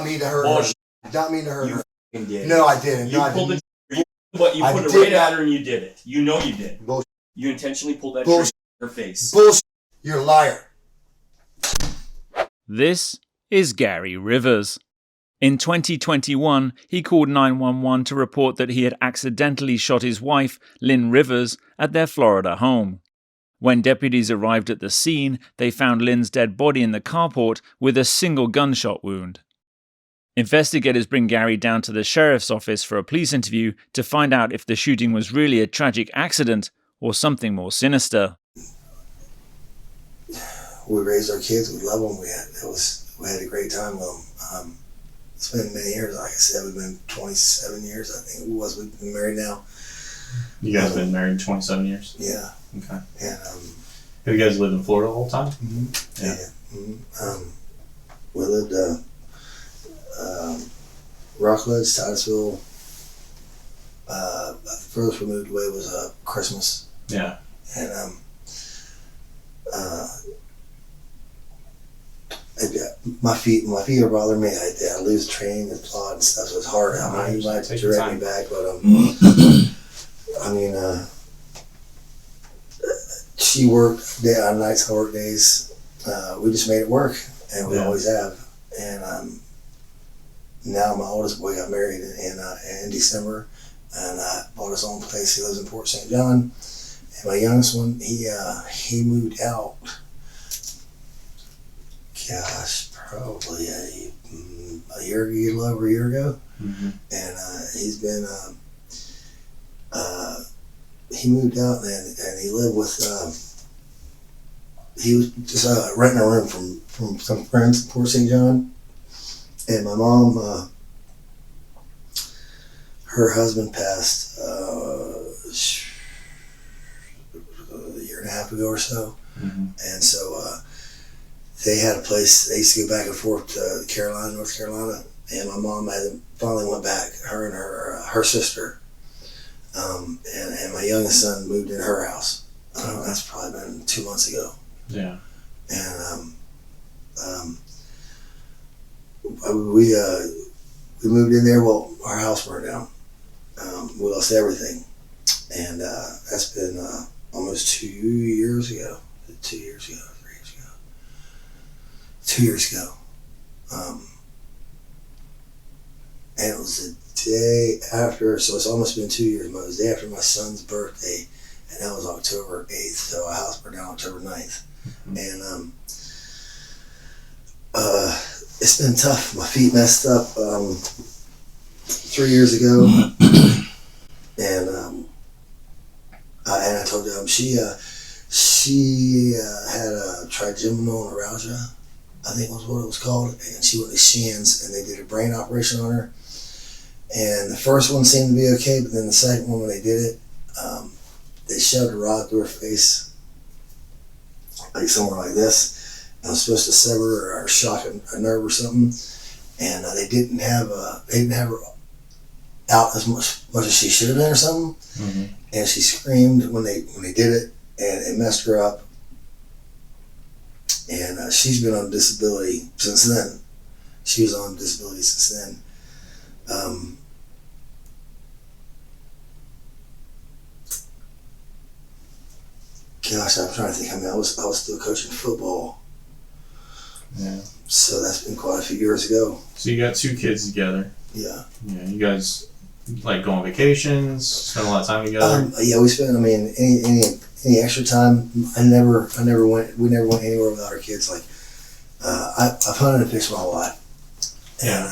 I mean to hurt her. Not mean to hurt her. You did. No, I didn't. You pulled the trigger, but you put it right at her and you did it. You know you did. Bullshit. You intentionally pulled that trigger in her face. Bullshit. You're a liar. This is Gary Rivers. In 2021, he called 911 to report that he had accidentally shot his wife, Lynn Rivers, at their Florida home. When deputies arrived at the scene, they found Lynn's dead body in the carport with a single gunshot wound. Investigators bring Gary down to the sheriff's office for a police interview to find out if the shooting was really a tragic accident or something more sinister. We raised our kids. We love them. We had a great time with them. It's been many years. Like I said, we've been 27 years. I think it was. We've been married now. You guys been married 27 years? Yeah. Okay. And have you guys lived in Florida the whole time? Mm-hmm. Yeah. Mm-hmm. We lived Rockledge, Titusville. The furthest we moved away was Christmas. Yeah. And my feet are bothering me. I lose train and plot and stuff, so it's hard. I mean, you might direct me back, but I mean, she worked nights, I work days. We just made it work, and we always have. And now my oldest boy got married in December, and I bought his own place. He lives in Port St. John. And my youngest one, he moved out. Gosh, probably a little over a year ago. Mm-hmm. And he's been he moved out and he lived with he was just renting a room from some friends in Port St. John. And my mom, her husband passed a year and a half ago or so. Mm-hmm. And so they had a place. They used to go back and forth to North Carolina, and my mom finally went back. Her and her sister, and my youngest son moved in her house. That's probably been 2 months ago. Yeah. And we moved in there. Well, our house burned down. We lost everything, and that's been almost 2 years ago. 2 years ago. 2 years ago. And it was the day after, so it's almost been 2 years, but it was the day after my son's birthday, and that was October 8th, so our house burned down October 9th. Mm-hmm. And it's been tough. My feet messed up 3 years ago, and I told them she had a trigeminal neuralgia, I think was what it was called, and she went to Shands, and they did a brain operation on her. And the first one seemed to be okay, but then the second one, when they did it, they shoved a rod through her face, like somewhere like this. And it was supposed to sever or shock a nerve or something, and they didn't have her out as much as she should have been or something. Mm-hmm. And she screamed when they did it, and it messed her up. And she's been on disability since then. She was on disability since then. Gosh, I'm trying to think. I mean, I was still coaching football. Yeah. So that's been quite a few years ago. So you got 2 kids together. Yeah. Yeah. You guys like go on vacations, spend a lot of time together. Yeah, we spend. I mean, any extra time. We never went anywhere without our kids. Like, I've hunted and fished my whole life. And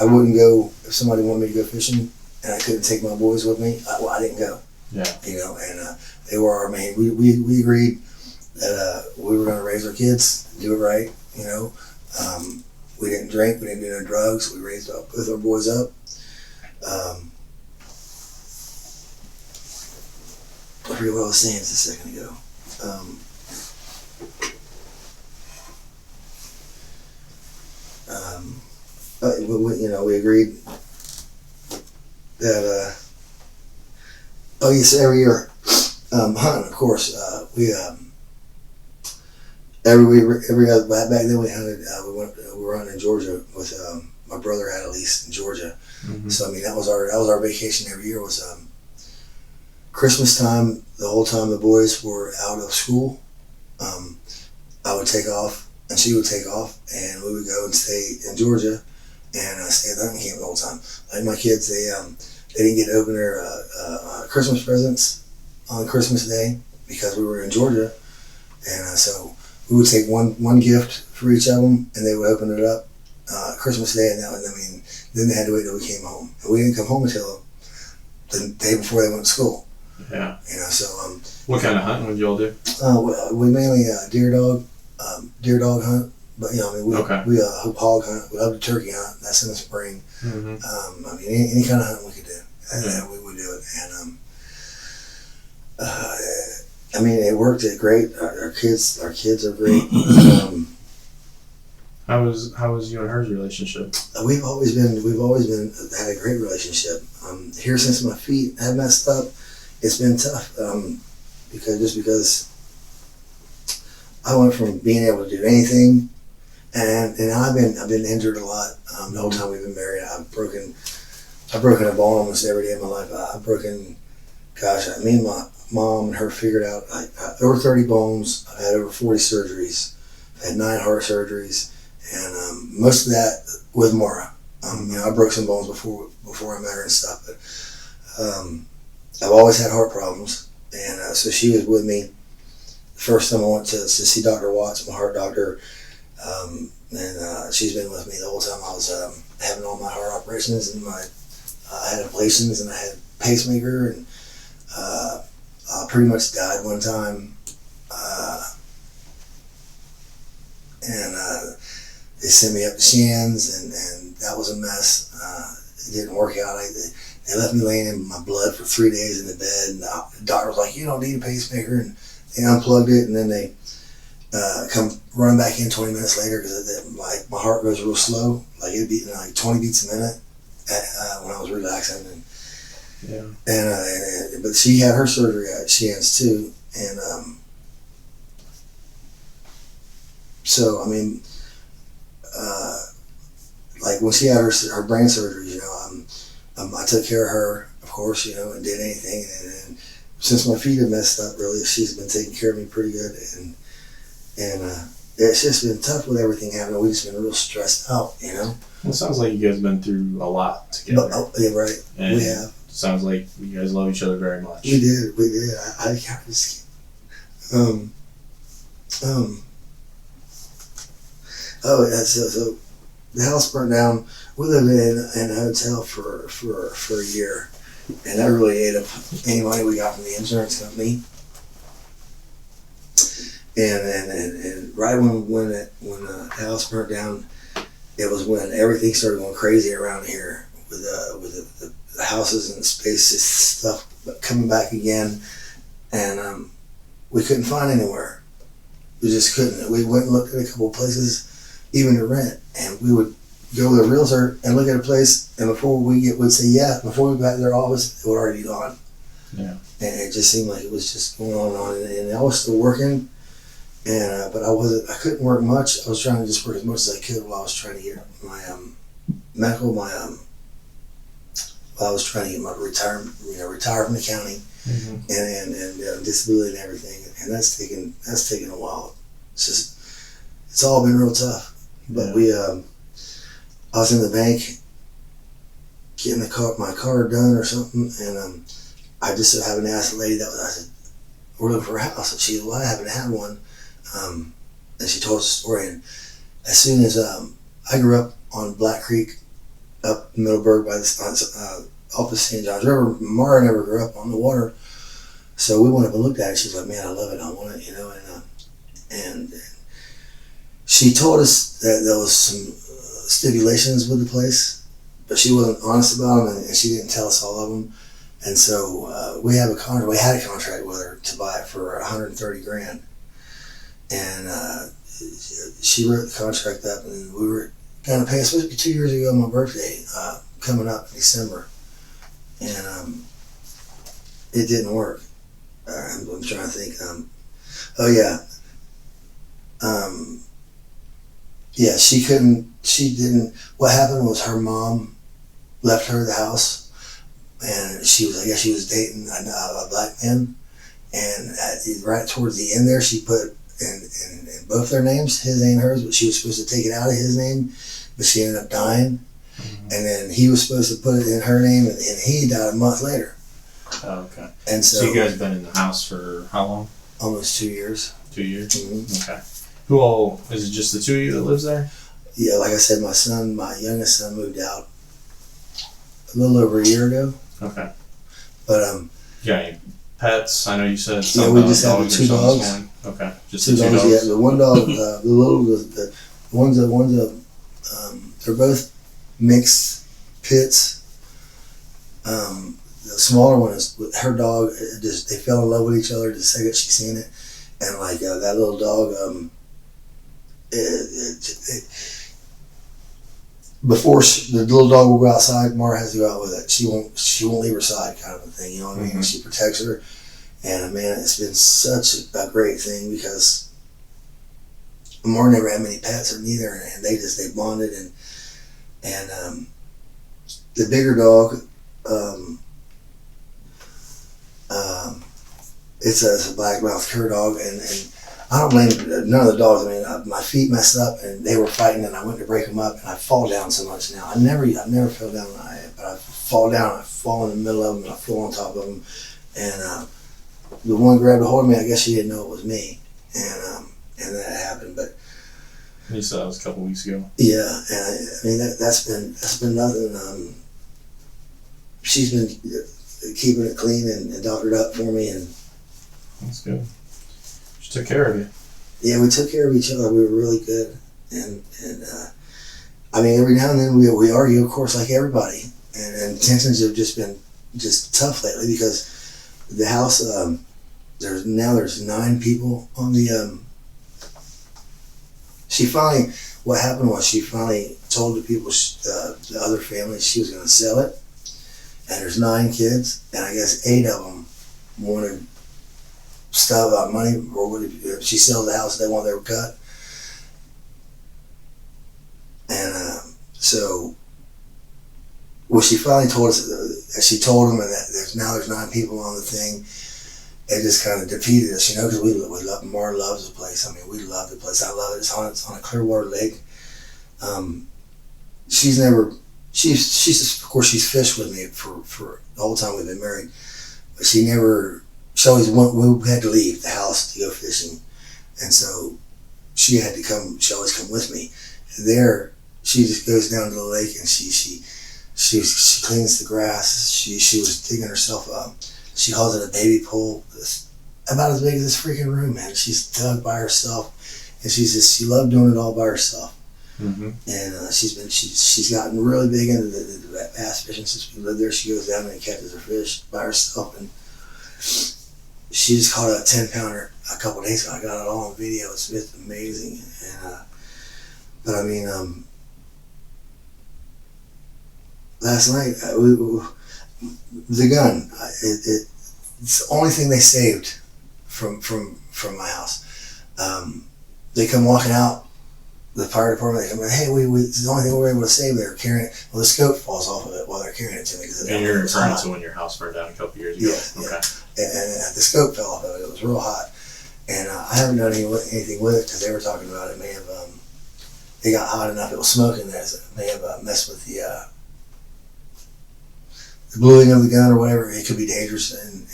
I wouldn't go if somebody wanted me to go fishing and I couldn't take my boys with me. I didn't go. Yeah. You know, and they were our main. We agreed that we were going to raise our kids, do it right. You know, we didn't drink, we didn't do no drugs. We raised both our boys up. I forget what I was saying just a second ago. We agreed that. Oh yes, every year hunting. Of course, every other back then we hunted. We were hunting in Georgia with my brother had a lease in Georgia. Mm-hmm. So I mean that was our vacation every year was Christmas time. The whole time the boys were out of school, I would take off and she would take off, and we would go and stay in Georgia and stay at the hunting camp the whole time. Like my kids, they didn't get to open their Christmas presents on Christmas Day because we were in Georgia, and so we would take one gift for each of them, and they would open it up Christmas Day, and then they had to wait till we came home, and we didn't come home until the day before they went to school. Yeah. So what kind of hunting would you all do? we mainly deer dog hunt, but we hog hunt. We love to turkey hunt. That's in the spring. Mm-hmm. Any kind of hunt we could do, and we would do it, and it worked great. Our kids are great. How was you and her's relationship? We've always been had a great relationship. Here since my feet have messed up, it's been tough because I went from being able to do anything, and I've been injured a lot. The whole time we've been married, I've broken a bone almost every day of my life. Me and my mom and her figured out over 30 bones. I've had over 40 surgeries. I've had 9 heart surgeries, and most of that with Mara. I broke some bones before I met her and stuff, but I've always had heart problems, and so she was with me. The first time I went to see Dr. Watts, my heart doctor, and she's been with me the whole time I was having all my heart operations, and I had ablations, and I had pacemaker, and I pretty much died one time, and they sent me up to Shands, and that was a mess. It didn't work out. They left me laying in my blood for 3 days in the bed, and the doctor was like, "You don't need a pacemaker," and they unplugged it, and then they come running back in 20 minutes later because my heart goes real slow, like it'd be like 20 beats a minute when I was relaxing, but she had her surgery at Shands too, and so like when she had her brain surgery, I took care of her, of course, and did anything, and since my feet have messed up, really, she's been taking care of me pretty good, and it's just been tough with everything happening. We've just been real stressed out, Well, it sounds like you guys have been through a lot together. Yeah, right. And we have. Sounds like you guys love each other very much. We did. I just so the house burned down. We lived in a hotel for a year, and that really ate up any money we got from the insurance company. And right when the house burnt down, it was when everything started going crazy around here with the houses and the spaces stuff coming back again, and we couldn't find anywhere. We just couldn't. We went and looked at a couple of places, even to rent, and we would go to the realtor and look at a place, and before we say yeah, before we got to their office, it would already be gone. Yeah. And it just seemed like it was just going on, and I was still working, and but I couldn't work much. I was trying to just work as much as I could while I was trying to get my medical, I was trying to get my retirement, retire from the county, mm-hmm. and disability and everything, and that's taken a while. It's all been real tough. But I was in the bank getting my car done or something, and I just so happened to ask the lady I said, "We're looking for a house." And she said, "Well, I happen to have one," and she told us the story. And as soon as I grew up on Black Creek, up Middleburg by off the St. Johns River. Mara never grew up on the water, so we went up and looked at it. She's like, "Man, I love it. I want it," and she told us that there was some stipulations with the place, but she wasn't honest about them, and she didn't tell us all of them. And so we had a contract with her to buy it for $130,000, and she wrote the contract up, and we were going to pay. It's supposed to be 2 years ago, my birthday, coming up in December, and it didn't work. I'm trying to think. Yeah, she didn't. What happened was her mom left her the house, and I guess she was dating a black man, and right towards the end there, she put in both their names, his and hers, but she was supposed to take it out of his name, but she ended up dying, and then he was supposed to put it in her name, and he died a month later. Oh, okay. And So you guys been in the house for how long? Almost 2 years. 2 years? Mm-hmm. Okay. Who all, is it just the two of you that lives there? Yeah, like I said, my youngest son moved out a little over a year ago. Okay. But You got any pets? I know you said yeah, something we about just have dogs the or two something dogs. this morning. Okay. Just two the two dogs. dogs? Yeah, the one dog, the one's they're both mixed pits. The smaller one is her dog. They fell in love with each other the second she seen it, and like that little dog. Before the little dog will go outside, Mara has to go out with it. She won't leave her side, kind of a thing. You know what I mean? Mm-hmm. She protects her, and man, it's been such a great thing because Mara never had many pets or neither, and they bonded and the bigger dog. It's a black-mouthed cur dog, and I don't blame none of the dogs. I mean, my feet messed up, and they were fighting, and I went to break them up, and I fall down so much now. I've never fell down, but I fall down. I fall in the middle of them, and I fall on top of them, and the one grabbed a hold of me. I guess she didn't know it was me, and that happened. But You said that was a couple weeks ago. yeah, and I mean that's been nothing. She's been keeping it clean and doctored up for me, and That's good. She took care of you. yeah, we took care of each other. We were really good, and I mean, every now and then we argue, of course, like everybody, and tensions have just been tough lately because the house. There's 9 people on the. What happened was she finally told the people, the other families, she was going to sell it, and there's 9 kids, and I guess 8 of them wanted stuff about money, or if she sells the house, they want their cut. And so, well, she finally told us, she told them that there's 9 people on the thing. It just kind of defeated us, because we love, Mara loves the place. I mean, we love the place. I love it. It's on a Clearwater lake. She's of course, she's fished with me for the whole time we've been married. But she always we had to leave the house to go fishing. And so she always come with me. And there, she just goes down to the lake and she cleans the grass. She was digging herself up. She calls it a baby pool. It's about as big as this freaking room, man. She's dug by herself, and she loved doing it all by herself. Mm-hmm. And she's gotten really big into the bass fishing since we lived there. She goes down and catches her fish by herself, and she just caught a 10-pounder a couple of days ago. I got it all on video. It's amazing. And but I mean, last night the gun. It's the only thing they saved from my house. They come walking out, the fire department. They come in, hey, it's the only thing we were able to save. They were carrying it. Well, the scope falls off of it while they're carrying it to me. And you're referring to when your house burned down a couple years ago. Yeah, okay. Yeah. And the scope fell off of it. It was real hot, and I haven't done anything with it because they were talking about it may have. It got hot enough. It was smoking there, so it may have messed with the bluing of the gun or whatever. It could be dangerous, and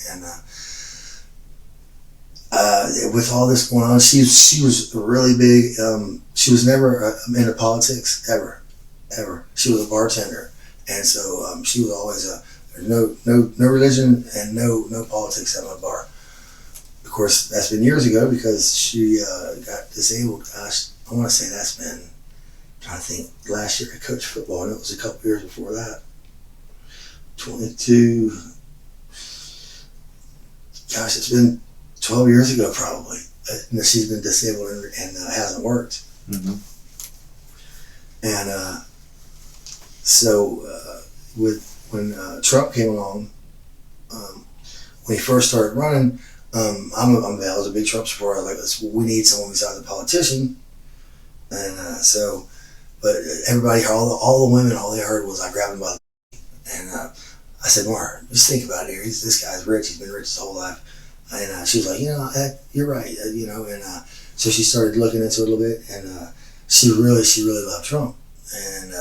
with all this going on, she was really big. She was never into politics ever. She was a bartender, and so she was always no religion and no politics at my bar. Of course, that's been years ago because she got disabled. Gosh, I want to say that's been. I'm trying to think. Last year I coached football, and it was a couple years before that. 22. Gosh, it's been 12 years ago probably. She's been disabled and hasn't worked. Mm-hmm. And so when Trump came along, when he first started running, I was a big Trump supporter. Like, we need someone besides a politician. And but everybody, all the women, all they heard was I grabbed him by the and I said, Mar, just think about it here. This guy's rich. He's been rich his whole life. And she was like, you're right, And so she started looking into it a little bit, and she really loved Trump, and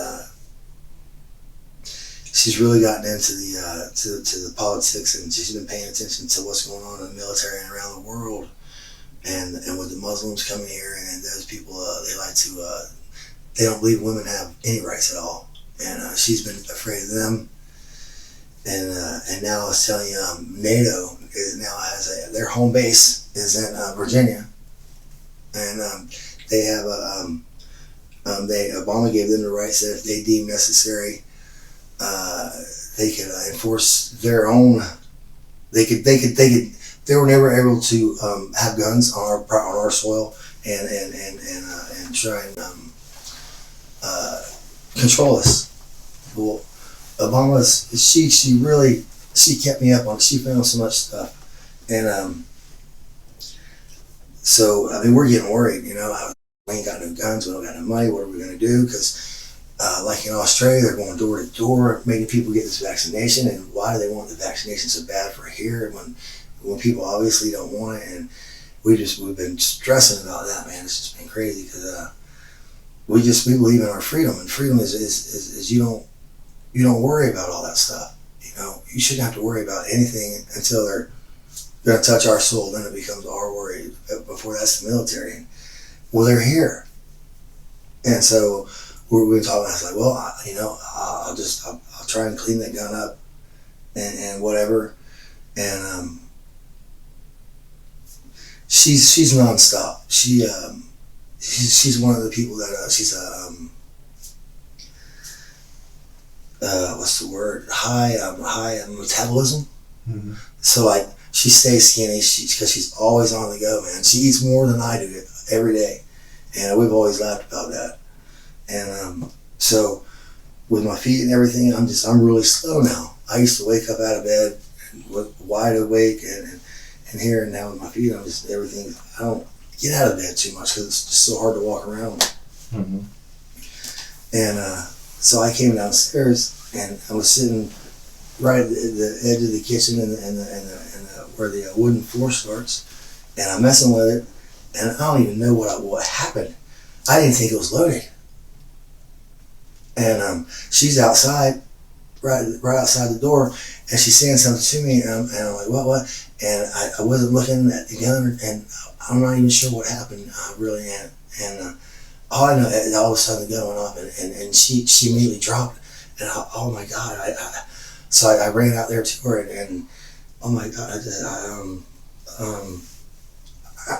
she's really gotten into the to the politics, and she's been paying attention to what's going on in the military and around the world, and with the Muslims coming here, and those people they like to they don't believe women have any rights at all, and she's been afraid of them. And now I was telling you, NATO now has their home base is in Virginia, and they have Obama gave them the rights that if they deem necessary, they could enforce their own. They were never able to have guns on our soil and try and control us. Well, Obama's she kept me up on. She found so much stuff, and so I mean we're getting worried. We ain't got no guns. We don't got no money. What are we gonna do? Because like in Australia, they're going door to door making people get this vaccination. And why do they want the vaccination so bad for here when people obviously don't want it? And we've been stressing about that, man. It's just been crazy because we believe in our freedom, and freedom is you don't worry about all that stuff. You shouldn't have to worry about anything until they're going to touch our soul. Then it becomes our worry. Before that's the military. Well, they're here, and so we've been talking. I was like, well, I'll try and clean that gun up, and whatever. And she's nonstop. She's one of the people that she's what's the word? High metabolism. Mm-hmm. So like she stays skinny because she's always on the go, man. She eats more than I do every day, and we've always laughed about that. And so with my feet and everything, I'm really slow now. I used to wake up out of bed and wide awake and here, and now with my feet, I'm just everything. I don't get out of bed too much because it's just so hard to walk around. Mm-hmm. And so I came downstairs and I was sitting right at the edge of the kitchen and where the wooden floor starts, and I'm messing with it, and I don't even know what happened. I didn't think it was loaded. And she's outside, right outside the door, and she's saying something to me, and I'm like, what? And I wasn't looking at the gun, and I'm not even sure what happened. I really am. And all I know is all of a sudden the gun went off, and she immediately dropped, and oh my God! So I ran out there to her, and oh my God!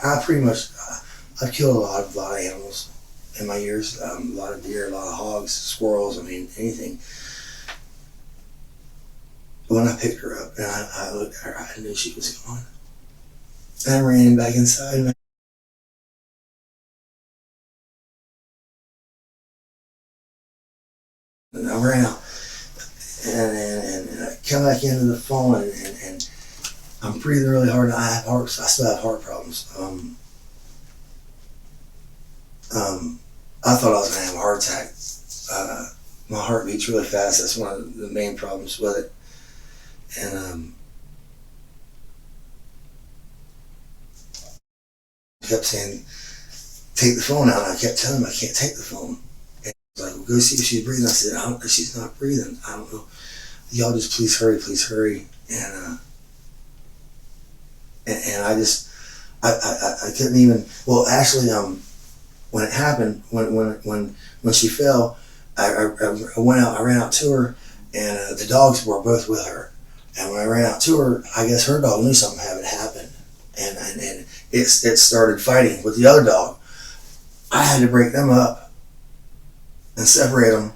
I pretty much I've killed a lot of animals in my years. A lot of deer, a lot of hogs, squirrels. I mean anything. When I picked her up and I looked at her, I knew she was gone. And I ran back inside. And I ran out, and I come back into the phone, and I'm breathing really hard. And I still have heart problems. I thought I was gonna have a heart attack. My heart beats really fast. That's one of the main problems with it. And I kept saying, take the phone out. And I kept telling him I can't take the phone. And he was like, well, go see if she's breathing. I said, she's not breathing. I don't know. Y'all just please hurry. And I couldn't even, well, actually, when it happened, when she fell, I ran out to her, and the dogs were both with her. And when I ran out to her, I guess her dog knew something had happened, and it started fighting with the other dog. I had to break them up and separate them,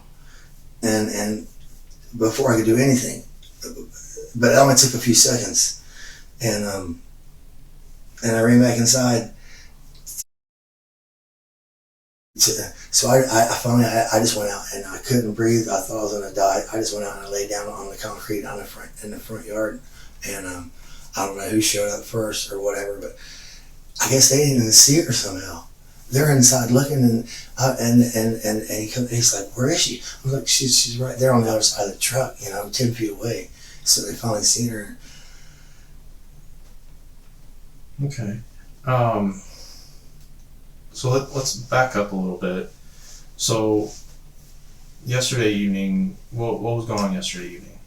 and before I could do anything. But it only took a few seconds, and I ran back inside. So I finally just went out, and I couldn't breathe. I thought I was gonna die. I just went out and I laid down on the concrete in the front yard, and I don't know who showed up first or whatever, but I guess they didn't even see her somehow. They're inside looking, and he's like, "Where is she?" I'm like, "She's right there on the other side of the truck, 10 feet away." So they finally seen her. Okay. So let's back up a little bit. So yesterday evening, what was going on yesterday evening?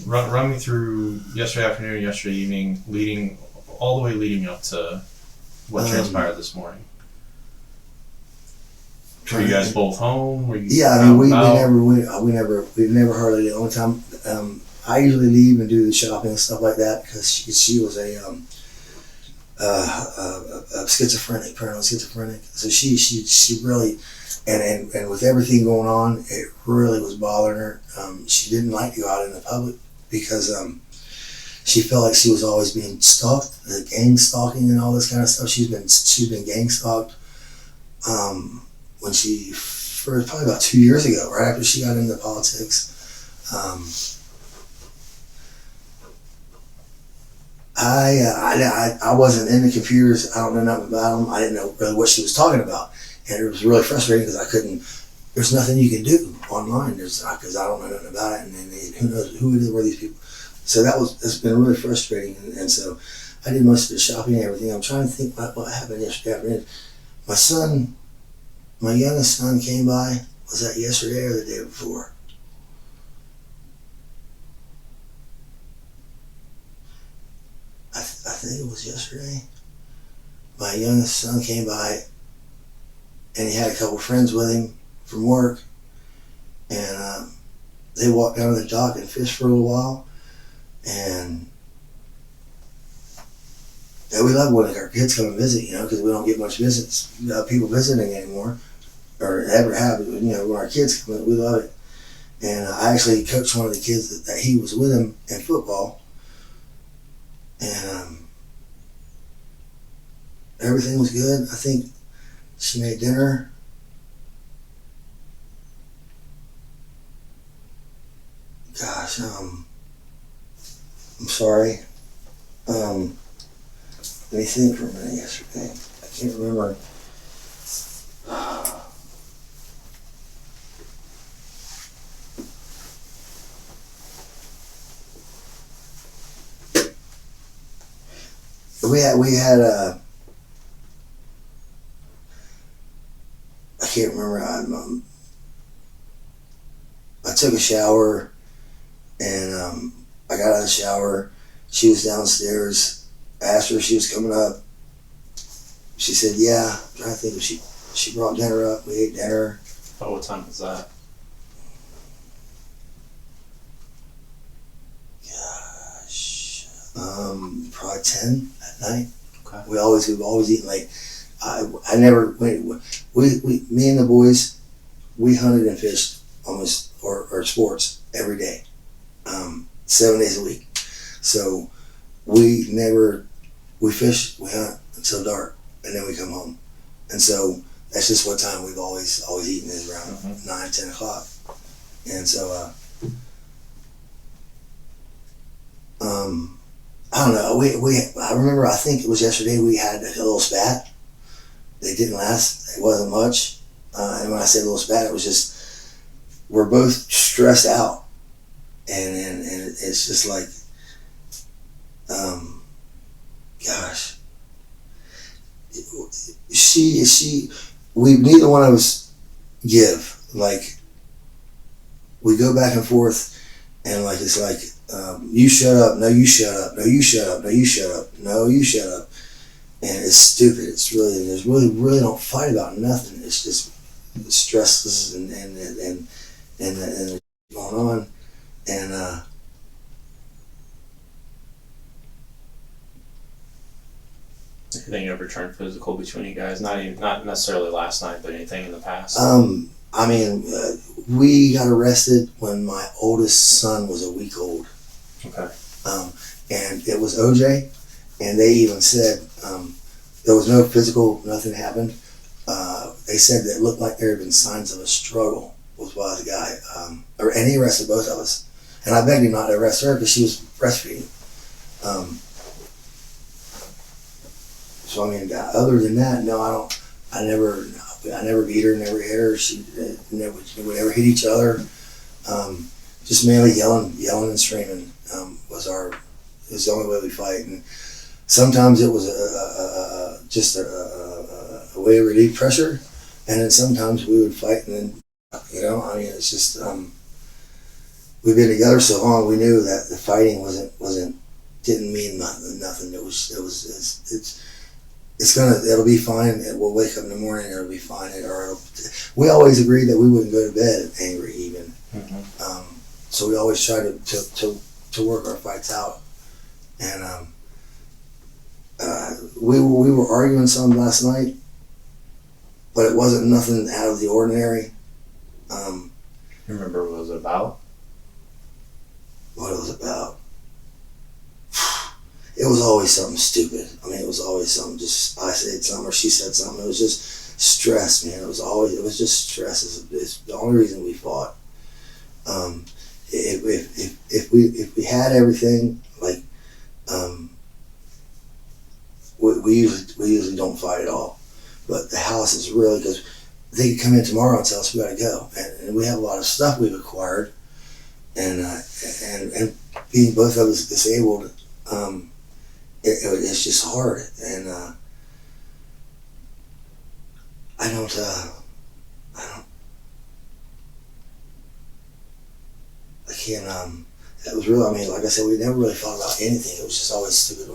Run me through yesterday afternoon, yesterday evening, all the way leading up to what transpired this morning. Were you guys both home? Were you? Yeah, I mean, we've never hardly. The only time I usually leave and do the shopping and stuff like that, because she was a schizophrenic, paranoid schizophrenic. So she really, and with everything going on, it really was bothering her. She didn't like to go out in the public because she felt like she was always being stalked, the gang stalking and all this kind of stuff. She's been gang stalked. When for probably about 2 years ago, right after she got into politics. I wasn't into computers. I don't know nothing about them. I didn't know really what she was talking about, and it was really frustrating because I couldn't. There's nothing you can do online. Because I don't know nothing about it, and who knows who it is, where these people. So it's been really frustrating, and so I did most of the shopping and everything. I'm trying to think what happened yesterday afternoon. My youngest son came by. Was that yesterday or the day before? I think it was yesterday. My youngest son came by, and he had a couple friends with him from work, and they walked down to the dock and fished for a little while, and we love when our kids come and visit, because we don't get much visits, people visiting anymore, or ever have. When our kids come in, we love it. And I actually coached one of the kids that he was with him in football, and everything was good. I think she made dinner. Gosh, I'm sorry. Let me think for a minute yesterday. I can't remember. We had I can't remember. I took a shower, and I got out of the shower. She was downstairs. I asked her if she was coming up. She said, "Yeah." I'm trying to think if she brought dinner up. We ate dinner. Oh, what time was that? Gosh, probably 10 at night. Okay. We've always eaten late. I never went. Me and the boys, we hunted and fished almost or sports every day, 7 days a week. So we fish, we hunt until dark, and then we come home. And so that's just what time we've always eaten is around 9, 10 o'clock. And so I don't know. I remember. I think it was yesterday. We had a little spat. They didn't last. It wasn't much. And when I say a little spat, it was just we're both stressed out, and it's just like, gosh. We neither one of us give. Like, we go back and forth, and like it's like. You shut up, no you shut up, no you shut up, no you shut up, no you shut up. And it's stupid. It's really don't fight about nothing. It's just stresses and going on. And Anything ever turned physical between you guys? Not necessarily last night, but anything in the past? I mean, we got arrested when my oldest son was a week old. Okay. And it was OJ, and they even said there was no physical, nothing happened. They said that it looked like there had been signs of a struggle with the guy, and he arrested both of us. And I begged him not to arrest her because she was breastfeeding. So I mean, other than that, no, I don't. I never beat her, never hit her. She never, we never hit each other. Just mainly yelling and screaming was the only way we fight. And sometimes it was just a way to relieve pressure, and then sometimes we would fight, and then I mean, it's just we've been together so long. We knew that the fighting didn't mean nothing. It'll be fine. We'll wake up in the morning and it'll be fine. We always agreed that we wouldn't go to bed angry even. Mm-hmm. So we always try to work our fights out. And we were arguing some last night, but it wasn't nothing out of the ordinary. You remember what it was about? What it was about? It was always something stupid. I mean, it was always something, just I said something or she said something. It was just stress, man. It was just stress. It's the only reason we fought. If we had everything, like, we usually don't fight at all. But the house is really, because they could come in tomorrow and tell us we got to go, and we have a lot of stuff we've acquired, and being both of us disabled. It's just hard, and I can't. It was really. I mean, like I said, we never really thought about anything. It was just always stupid.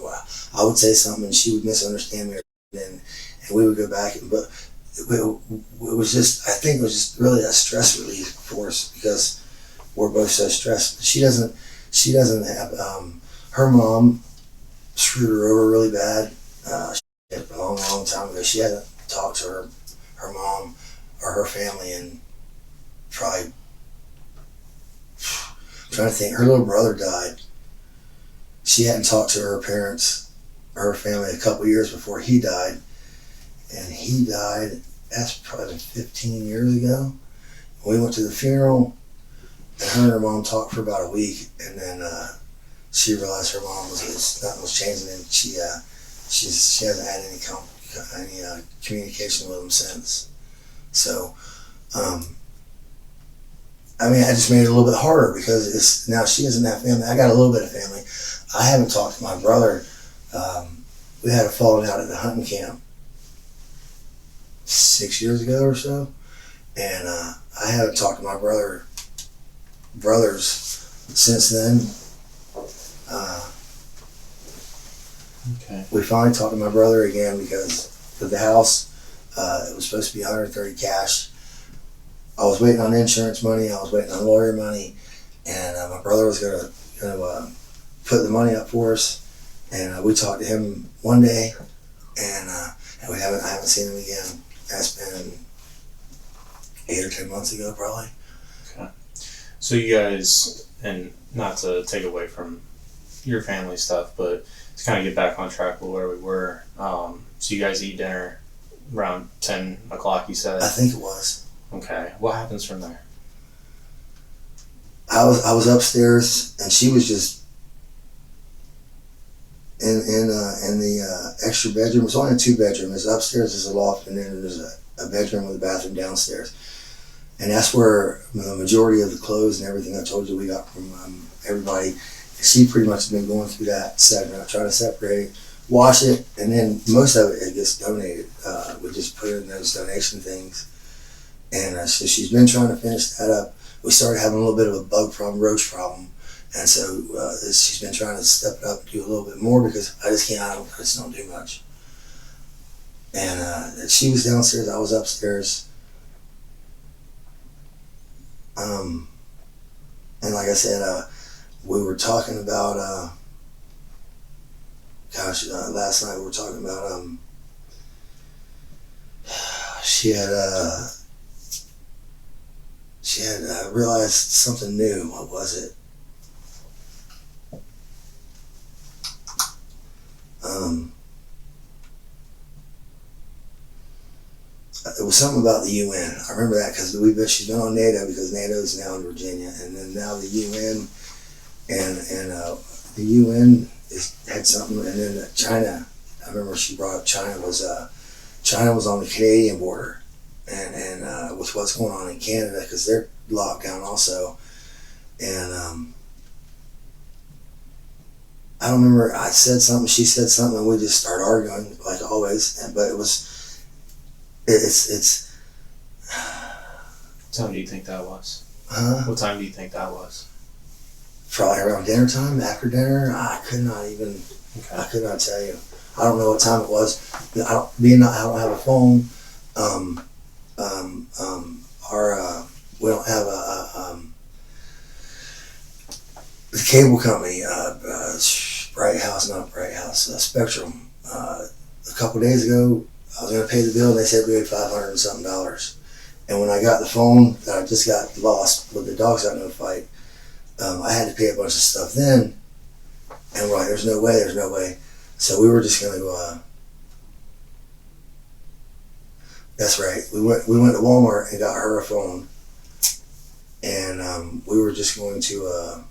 I would say something, and she would misunderstand me, and we would go back. But it was just. I think it was just really a stress relief for us because we're both so stressed. She doesn't have. Her mom screwed her over really bad. A long time ago. She hasn't talked to her mom or her family in probably. I'm trying to think. Her little brother died. She hadn't talked to her parents or her family a couple years before he died, and he died. That's probably 15 years ago. We went to the funeral, and her and her mom talked for about a week, and then. She realized her mom nothing was changing, and she hasn't had any communication with him since. So, I mean, I just made it a little bit harder because now she doesn't have family. I got a little bit of family. I haven't talked to my brother. We had a falling out at the hunting camp 6 years ago or so, and I haven't talked to my brothers since then. Okay. We finally talked to my brother again because of the house. It was supposed to be $130 cash. I was waiting on insurance money. I was waiting on lawyer money, and my brother was gonna put the money up for us. And we talked to him one day, and I haven't seen him again. That's been 8 or 10 months ago, probably. Okay. So you guys, and not to take away from your family stuff, but to kind of get back on track with where we were. So you guys eat dinner around 10 o'clock, you said? I think it was. Okay. What happens from there? I was upstairs, and she was just in the extra bedroom. It was only a 2-bedroom. There's upstairs, there's a loft, and then there's a bedroom with a bathroom downstairs. And that's where the majority of the clothes and everything I told you we got from everybody. She pretty much has been going through that, trying to separate it, wash it, and then most of it gets donated. We just put it in those donation things. And so she's been trying to finish that up. We started having a little bit of a bug problem, roach problem. And so she's been trying to step it up and do a little bit more because I just don't do much. And she was downstairs, I was upstairs. And like I said, we were talking about, last night we were talking about, she had realized something new. What was it? It was something about the UN. I remember that because she's been on NATO because NATO is now in Virginia, and then now the UN the UN had something, and then China. I remember she brought up China was on the Canadian border, and with what's going on in Canada because they're locked down also, and I don't remember. I said something, she said something, and we just started arguing like always. But it's. What time do you think that was? Huh? What time do you think that was? Probably around dinner time, after dinner. I could not tell you. I don't know what time it was. I don't have a phone. We don't have the cable company, Spectrum. A couple days ago, I was going to pay the bill, and they said we had $500 and something. And when I got the phone that I just got lost with the dogs got no fight, I had to pay a bunch of stuff then. And we're like, there's no way. So we were just going to that's right. We went to Walmart and got her a phone. And we were just going to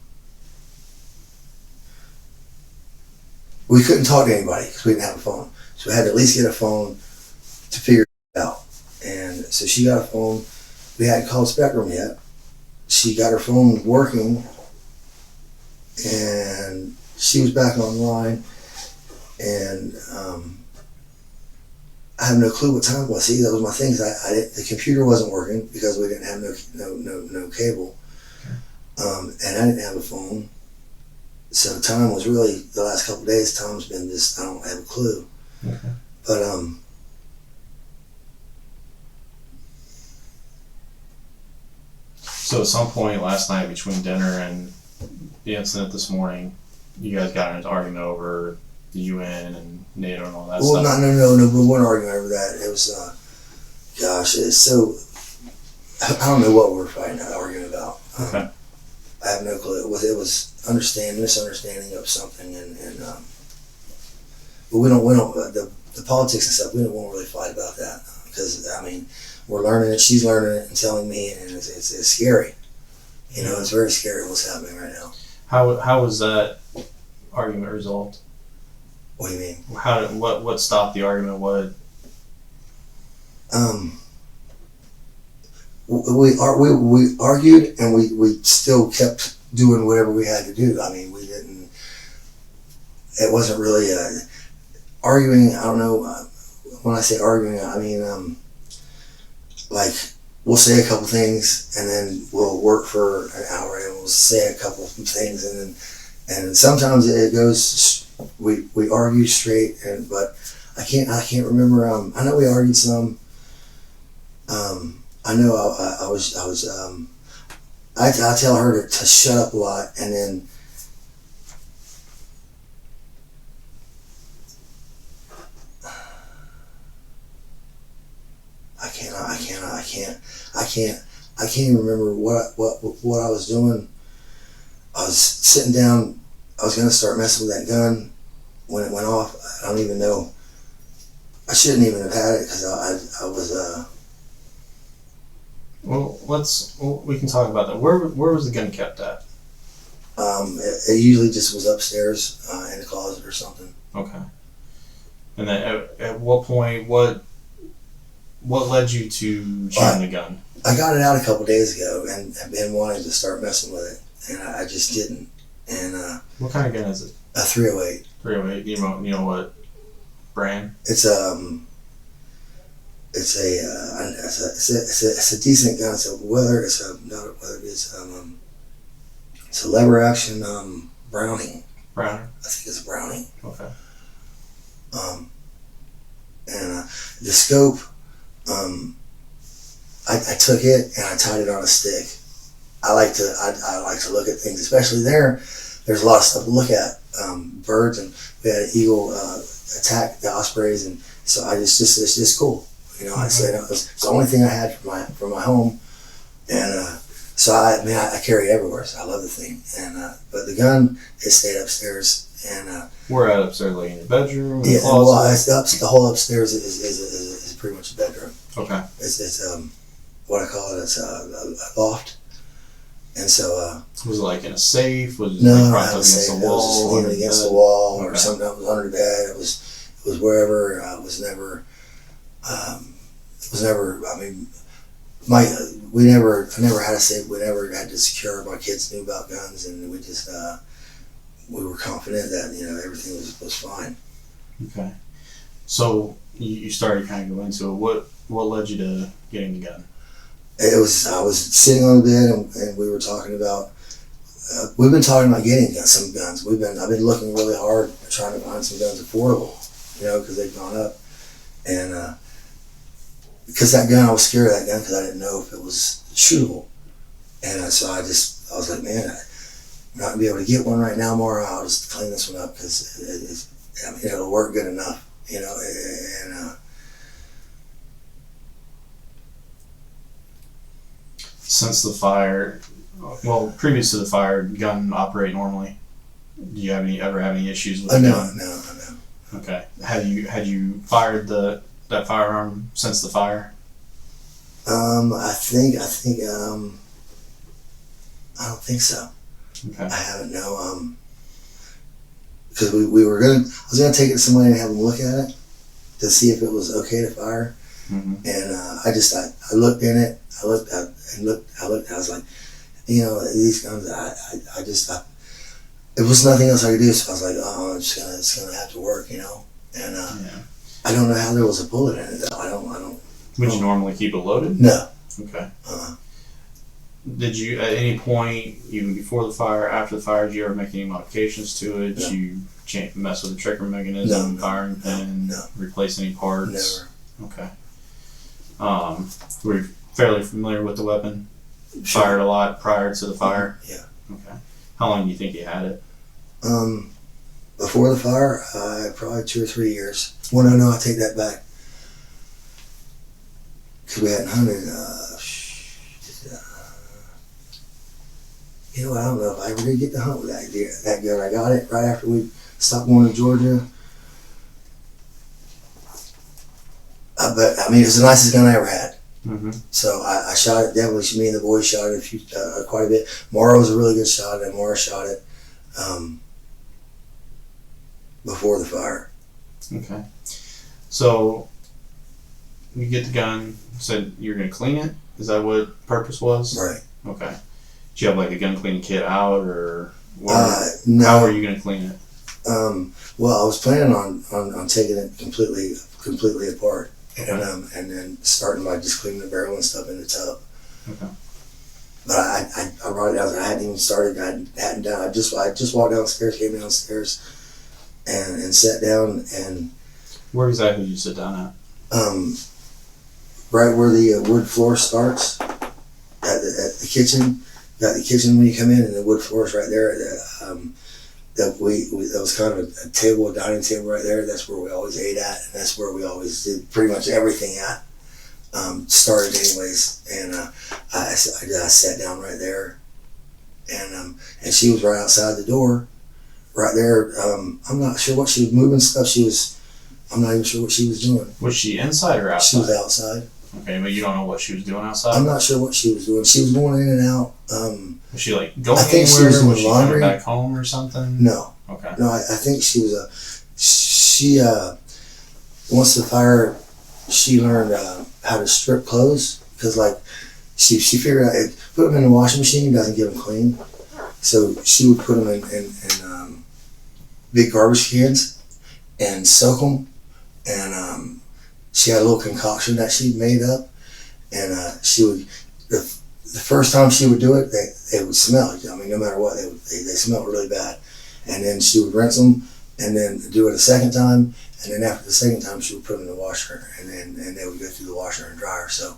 we couldn't talk to anybody because we didn't have a phone. So we had to at least get a phone to figure it out. And so she got a phone. We hadn't called Spectrum yet. She got her phone working, and she was back online. And I have no clue what time it was. See, that was my thing. The computer wasn't working because we didn't have no cable, and I didn't have a phone. So time was really the last couple of days. Time's been just I don't have a clue. Okay. But So at some point last night between dinner and the incident this morning, you guys got into an argument over the UN and NATO and all that stuff? No, we weren't arguing over that. It was, it's so, I don't know what we were arguing about. Okay. I have no clue. It was misunderstanding of something, but we don't, the politics and stuff, we don't really fight about that, because, I mean, we're learning it, she's learning it and telling me, and it's scary. You know, it's very scary what's happening right now. How was that argument resolved? What do you mean? What stopped the argument? We argued, and we still kept doing whatever we had to do. I mean, it wasn't really arguing. I don't know, when I say arguing, I mean, like, we'll say a couple things, and then we'll work for an hour, and we'll say a couple things, and sometimes it goes. We argue straight, but I can't remember. I know we argued some. I know I tell her to shut up a lot, and then I can't even remember what I was doing. I was sitting down. I was gonna start messing with that gun when it went off. I don't even know. I shouldn't even have had it because I was. Well, we can talk about that. Where was the gun kept at? It usually just was upstairs in the closet or something. Okay. And then at what point, what led you to shooting the gun? I got it out a couple days ago and have been wanting to start messing with it, and I just didn't. And what kind of gun is it? A 308. 308. You know what brand? It's a decent gun. So it's a lever action Browning. Browning. I think it's a Browning. Okay. And the scope, I took it and I tied it on a stick. I like to look at things, especially there. There's a lot of stuff to look at, birds, and we had an eagle attack the ospreys, and so it's just cool. You know, I said it's the only thing I had from my home, and so I carry it everywhere. So I love the thing, and but the gun it stayed upstairs, and we're at upstairs, like in your bedroom. Yeah, well, the whole upstairs is pretty much a bedroom. Okay. It's what I call it. It's a loft, And so, was it like in a safe? Was it no, like I propped up would against say the it was just wall? leaning against the wall, or Okay. sometimes it was under the bed. It was wherever. It was never. I mean, I never had a safe. We never had to secure. My kids knew about guns, and we just we were confident that everything was fine. Okay. So you started kind of go into it. What led you to getting the gun? I was sitting on the bed, and we were talking about. We've been talking about getting some guns. I've been looking really hard trying to find some guns affordable, because they've gone up, and because that gun, I was scared of that gun because I didn't know if it was shootable, and so I was like, man, I'm not gonna be able to get one right now, Mara. I'll just clean this one up because it'll work good enough, and. Since the fire, well, previous to the fire, gun operate normally. Do you ever have any issues with the gun? No. Okay. Had you fired that firearm since the fire? I think I don't think so. Okay. I haven't, no. Because I was gonna take it to somebody and have them look at it to see if it was okay to fire. Mm-hmm. And I looked in it. I looked. I was like, these guns. It was nothing else I could do. So I was like, oh, it's gonna have to work, And Yeah. I don't know how there was a bullet in it though. I don't. Would you normally keep it loaded? No. Okay. Did you, at any point, even before the fire, after the fire, did you ever make any modifications to it? No. Did you mess with the trigger mechanism, No. firing pin, No. replace any parts? Never. Okay. Were you fairly familiar with the weapon? Sure. Fired a lot prior to the fire? Yeah. Okay. How long do you think you had it? Before the fire, probably 2 or 3 years. Well, no, I take that back. Because we hadn't hunted. I don't know if I ever did get to hunt with that gun. I got it right after we stopped going to Georgia. But I mean, it was the nicest gun I ever had. Mm-hmm. So I shot it. Definitely, me and the boys shot it quite a bit. Mara was a really good shot, and Mara shot it before the fire. Okay. So you get the gun. Said you're gonna clean it. Is that what purpose was? Right. Okay. Did you have like a gun cleaning kit out, or No. how were you gonna clean it? Well, I was planning on taking it completely apart, and then starting by just cleaning the barrel and stuff in the tub. Okay. But I brought it out. I hadn't even started. I hadn't done. I just walked downstairs, came downstairs, and sat down, and Where exactly did you sit down at? right where the wood floor starts at the kitchen. Got the kitchen when you come in, and the wood floor is right there. That was kind of a dining table right there. That's where we always ate at, and that's where we always did pretty much everything at. Started anyways, and I sat down right there, and she was right outside the door, right there. I'm not sure what she was moving stuff. I'm not even sure what she was doing. Was she inside or outside? She was outside. Okay, but you don't know what she was doing outside? I'm not sure what she was doing. She was going in and out. Was she like going I think she anywhere? was doing Was she laundry. coming back home or something? No. Okay. No, I think she was once the fire, she learned how to strip clothes, because like she figured out put them in the washing machine doesn't get them clean, so she would put them in big garbage cans and soak them, and she had a little concoction that she'd made up, and she would the first time she would do it, they would smell. I mean, no matter what, they smelled really bad. And then she would rinse them, and then do it a second time, and then after the second time, she would put them in the washer, and they would go through the washer and dryer. So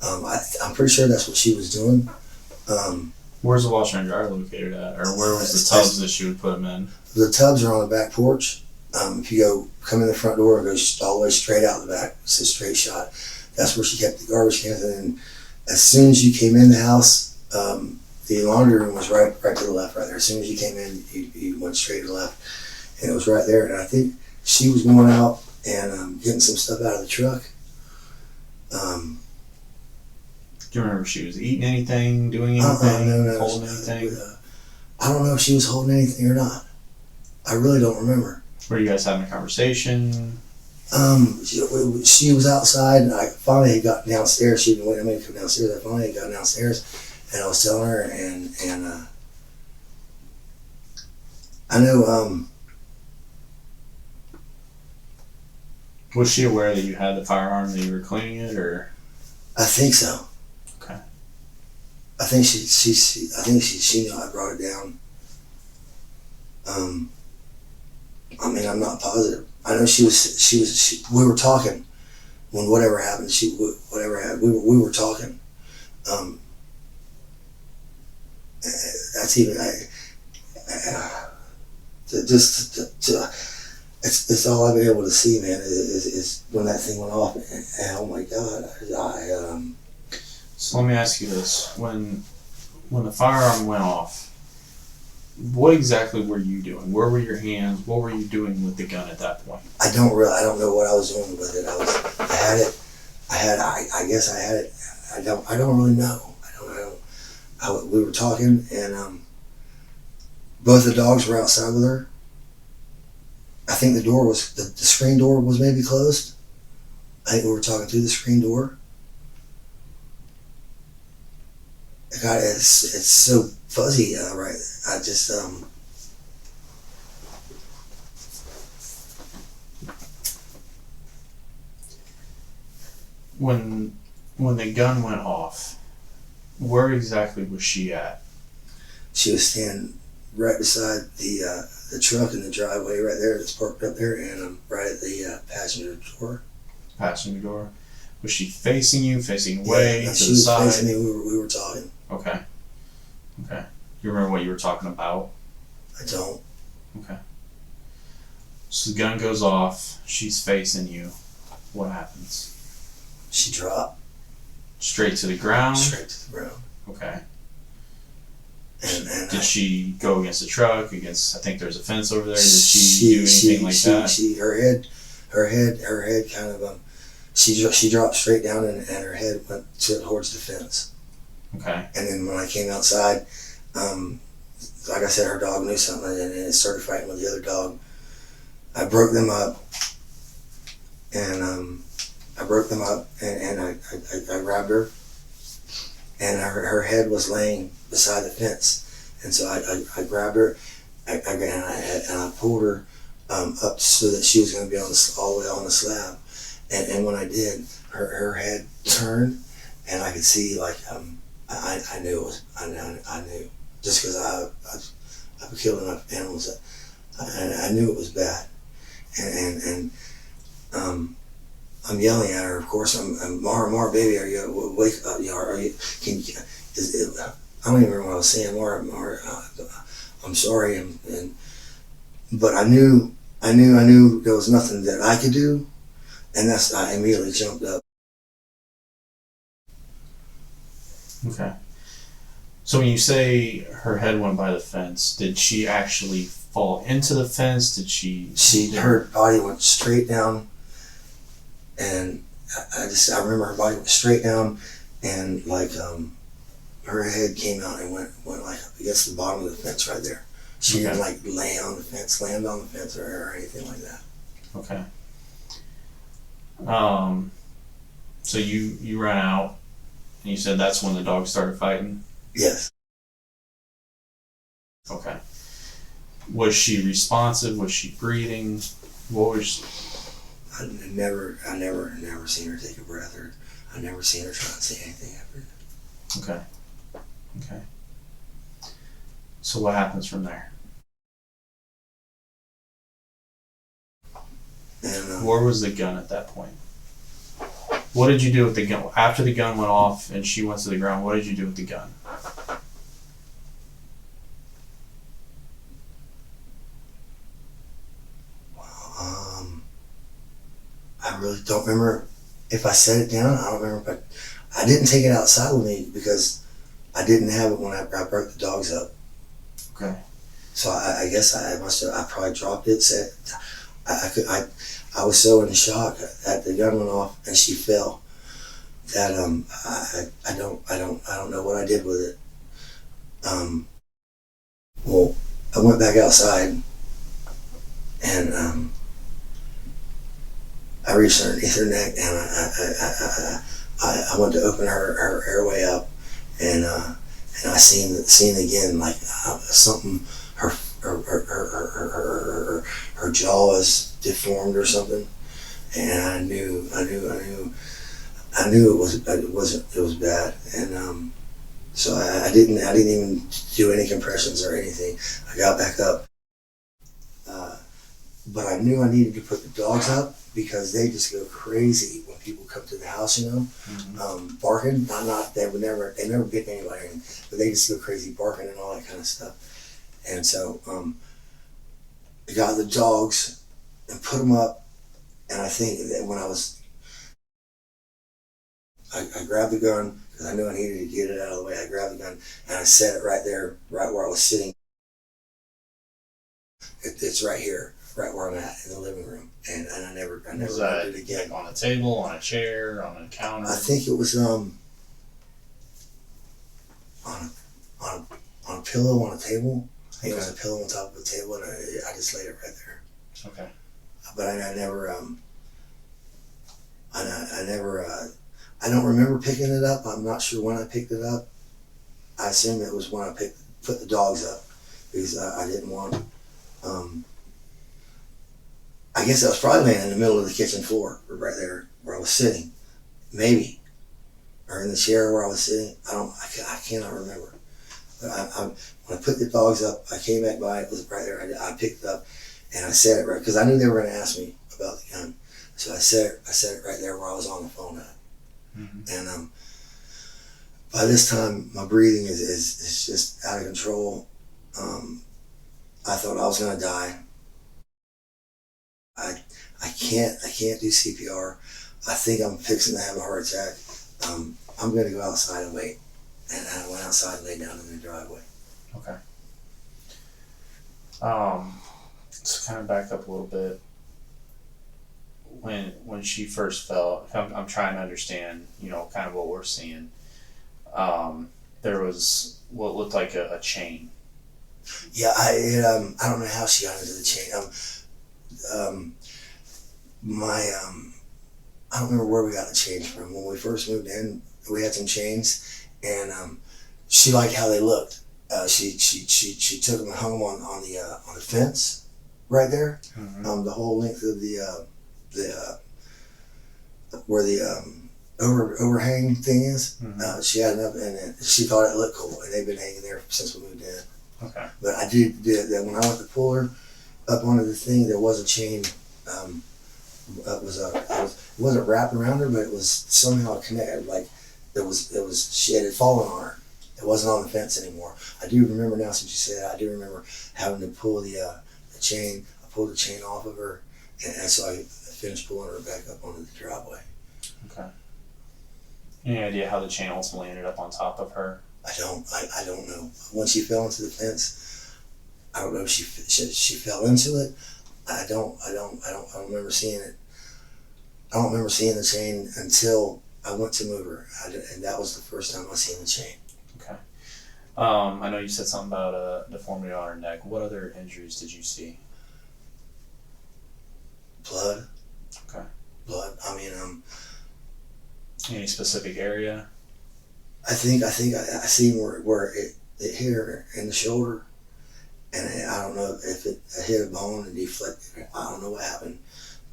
I'm pretty sure that's what she was doing. Where's the washer and dryer located at, or where was the tubs that she would put them in? The tubs are on the back porch. If you come in the front door and go all the way straight out the back, it's a straight shot. That's where she kept the garbage cans. And then as soon as you came in the house, the laundry room was right to the left, right there. As soon as you came in, you went straight to the left, and it was right there. And I think she was going out and getting some stuff out of the truck. Do you remember if she was eating anything, doing anything, No, holding anything? I don't know if she was holding anything or not. I really don't remember. Were you guys having a conversation? She was outside, and I finally had got downstairs. She'd been waiting for me to come downstairs. I finally had got downstairs, and I was telling her, and I know. Was she aware that you had the firearm, that you were cleaning it, or? I think so. Okay. I think she knew I brought it down. I mean, I'm not positive. I know we were talking when whatever happened. We were talking. That's even it's all I've been able to see, man. Is when that thing went off, and oh my God, So let me ask you this: when the firearm went off, what exactly were you doing? Where were your hands? What were you doing with the gun at that point? I don't know what I was doing with it. I guess I had it. I don't really know. We were talking, and both the dogs were outside with her. I think the screen door was maybe closed. I think we were talking through the screen door. God, it's so fuzzy, right? I just When the gun went off, where exactly was she at? She was standing right beside the truck in the driveway right there that's parked up there, and right at the passenger door. Passenger door. Was she facing you, facing away, no, to she the was side? facing me. We were talking. Okay. You remember what you were talking about? I don't. Okay. So the gun goes off. She's facing you. What happens? She dropped Straight to the ground? straight to the ground. Okay. And Did she go against the truck? I think there's a fence over there. Did she do anything like that? Her head kind of she dropped straight down, and her head went towards the fence. Okay. And then when I came outside, like I said, her dog knew something, and it started fighting with the other dog. I broke them up, and I grabbed her, and her head was laying beside the fence, and so I grabbed her, and I pulled her up so that she was going to be all the way on the slab, and when I did, her head turned, and I could see I knew just because I've killed enough animals that I knew it was bad, and I'm yelling at her. Of course, I'm Mara, baby, are you wake up? Are you? I don't even remember what I was saying. Mara, I'm sorry, but I knew there was nothing that I could do, and I immediately jumped up. Okay. So when you say her head went by the fence, did she actually fall into the fence? Her body went straight down, and I remember her body went straight down, and her head came out and went like against the bottom of the fence right there. She didn't land on the fence or anything like that. Okay. So you ran out, and you said that's when the dog started fighting? Yes. Okay. Was she responsive? Was she breathing? What was? I never seen her take a breath, or I never seen her try to say anything after. Okay. So what happens from there? And where was the gun at that point? What did you do with the gun after the gun went off and she went to the ground? What did you do with the gun? I really don't remember if I set it down. I don't remember, but I didn't take it outside with me because I didn't have it when I broke the dogs up. Okay. So I guess I probably dropped it. I was so in shock that the gun went off and she fell. that I don't know what I did with it. Well, I went back outside and I reached underneath her neck and I went to open her airway up and I seen again like something her jaw was deformed or something, and I knew it was bad, and so I didn't even do any compressions or anything. I got back up, but I knew I needed to put the dogs up because they just go crazy when people come to the house, barking. They never bit anybody, but they just go crazy barking and all that kind of stuff. And so I got the dogs and put them up, and I think that when I grabbed the gun because I knew I needed to get it out of the way. I grabbed the gun and I set it right there, right where I was sitting. It's right here, right where I'm at in the living room, and I never Was moved that it again. like on a table, on a chair, on a counter? I think it was on a pillow on a table. I think it was a pillow on top of a table, and I just laid it right there. Okay. But I don't remember picking it up. I'm not sure when I picked it up. I assume it was when I put the dogs up because I didn't want. I guess I was probably laying in the middle of the kitchen floor, right there where I was sitting, maybe, or in the chair where I was sitting. I cannot remember. But when I put the dogs up, I came back by. It was right there. I picked it up, and I set it right because I knew they were going to ask me about the gun. So I set it right there where I was on the phone at. Mm-hmm. And by this time, my breathing is just out of control. I thought I was going to die. I can't do CPR. I think I'm fixing to have a heart attack. I'm going to go outside and wait. And I went outside and lay down in the driveway. Okay. Let's kind of back up a little bit. When she first fell, I'm trying to understand, kind of what we're seeing. There was what looked like a chain. Yeah, I don't know how she got into the chain. I don't remember where we got the chains from. When we first moved in, we had some chains, and she liked how they looked. She took them and hung them on the fence, right there. Mm-hmm. The whole length of where the overhang thing is. Mm-hmm. She had enough, and she thought it looked cool, and they've been hanging there since we moved in. Okay. But I did that when I went to pull her up onto the thing. There was a chain. It wasn't wrapped around her, but it was somehow connected. Like she had fallen on her. It wasn't on the fence anymore. I do remember now, since you said that, I do remember having to pull the chain. I pulled the chain off of her, and so I finished pulling her back up onto the driveway. Okay. Any idea how the chain ultimately ended up on top of her? I don't know. When she fell into the fence, I don't know if she fell into it. I don't remember seeing it. I don't remember seeing the chain until I went to move her, and that was the first time I seen the chain. Okay. I know you said something about a deformity on her neck. What other injuries did you see? Blood. Okay. Blood. I mean, Any specific area? I think I seen where it hit her in the shoulder, and I don't know if it hit a bone and deflected. I don't know what happened,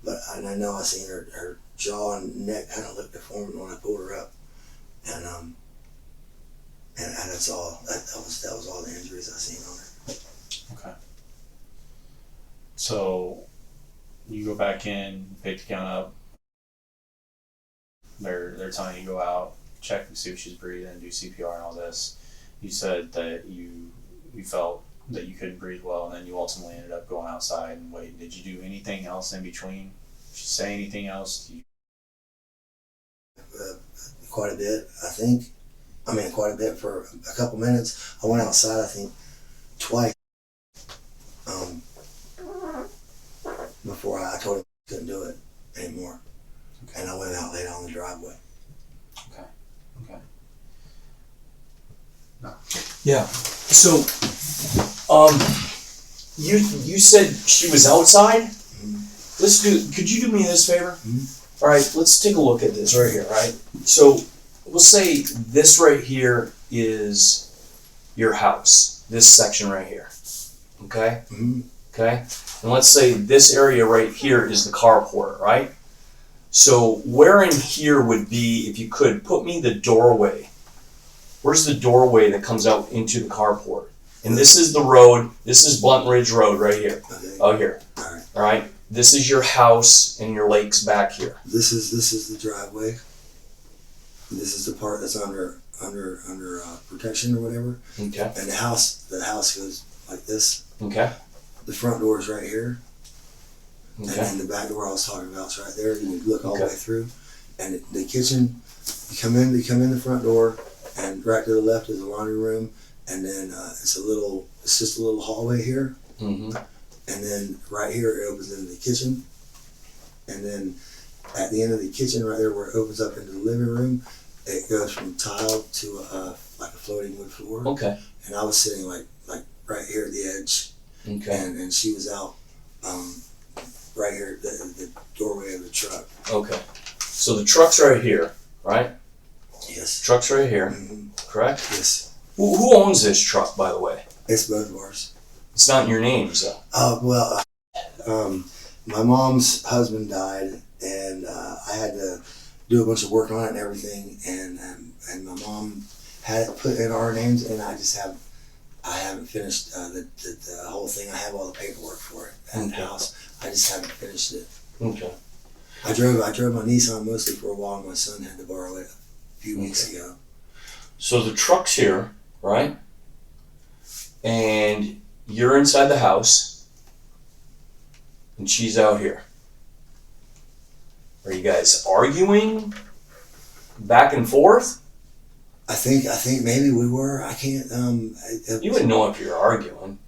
but I know I seen her jaw and neck kind of look deformed when I pulled her up, and that's all. That was all the injuries I seen on her. Okay. So you go back in, pick the gun up. They're telling you to go out, check and see if she's breathing, do CPR and all this. You said that you felt that you couldn't breathe well, and then you ultimately ended up going outside and waiting. Did you do anything else in between? Did she say anything else? Quite a bit, I think. I mean, quite a bit for a couple minutes. I went outside, I think, twice before I told him I couldn't do it anymore. Okay. And I went out, laid on the driveway. Yeah. So, you said she was outside? Could you do me this favor? All right, let's take a look at this right here, right? So, we'll say this right here is your house, this section right here, okay? Okay? And let's say this area right here is the carport, right? So, where in here would be, if you could, put me the doorway. Where's the doorway that comes out into the carport? And this is the road. This is Blunt Ridge Road right here. Okay. Out here. All right. This is your house, and your lake's back here. This is the driveway. This is the part that's under protection or whatever. Okay. And the house goes like this. Okay. The front door is right here. And Okay. then the back door I was talking about is right there. You can look all the Okay. way through. And the kitchen, you come in the front door, and right to the left is the laundry room, and then it's just a little hallway here. Mm-hmm. And then right here it opens into the kitchen. And then at the end of the kitchen, right there where it opens up into the living room, it goes from tile to like a floating wood floor. Okay. And I was sitting like right here at the edge, Okay. and she was out right here at the doorway of the truck. Okay. So the truck's right here, right? Yes. Truck's right here, Mm-hmm. correct? Yes. Who owns this truck, by the way? It's both of ours. It's not in your names, though. My mom's husband died, and I had to do a bunch of work on it and everything, and my mom had it put in our names, and I haven't finished the whole thing. I have all the paperwork for it at the house. I just haven't finished it. Okay. I drove my Nissan mostly for a while, and my son had to borrow it a few weeks ago. So the truck's here, right? And you're inside the house, and she's out here. Are you guys arguing back and forth? I think maybe we were. I can't. You wouldn't know if you're arguing.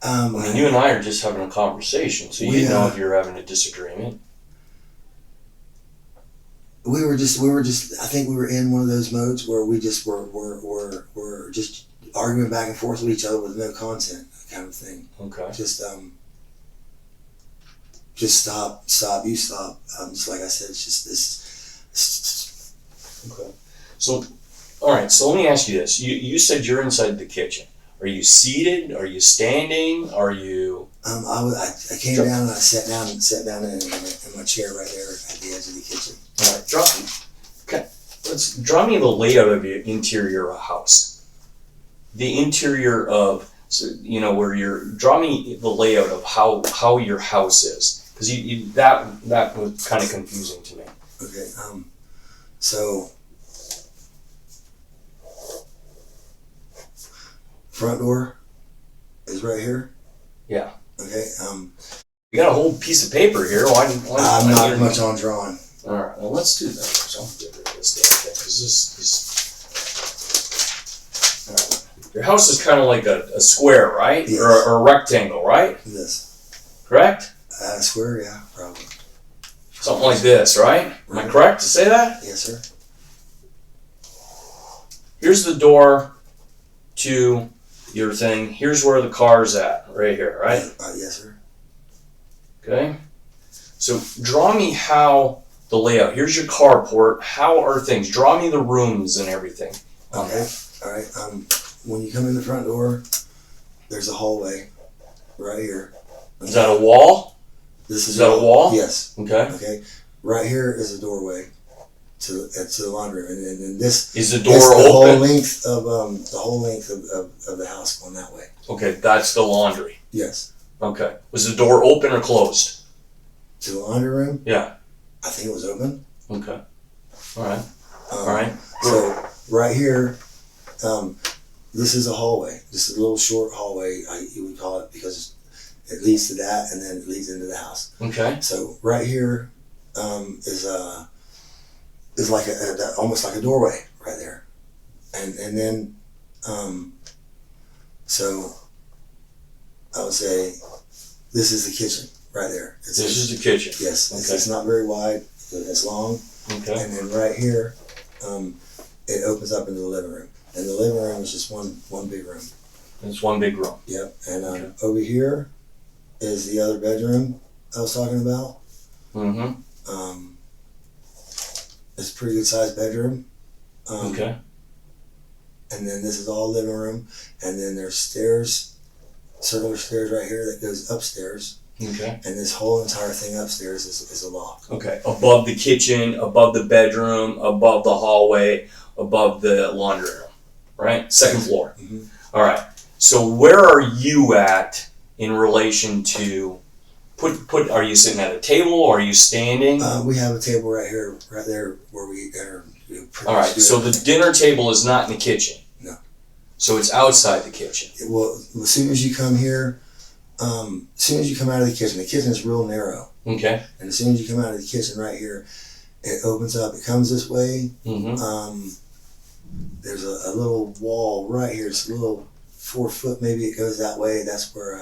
I mean, you and I are just having a conversation, so you'd know if you're having a disagreement. We were just. I think we were in one of those modes where we just were just arguing back and forth with each other with no content, kind of thing. Okay. Just stop. You stop. Just like I said, it's just this. Okay. So, all right. So let me ask you this: you said you're inside the kitchen. Are you seated? Are you standing? Are you? I came down and I sat down in my chair right there at the edge of the kitchen. All right. Draw me the layout of your interior house. The interior of, draw me the layout of how your house is, because that was kind of confusing to me. Okay. So front door is right here. Yeah. Okay. You got a whole piece of paper here. Why I'm not much on drawing. All right, well, let's do that. So I'll get rid of this damn thing, because this. All right. Your house is kind of like a square, right? Yes. Or a rectangle, right? This. Correct? Square, yeah, probably. Something like this, right? Am I correct to say that? Yes, sir. Here's the door to your thing. Here's where the car's at, right here, right? Yes, sir. Okay. So draw me how the layout. Here's your carport. How are things? Draw me the rooms and everything. Okay. All right. When you come in the front door, there's a hallway right here. Is that a wall? Is that a wall? Yes. Okay. Okay. Right here is a doorway to the laundry room, and then this is the door the open. whole length of the house going that way. Okay, that's the laundry. Yes. Okay. Was the door open or closed? To the laundry room? Yeah. I think it was open. Okay. All right. All right. So right here, this is a hallway. Just a little short hallway, you would call it, because it leads to that, and then it leads into the house. Okay. So right here is like almost like a doorway right there, and then so I would say this is the kitchen right there. This is the kitchen. Yes. Okay. It's not very wide. It's long. Okay. And then right here, it opens up into the living room. And the living room is just one big room. It's one big room. Yep. And over here is the other bedroom I was talking about. Mm-hmm. It's a pretty good sized bedroom. Okay. And then this is all living room. And then there's stairs, circular stairs right here that goes upstairs. Okay. And this whole entire thing upstairs is a loft. Okay. Above the kitchen, above the bedroom, above the hallway, above the laundry room, right? Second floor. Mm-hmm. All right. So where are you at in relation to are you sitting at a table or are you standing? We have a table right here, right there where we enter. All right. So the dinner table is not in the kitchen. No. So it's outside the kitchen. Well, as soon as you come here, as soon as you come out of the kitchen is real narrow. Okay. And as soon as you come out of the kitchen right here, it opens up. It comes this way. Mm-hmm. There's a little wall right here. It's a little 4 foot, maybe it goes that way. That's where,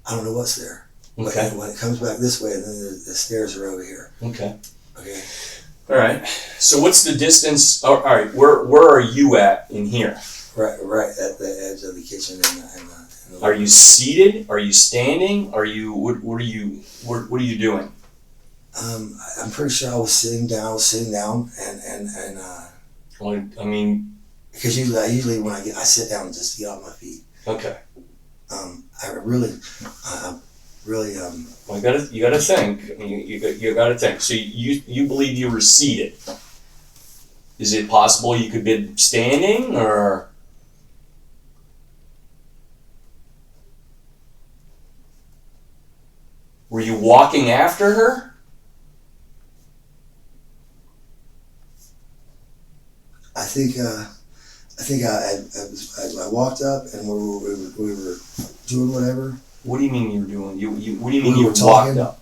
I don't know what's there. Okay. But when it comes back this way, then the stairs are over here. Okay. Okay. All right. So what's the distance? All right. Where are you at in here? Right at the edge of the kitchen and the Are you seated? Are you standing? Are you what are you doing? I'm pretty sure I was sitting down, and Well, I mean, because usually when I sit down just to get off my feet. okay. I really. Well, you gotta think. You gotta think. So you believe you were seated. Is it possible you could be standing or? Were you walking after her? I think I walked up and we were doing whatever. What do you mean you were doing? What do you mean We you were walked talking. up?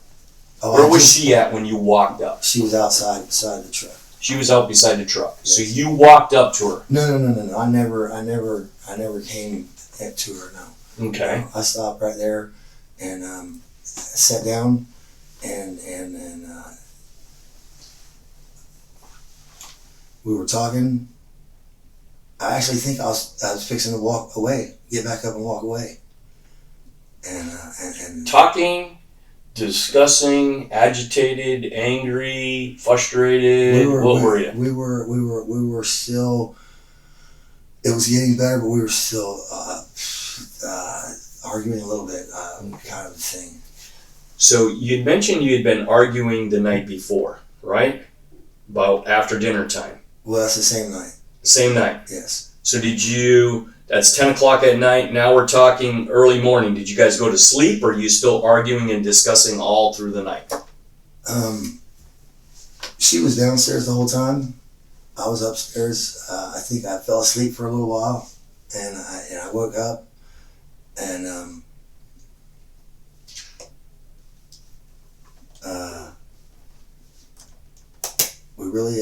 Oh, Where was she at when you walked up? She was outside beside the truck. She was out beside the truck. Yes. So you walked up to her. No. I never came to her. No. Okay. I stopped right there and sat down and we were talking. I actually think I was fixing to walk away, get back up and walk away. And Talking, discussing, agitated, angry, frustrated. What were you? We were still. It was getting better, but we were still arguing a little bit, kind of thing. So you'd mentioned you had been arguing the night before, right? About after dinner time. Well, that's the same night. Same night. Yes. So that's 10 o'clock at night. Now we're talking early morning. Did you guys go to sleep or are you still arguing and discussing all through the night? She was downstairs the whole time. I was upstairs. I think I fell asleep for a little while and I woke up and we really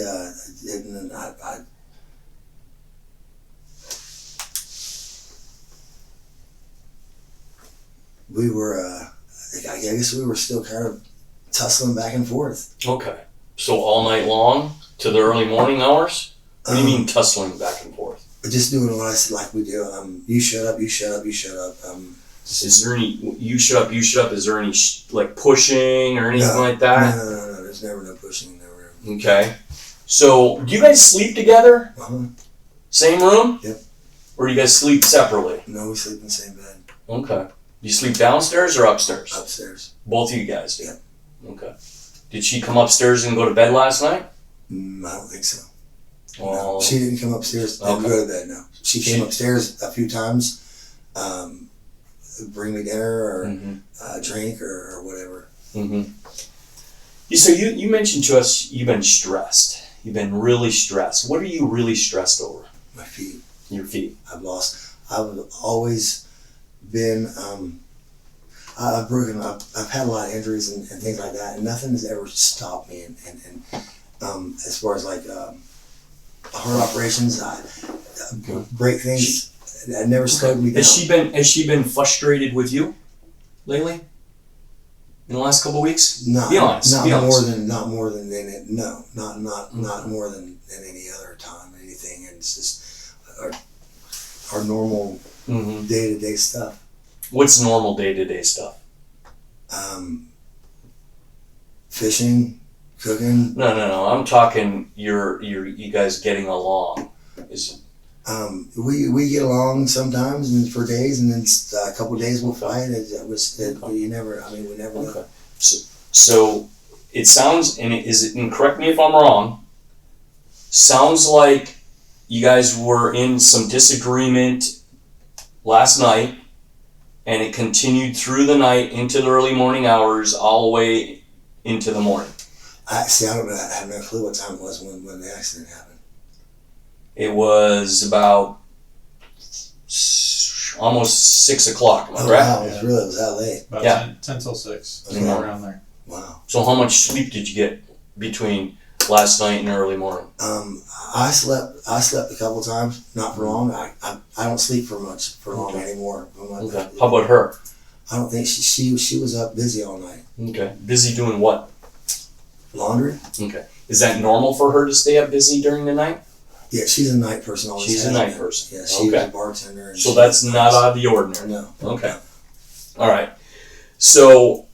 didn't. We were. I guess we were still kind of tussling back and forth. Okay. So all night long to the early morning hours? What do you mean tussling back and forth? Just doing what I said, like we do. You shut up. You shut up. You shut up. Is there any you shut up? Is there any like pushing or anything like that? No. There's never no pushing. Never. Okay. So do you guys sleep together? Uh-huh. Same room? Yep. Or do you guys sleep separately? No, we sleep in the same bed. Okay. Do you sleep downstairs or upstairs? Upstairs. Both of you guys do? Yep. Okay. Did she come upstairs and go to bed last night? I don't think so. Oh. No, she didn't come upstairs and go to bed. No, she came upstairs a few times, bring me dinner or a drink or whatever. Mm-hmm. So you mentioned to us you've been stressed. You've been really stressed. What are you really stressed over? My feet. Your feet. I've always been. I've had a lot of injuries and things like that, and nothing has ever stopped me. And as far as like heart operations, I break things. That never slowed me down. Has she been frustrated with you lately? in the last couple of weeks? Not Be honest. Not be more honest. than not more than no, not more than any other time. Anything, and it's just our normal Mm-hmm. day-to-day stuff. What's normal day-to-day stuff? Fishing, cooking. No. I'm talking you guys getting along. We get along sometimes and for days, and then a couple of days we'll fight. We never. I mean, we never. Okay. So it sounds, and correct me if I'm wrong, sounds like you guys were in some disagreement last night, and it continued through the night into the early morning hours, all the way into the morning. I don't know. I have no clue what time it was when the accident happened. It was about almost 6 o'clock. Am I correct? Wow, it was that late. About Yeah. 10 till 6. Okay. Around there. Wow. So how much sleep did you get between last night and early morning? I slept a couple times, not for long. I don't sleep for long anymore. Okay. How about her? I don't think she was up busy all night. Okay. Busy doing what? Laundry? Okay. Is that normal for her to stay up busy during the night? Yeah, she's a night person. Always She's a has night been. person. Yeah, she was Okay. a bartender. And So that's not out of the ordinary. No. Okay. All right. So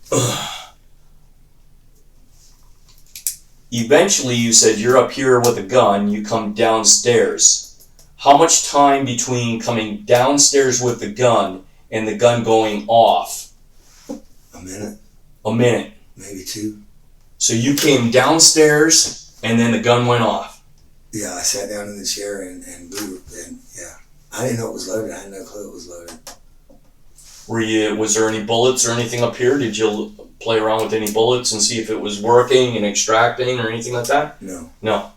eventually you said you're up here with a gun, you come downstairs. How much time between coming downstairs with the gun and the gun going off? A minute, A minute. maybe two. So you came downstairs and then the gun went off. Yeah, I sat down in the chair and yeah. I didn't know it was loaded. I had no clue it was loaded. Was there any bullets or anything up here? Did you play around with any bullets and see if it was working and extracting or anything like that? No. No.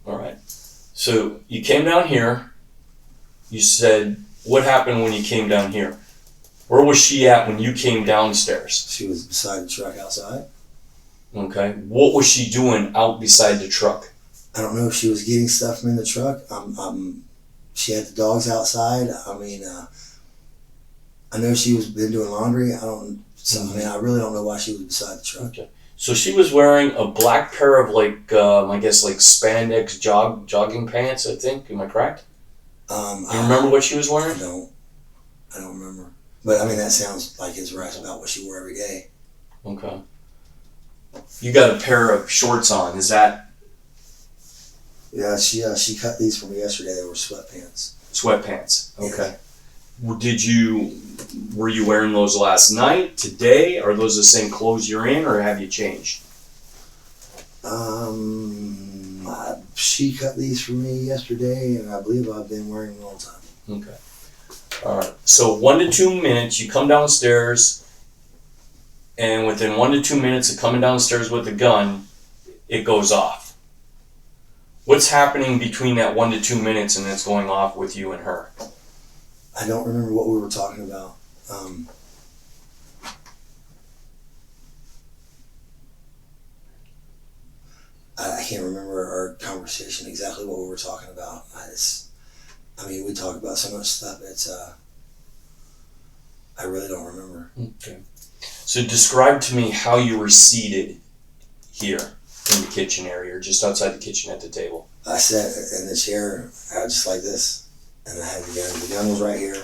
All right. So you came down here. You said, what happened when you came down here? Where was she at when you came downstairs? She was beside the truck outside. Okay. What was she doing out beside the truck? I don't know if she was getting stuff from in the truck. She had the dogs outside. I mean, I know she was been doing laundry. I really don't know why she was beside the truck. Okay. So she was wearing a black pair of I guess spandex jogging pants, I think. Am I correct? You remember what she was wearing? I don't remember. But I mean, that sounds like it's right about what she wore every day. Okay. You got a pair of shorts on. Is that Yeah, she cut these for me yesterday. They were sweatpants. sweatpants? Yeah. Okay. Were you wearing those last night, today? Are those the same clothes you're in, or have you changed? She cut these for me yesterday, and I believe I've been wearing them all the time. Okay. All right. So 1 to 2 minutes, you come downstairs, and within 1 to 2 minutes of coming downstairs with the gun, it goes off. What's happening between that 1 to 2 minutes and it's going off with you and her? I don't remember what we were talking about. I can't remember our conversation exactly what we were talking about. We talk about so much stuff. I really don't remember. Okay. So describe to me how you were seated here in the kitchen area, or just outside the kitchen at the table. I sat in the chair, just like this, and I had the gun. The gun was right here.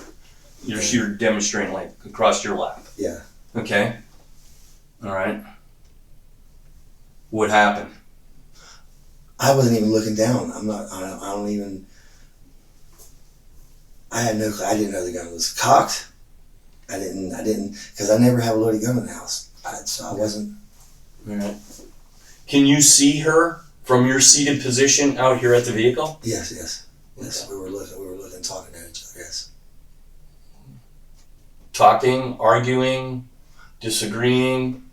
You're demonstrating across your lap. Yeah. Okay. All right. What happened? I wasn't even looking down. I don't even. I had no. I didn't know the gun was cocked. I didn't, because I never have a loaded gun in the house. So I wasn't. All right. Can you see her from your seated position out here at the vehicle? Yes. Okay. We were looking, talking to each other. Yes. Talking, arguing, disagreeing,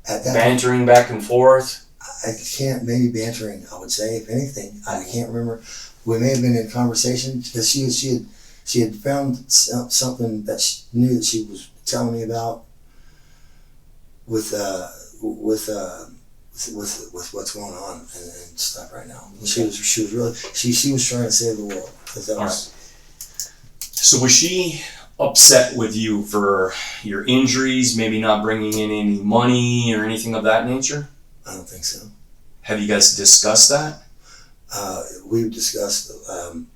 At that bantering back and forth. I can't, maybe bantering, I would say, if anything. I can't remember. We may have been in conversation because she had found something that she knew that she was telling me about with what's going on and stuff right now. She was really she was trying to save the world. 'Cause that was, So was she upset with you for your injuries, maybe not bringing in any money or anything of that nature? I don't think so. Have you guys discussed that? We've discussed,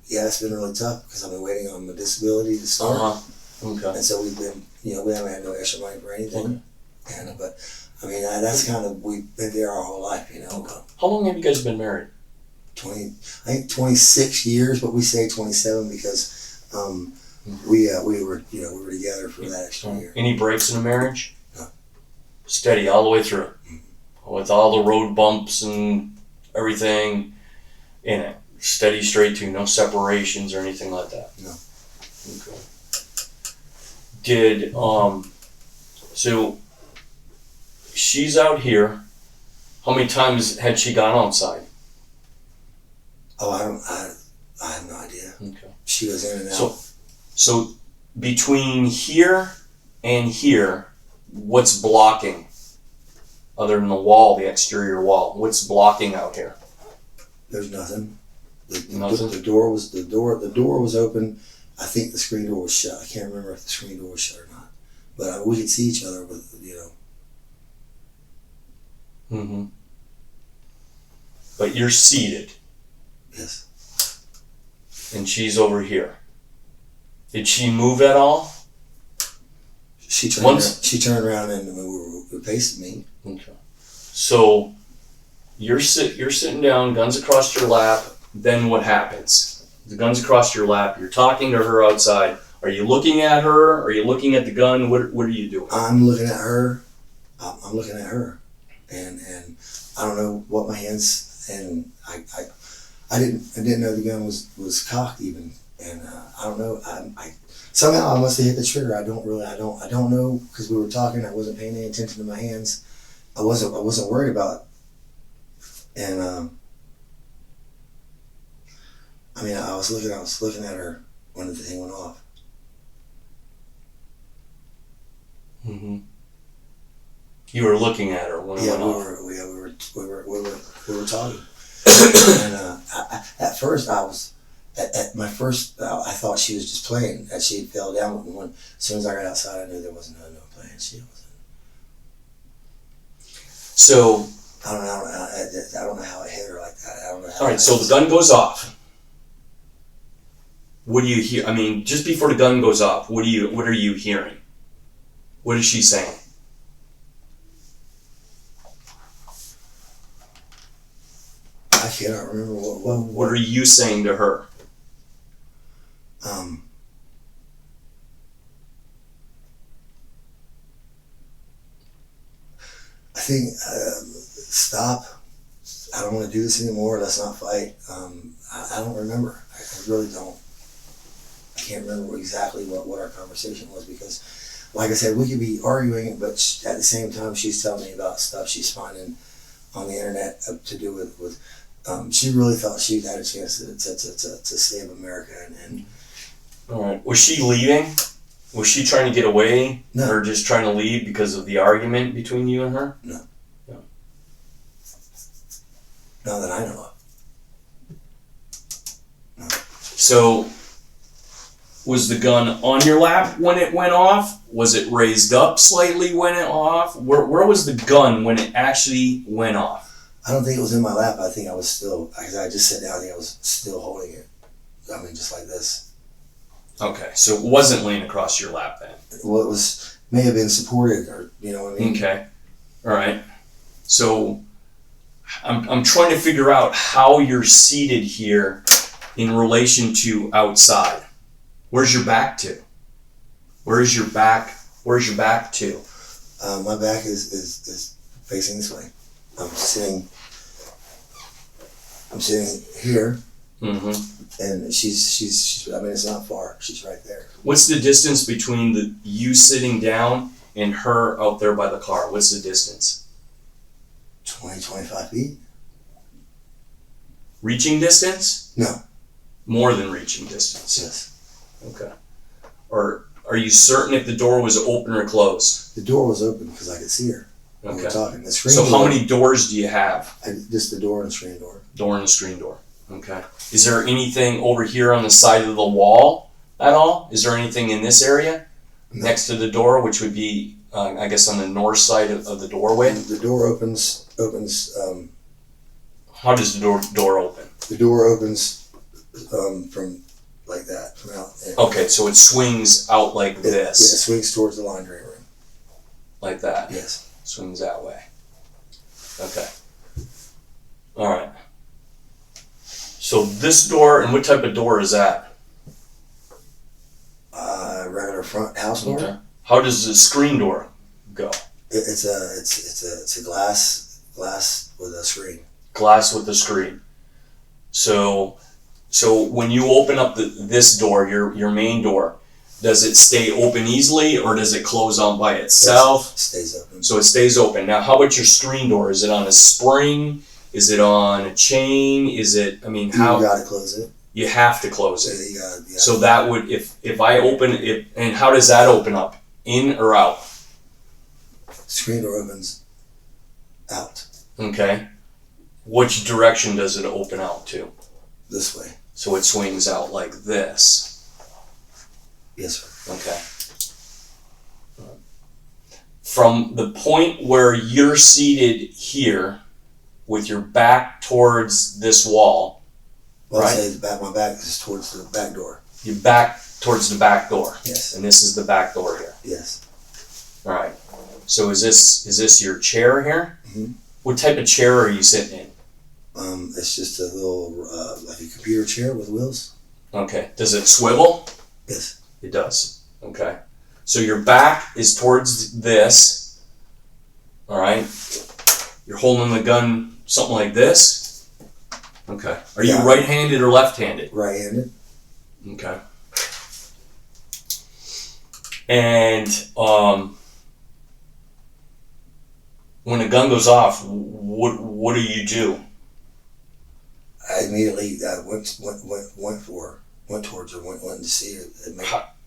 yeah, it's been really tough because I've been waiting on my disability to start. Okay. And so we've been, we haven't had no extra money for anything. And, but, I mean, that's kind of, we've been there our whole life, How long have you guys been married? 20, I think 26 years, but we say 27 because we were together for that extra year. Any breaks in a marriage? No. Steady all the way through, with all the road bumps and everything in it. Steady straight to, no separations or anything like that. No. Okay. Did so she's out here. How many times had she gone outside? Oh, I have no idea. Okay. She was in and out. So between here and here, what's blocking? Other than the wall, the exterior wall, what's blocking out here? There's nothing. Nothing? The door was open. I think the screen door was shut. I can't remember if the screen door was shut or not. But we could see each other with, Mm-hmm. But you're seated. Yes. And she's over here. Did she move at all? She turned around and we were facing me. Okay. So you're sitting down, guns across your lap. Then what happens? The gun's across your lap. You're talking to her outside. Are you looking at her? Are you looking at the gun? What are you doing? I'm looking at her. I'm looking at her, and I don't know what my hands, and I didn't know the gun was cocked even, and I don't know. I somehow I must have hit the trigger. I don't know because we were talking. I wasn't paying any attention to my hands. I wasn't worried about it, and I mean I was looking at her when the thing went off. Mm-hmm. You were looking at her when it went off. We were talking, and at first I thought she was just playing, that she fell down with one. As soon as I got outside, I knew there wasn't no playing. She wasn't. So I don't know how it hit her like that. I don't know. All right. So the gun goes off. What do you hear? I mean, just before the gun goes off, what are you hearing? What is she saying? I cannot remember What are you saying to her? I think stop. I don't want to do this anymore. Let's not fight. I don't remember. I really don't. I can't remember exactly what our conversation was because, like I said, we could be arguing, but at the same time, she's telling me about stuff she's finding on the internet to do with she really thought she had a chance to save America. And All right. Was she leaving? Was she trying to get away? No. Or just trying to leave because of the argument between you and her? No. No. Not that I know of. No. So, was the gun on your lap when it went off? Was it raised up slightly when it off? Where was the gun when it actually went off? I don't think it was in my lap. I think I was still, because I just sat down, I think I was still holding it. I mean, just like this. Okay, so it wasn't laying across your lap then? Well, it may have been supported, or, you know what I mean? Okay, all right. So, I'm trying to figure out how you're seated here in relation to outside. Where's your back to? Where's your back to? My back is facing this way. I'm sitting here, and she's. I mean, it's not far. She's right there. What's the distance between you sitting down and her out there by the car? What's the distance? 20, 25 feet. Reaching distance? No. More than reaching distance. Yes. Okay. Or are you certain if the door was open or closed? The door was open because I could see her. Okay. We were talking. The screen So door, how many doors do you have? Just the door and the screen door. Door and the screen door. Okay. Is there anything over here on the side of the wall at all? Is there anything in this area No. next to the door, which would be, I guess, on the north side of the doorway? The door opens. How does the door open? The door opens from like that, from out there. Okay, so it swings out like this. Yeah, it swings towards the laundry room. Like that. Yes. Swings that way. Okay. All right. So this door, and what type of door is that? Regular front house door. Okay. How does the screen door go? It's a glass with a screen. Glass with the screen. So when you open up this door, your main door, does it stay open easily or does it close on by itself? It stays open. So it stays open. Now, how about your screen door? Is it on a spring? Is it on a chain? Is it? I mean, how? You gotta close it. You have to close it. Yeah, you gotta. So that would, if I open it, and how does that open up? In or out? Screen door opens out Okay. Which direction does it open out to? this way. So it swings out like this. Yes, sir. Okay. From the point where you're seated here, with your back towards this wall, Well, right? I say my back is towards the back door. your back towards the back door, Yes. and this is the back door here. Yes. All right. So is this your chair here? Mhm. What type of chair are you sitting in? It's just a little like a computer chair with wheels. Okay. Does it swivel? Yes. It does. Okay. So your back is towards this. All right. You're holding the gun something like this. Okay. Are you Yeah. right-handed or left-handed? Right-handed. Okay. And when a gun goes off, what do you do? I immediately went towards her. Went to see her.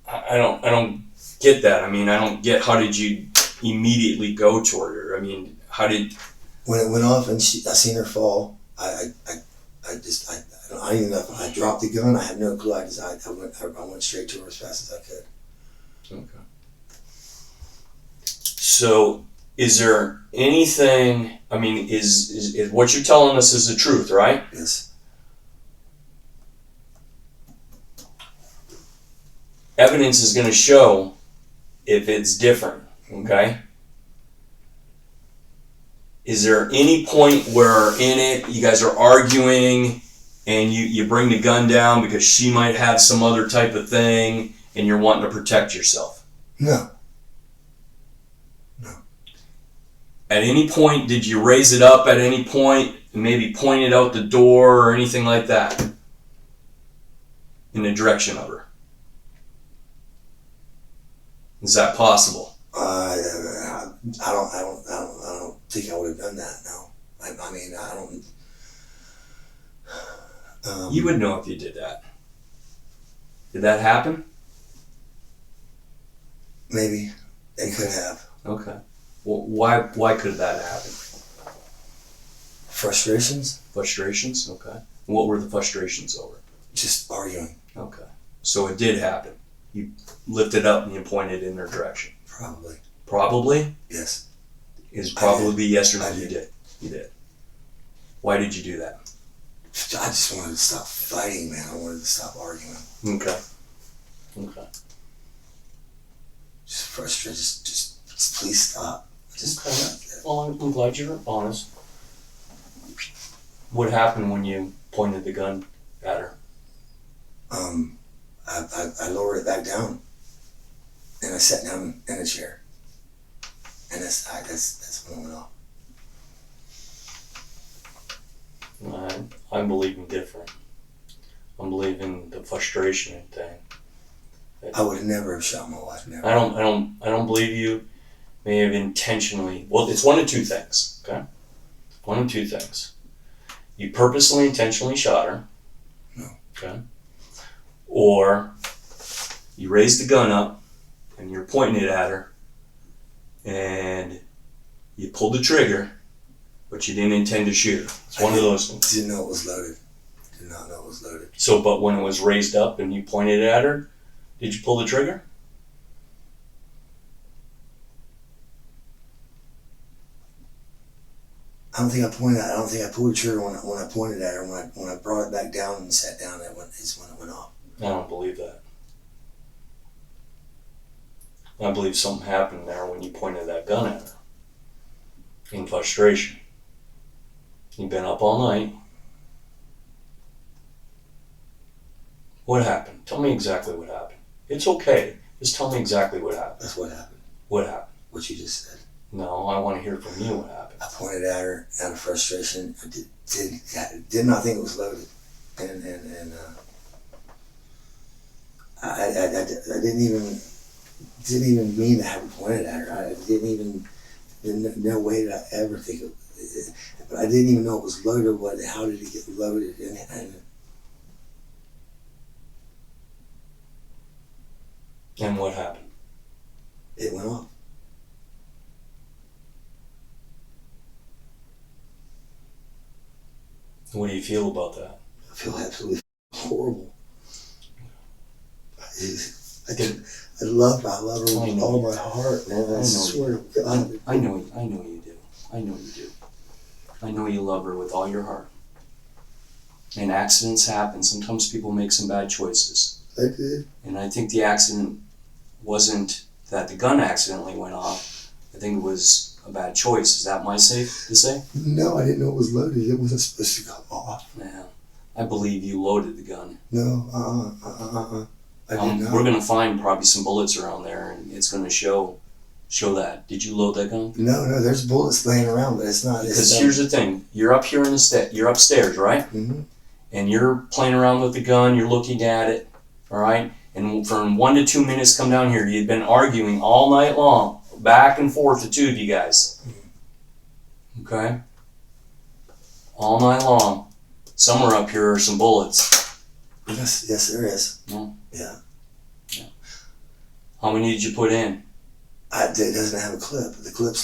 I don't get that. I mean, I don't get how did you immediately go toward her? I mean, how did? When it went off and I seen her fall, I don't even know if I dropped the gun. I have no clue. I went straight to her as fast as I could. Okay. So, is there anything? I mean, is what you're telling us is the truth, right? Yes. Evidence is going to show if it's different. Okay. Is there any point where in it you guys are arguing and you bring the gun down because she might have some other type of thing and you're wanting to protect yourself? No. At any point, did you raise it up at any point and maybe point it out the door or anything like that in the direction of her? Is that possible? I don't think I would have done that. No. I mean, I don't. You would know if you did that. Did that happen? Maybe they could have. Okay. Well, why could that happen? Frustrations. Frustrations? Okay. What were the frustrations over? Just arguing. Okay. So it did happen. You lifted up and you pointed in their direction. Probably. Probably? Yes. Is probably yes or no? I You did. did. You did. Why did you do that? I just wanted to stop fighting, man. I wanted to stop arguing. Okay. Okay. Just frustrated. Just please stop. Just Well, I'm glad you're honest. What happened when you pointed the gun at her? I lowered it back down, and I sat down in a chair, and that's when it went off. I'm believing different. I'm believing the frustration thing. I would never have shot my wife. Never. I don't believe you may have intentionally. Well, it's one of two things. Okay, one of two things. You purposely, intentionally shot her. No. Okay. Or you raised the gun up and you're pointing it at her, and you pulled the trigger, but you didn't intend to shoot her. It's one of those things. Didn't know it was loaded. Did not know it was loaded. So, but when it was raised up and you pointed it at her, Did you pull the trigger? I don't think I pointed. I don't think I pulled the trigger when I pointed at her. When I brought it back down and sat down, is when it went off. I don't believe that. I believe something happened there when you pointed that gun at her. In frustration. You've been up all night. What happened? Tell me exactly what happened. It's okay. Just tell me exactly what happened. That's what happened. What happened? What you just said. No, I want to hear from you what happened. I pointed at her out of frustration. I did not think it was loaded, and I didn't even mean to have it pointed at her. I didn't no way did I ever think it. But I didn't even know it was loaded. How did it get loaded? And what happened? It went off. What do you feel about that? I feel absolutely horrible. I love her with all my heart, man. I swear to God. I know you do. I know you do. I know you love her with all your heart. And accidents happen. Sometimes people make some bad choices. I did. And I think the accident wasn't that the gun accidentally went off. I think it was a bad choice. Is that my safe to say? No, I didn't know it was loaded. It wasn't supposed to go off. Yeah. I believe you loaded the gun. No, I did not. We're going to find probably some bullets around there, and it's going to show that. Did you load that gun? No, there's bullets laying around, but it's not. Because here's the thing. You're up here you're upstairs, right? Mm-hmm. And you're playing around with the gun, you're looking at it, all right? And from 1 to 2 minutes come down here, you'd been arguing all night long, back and forth, the two of you guys. Okay? All night long. Somewhere up here are some bullets. Yes, there is. No? Yeah. How many did you put in? It doesn't have a clip. The clip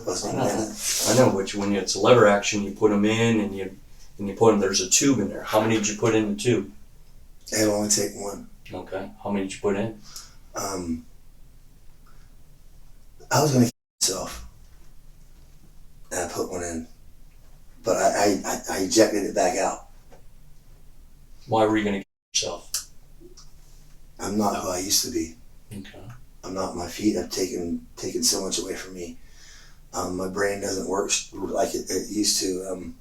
wasn't in it. I know, but when it's a lever action, you put them in and you put them, there's a tube in there. How many did you put in the tube? It'll only take one. Okay. How many did you put in? I was going to kill myself. And I put one in. But I ejected it back out. Why were you going to kill yourself? I'm not who I used to be. Okay. I'm not. My feet have taken so much away from me. My brain doesn't work like it used to.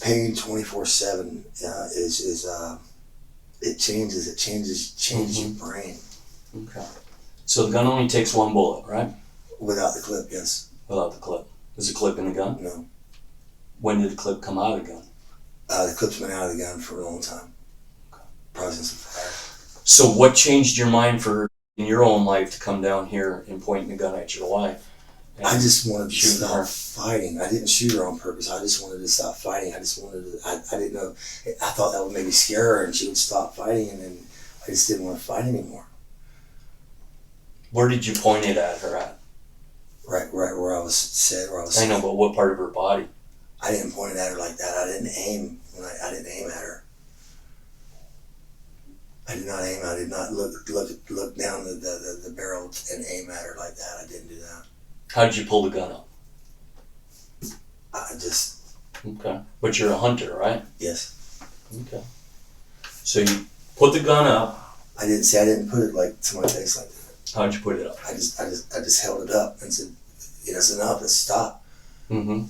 Pain 24/7 is it changes your brain. Okay. So the gun only takes one bullet, right? Without the clip, yes. Without the clip. Is the clip in the gun? No. When did the clip come out of the gun? The clip's been out of the gun for a long time. Okay. Probably since the fire. So what changed your mind for in your own life to come down here and point the gun at your wife? I just wanted to shoot stop her. fighting. I didn't shoot her on purpose. I just wanted to stop fighting. I didn't know. I thought that would maybe scare her and she would stop fighting, and then I just didn't want to fight anymore. Where did you point it at her at? Right where I was set. I know, but what part of her body? I didn't point it at her like that. I didn't aim I didn't aim at her. I did not aim. I did not look down the barrel and aim at her like that. I didn't do that. How did you pull the gun up? I just. Okay. But you're a hunter, right? Yes. Okay. So you put the gun up. I didn't put it like to my face like that. How'd you put it up? I just held it up and said, "It's enough. Let's stop." Mm-hmm.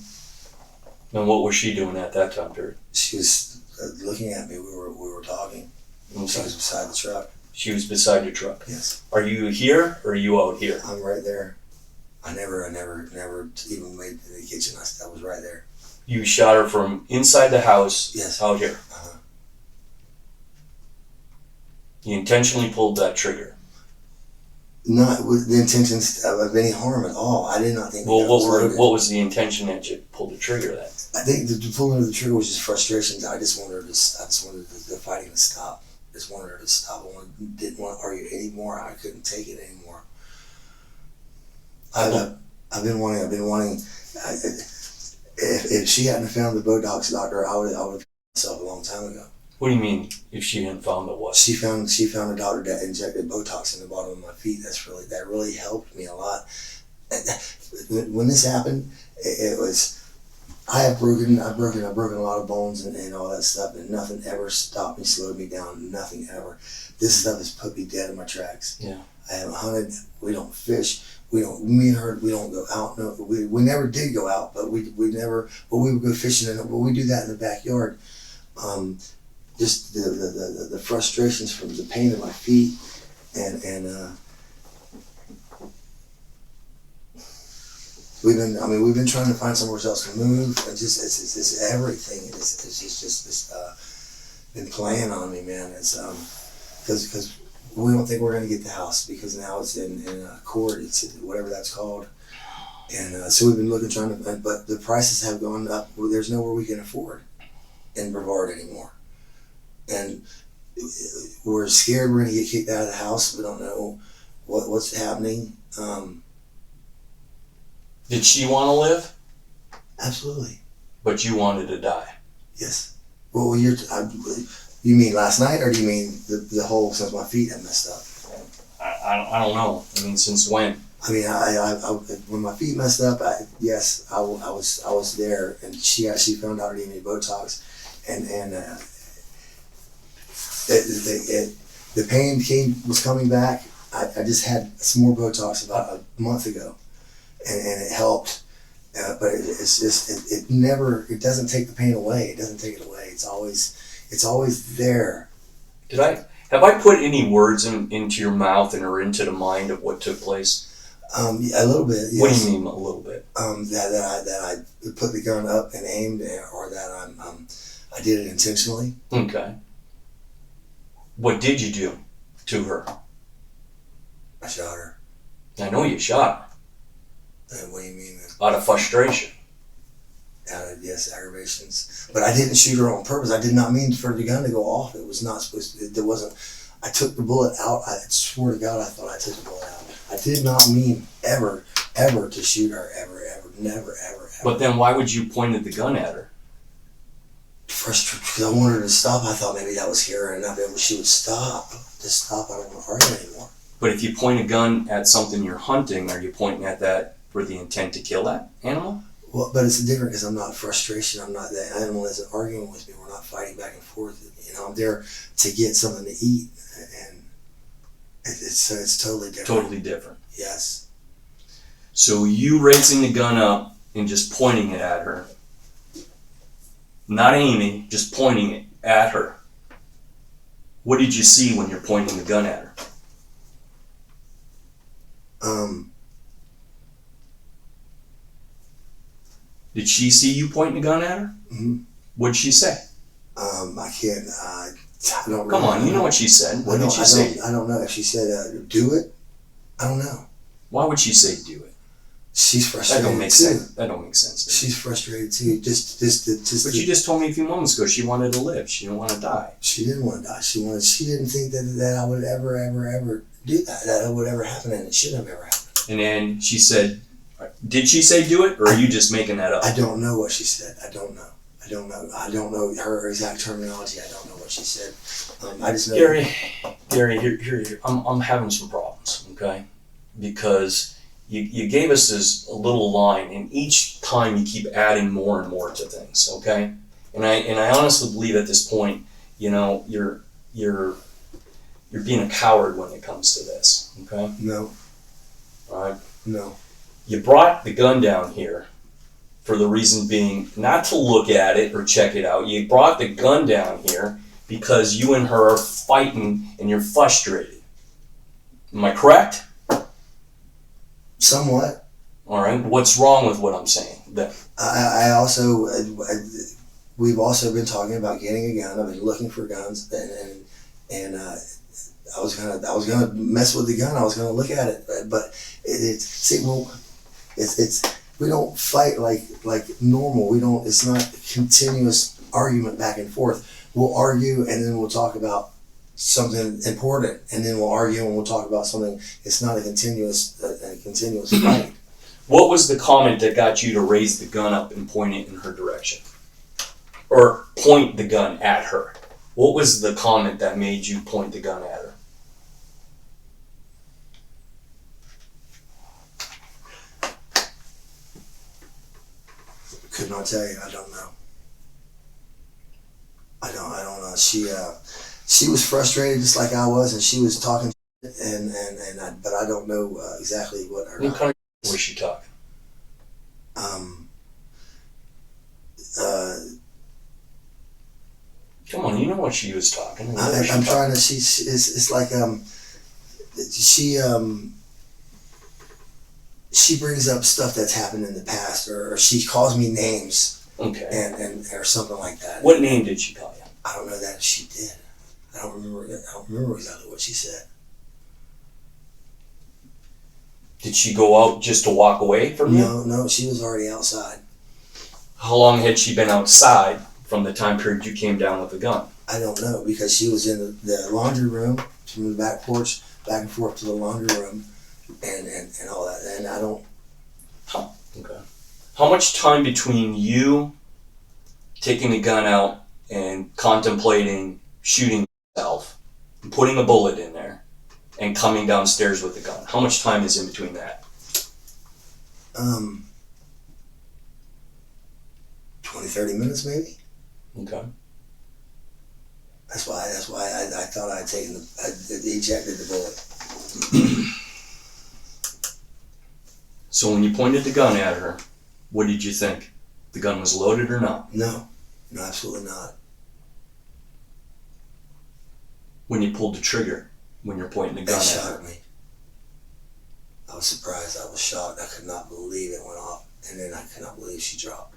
And what was she doing at that time period? She was looking at me. We were talking. Okay. She was beside the truck. She was beside your truck. Yes. Are you here or are you out here? I'm right there. I never even made it to the kitchen. I was right there. You shot her from inside the house. Yes. Out here. Uh-huh. You intentionally pulled that trigger. Not with the intentions of any harm at all. I did not think. Well, what was the intention that you pulled the trigger then? I think the pulling of the trigger was just frustration. I just wanted the fighting to stop. Just wanted her to stop. Didn't want to argue anymore. I couldn't take it anymore. I've been wanting. If she hadn't found the Botox doctor, I would have myself a long time ago. What do you mean? If she hadn't found it, what? She found a doctor that injected Botox in the bottom of my feet. That really helped me a lot. When this happened, it was. I've broken a lot of bones and all that stuff, and nothing ever stopped me, slowed me down. Nothing ever. This stuff has put me dead in my tracks. Yeah. I haven't hunted. We don't fish. Me and her, we don't go out. No, we never did go out, but we would go fishing, but we do that in the backyard. Just the frustrations from the pain in my feet, and we've been trying to find somewhere else to move, and just it's everything. It's just been playing on me, man. It's because we don't think we're gonna get the house because now it's in court. It's whatever that's called, and so we've been trying to, but the prices have gone up. There's nowhere we can afford in Brevard anymore, and we're scared we're gonna get kicked out of the house. We don't know what's happening. Did she want to live? Absolutely. But you wanted to die? Yes. Well, you mean last night, or do you mean the whole since my feet have messed up? I don't know. I mean, since when? I mean, I when my feet messed up, I was there, and she found out I needed Botox, and the pain was coming back. I just had some more Botox about a month ago. And it helped, but it doesn't take the pain away. It doesn't take it away. It's always there. Have I put any words into your mouth or into the mind of what took place? A little bit. Yes. What do you mean a little bit? That I put the gun up and aimed, or that I did it intentionally. Okay. What did you do to her? I shot her. I know you shot her. And what do you mean? Out of frustration. Out of, yes, aggravations. But I didn't shoot her on purpose. I did not mean for the gun to go off. It was not supposed to. It wasn't. I took the bullet out. I swear to God, I thought I took the bullet out. I did not mean ever to shoot her. Ever. Never, ever. But then why would you pointed the gun at her? Frustrated because I wanted her to stop. I thought maybe that was here and enough. She would stop. Just stop. I don't want to argue anymore. But if you point a gun at something you're hunting, are you pointing at that for the intent to kill that animal? Well, but it's different because I'm not frustration. I'm not that animal isn't arguing with me. We're not fighting back and forth. I'm there to get something to eat, and it's totally different. Totally different. Yes. So you raising the gun up and just pointing it at her, not aiming, just pointing it at her. What did you see when you're pointing the gun at her? Did she see you pointing a gun at her? Mm-hmm. What'd she say? I can't. I don't. Come on, you know what she said. What did she say? I don't know if she said do it. I don't know. Why would she say do it? She's frustrated. That don't make sense. That don't make sense. She's frustrated too. Just. But you just told me a few moments ago she wanted to live. She didn't want to die. She didn't want to die. She didn't think that I would ever do that. That would ever happen, and it shouldn't have ever happened. And then she said, did she say do it, or are you just making that up? I don't know what she said. I don't know. I don't know her exact terminology. I don't know what she said. I just know. Gary, here. I'm having some problems, okay? Because you gave us this little line, and each time you keep adding more and more to things, okay? And I honestly believe at this point, you're being a coward when it comes to this, okay? No. All right. No. You brought the gun down here for the reason being not to look at it or check it out. You brought the gun down here because you and her are fighting and you're frustrated. Am I correct? Somewhat. All right. What's wrong with what I'm saying then? We've also been talking about getting a gun. I've been looking for guns, and I was gonna mess with the gun. I was gonna look at it, but we don't fight like normal. We don't. It's not a continuous argument back and forth. We'll argue and then we'll talk about something important, and then we'll argue and we'll talk about something. It's not a continuous fight. What was the comment that got you to raise the gun up and point it in her direction, or point the gun at her? What was the comment that made you point the gun at her? Could not tell you. I don't know. I don't know. She was frustrated just like I was, and she was talking, but I don't know exactly what her. What kind of was she talking? Come on, you know what she was talking. I'm trying to. It's like she brings up stuff that's happened in the past, or she calls me names, Okay. and or something like that. What name did she call you? I don't know that she did. I don't remember exactly what she said. Did she go out just to walk away from you? No, she was already outside. How long had she been outside from the time period you came down with the gun? I don't know, because she was in the laundry room, from the back porch, back and forth to the laundry room, and all that. And I don't. Okay. How much time between you taking the gun out and contemplating shooting yourself, and putting a bullet in there, and coming downstairs with the gun? How much time is in between that? 20-30 minutes maybe. Okay. That's why I thought I'd taken ejected the bullet. So when you pointed the gun at her, what did you think? The gun was loaded or not? No, absolutely not. When you pulled the trigger, when you're pointing the gun That at her? shocked me. I was surprised. I was shocked. I could not believe it went off, and then I could not believe she dropped.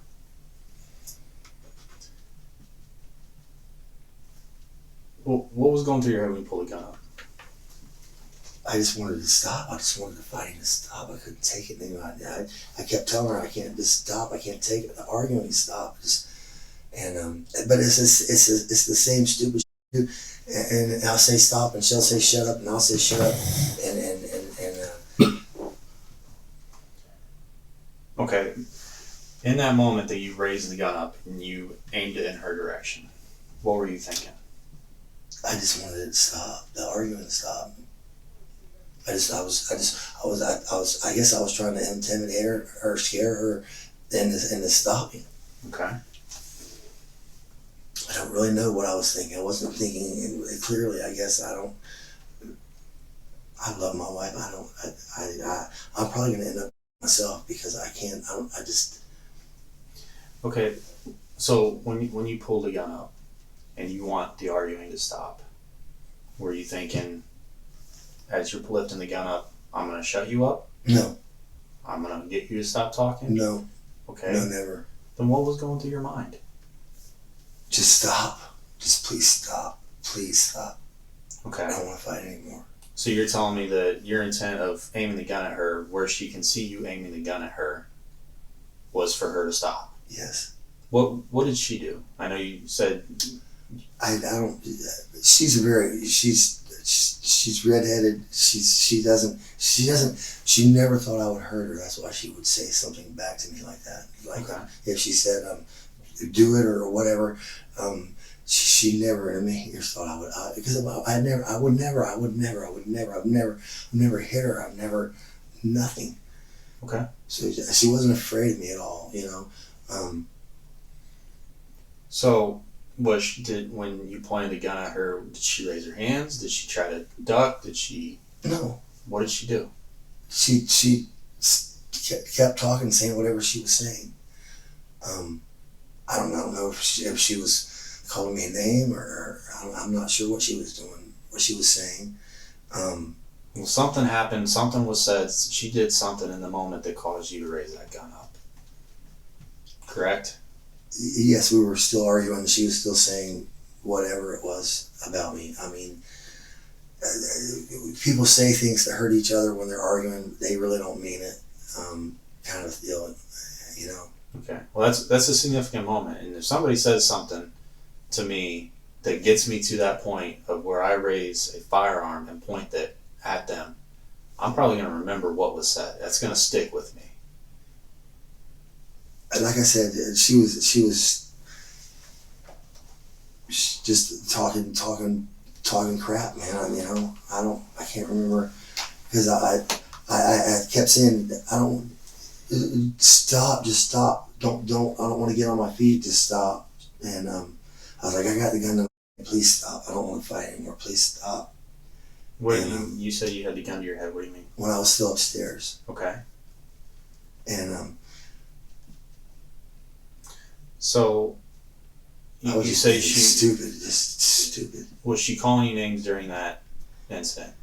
Well, what was going through your head when you pulled the gun up? I just wanted to stop. I just wanted the fighting to stop. I couldn't take it anymore. I kept telling her I can't just stop. I can't take it. The arguing stop. But it's the same stupid shit. And I'll say stop, and she'll say shut up, and I'll say shut up, Okay. In that moment that you raised the gun up and you aimed it in her direction, what were you thinking? I just wanted it to stop. The arguing to stop. I guess I was trying to intimidate her or scare her into stopping. Okay. I don't really know what I was thinking. I wasn't thinking clearly. I guess I don't. I love my wife. I'm probably gonna end up myself because I can't. I just. Okay. So when you pulled the gun up and you want the arguing to stop, were you thinking, as you're lifting the gun up, I'm gonna shut you up? No. I'm gonna get you to stop talking? No. Okay. No, never. Then what was going through your mind? Just stop. Just please stop. Please stop. Okay. I don't want to fight anymore. So you're telling me that your intent of aiming the gun at her, where she can see you aiming the gun at her, was for her to stop? Yes. What did she do? I know you said. I don't. She's redheaded. She never thought I would hurt her. That's why she would say something back to me like that. Like Okay. if she said, do it or whatever, she never in a million years thought I would, because I would never hit her. I've never, nothing. Okay. So she wasn't afraid of me at all, you know. So when you pointed the gun at her, did she raise her hands? Did she try to duck? No. What did she do? She kept talking, saying whatever she was saying. I don't know if she was calling me a name or I'm not sure what she was doing, what she was saying. Well, something happened. Something was said. She did something in the moment that caused you to raise that gun up. Correct? Yes, we were still arguing. She was still saying whatever it was about me. I mean, people say things to hurt each other when they're arguing. They really don't mean it. Kind of deal, you know. Okay. Well, that's a significant moment. And if somebody says something to me that gets me to that point of where I raise a firearm and point that at them, I'm probably going to remember what was said. That's going to stick with me. Like I said, she was just talking crap, man. I can't remember, because I kept saying, I don't, stop, just stop. I don't want to get on my feet, just stop. And I was like, I got the gun, please stop. I don't want to fight anymore, please stop. What And, you said you had the gun to your head, what do you mean? when I was still upstairs. Okay. And So I was you just say being she just stupid. was she calling you names during that incident?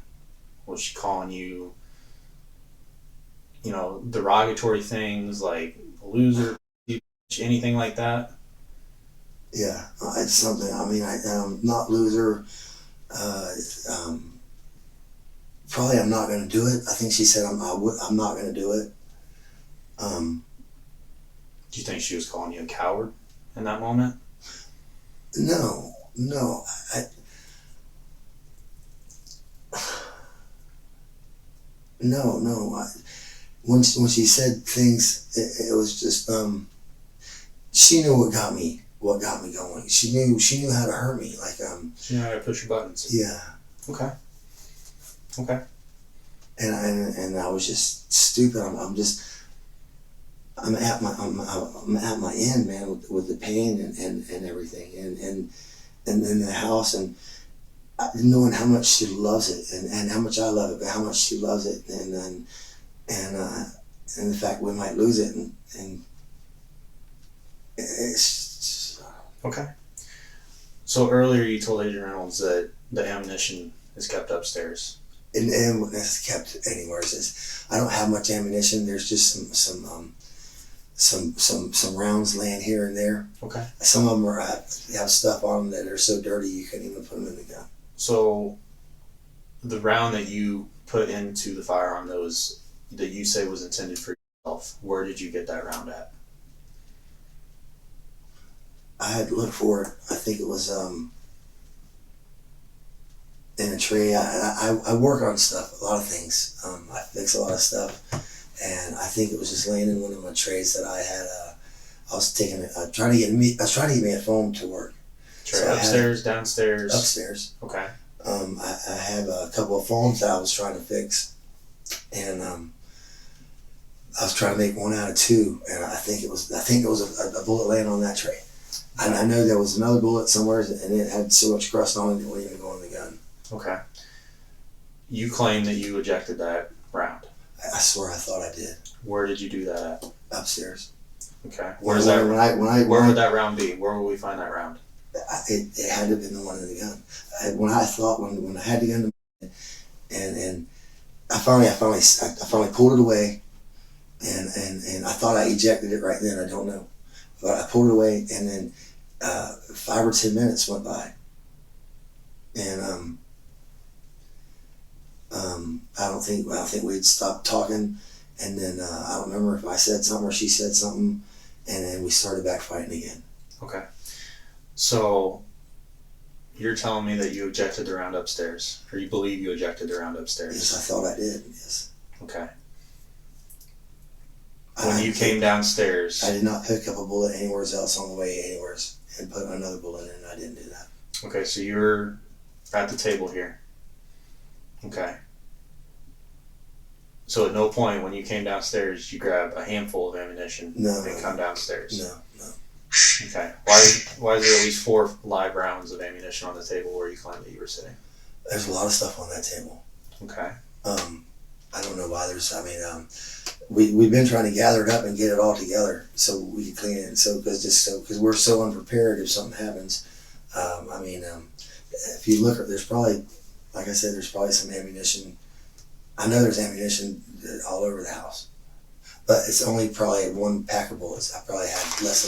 Was she calling you, derogatory things like loser, anything like that? Yeah, it's something. I mean, not loser. Probably I'm not going to do it. I think she said I'm not going to do it. Do you think she was calling you a coward in that moment? No. No. When she said things, it was just she knew what got me going. She knew how to hurt me. Like She knew how to push your buttons. yeah. Okay. And I was just stupid. I'm at my end, man, with the pain and everything, and then the house, and knowing how much she loves it, and how much I love it, but how much she loves it, and the fact we might lose it, and it's Okay. So earlier you told Agent Reynolds that the ammunition is kept upstairs. and it's kept anywhere. I don't have much ammunition. There's just some rounds laying here and there. Okay. Some of them have stuff on them that are so dirty you couldn't even put them in the gun. So the round that you put into the firearm that you say was intended for yourself, where did you get that round at? I had to look for it. I think it was in a tray. I work on stuff, a lot of things. I fix a lot of stuff, and I think it was just laying in one of my trays that I had. I was trying to get me a phone to work. Tray So upstairs, downstairs? Upstairs. Okay. I have a couple of phones that I was trying to fix, and I was trying to make one out of two, and I think it was a bullet laying on that tray. And I know there was another bullet somewhere, and it had so much crust on it, it wouldn't even go in the gun. Okay. You claim that you ejected that round. I swear I thought I did. Where did you do that at? Upstairs. Okay. Where would that round be? Where will we find that round? It had to have been the one in the gun. When I had the gun, and I finally pulled it away, and I thought I ejected it right then. I don't know, but I pulled it away, and then 5 or 10 minutes went by, and I don't think we'd stopped talking, and then I don't remember if I said something or she said something, and then we started back fighting again. Okay. So you're telling me that you ejected the round upstairs, or you believe you ejected the round upstairs? Yes, I thought I did. Yes. Okay. When you came downstairs, I did not pick up a bullet anywhere else on the way anywhere and put another bullet in. I didn't do that. Okay, so you're at the table here. Okay. So at no point when you came downstairs, you grab a handful of ammunition and come downstairs. No. Okay. Why is there at least 4 live rounds of ammunition on the table where you claim that you were sitting? There's a lot of stuff on that table. Okay. I don't know why we've been trying to gather it up and get it all together so we can clean it. Because we're so unprepared if something happens. If you look, there's probably, like I said, there's probably some ammunition. I know there's ammunition all over the house, but it's only probably one pack of bullets. I probably had less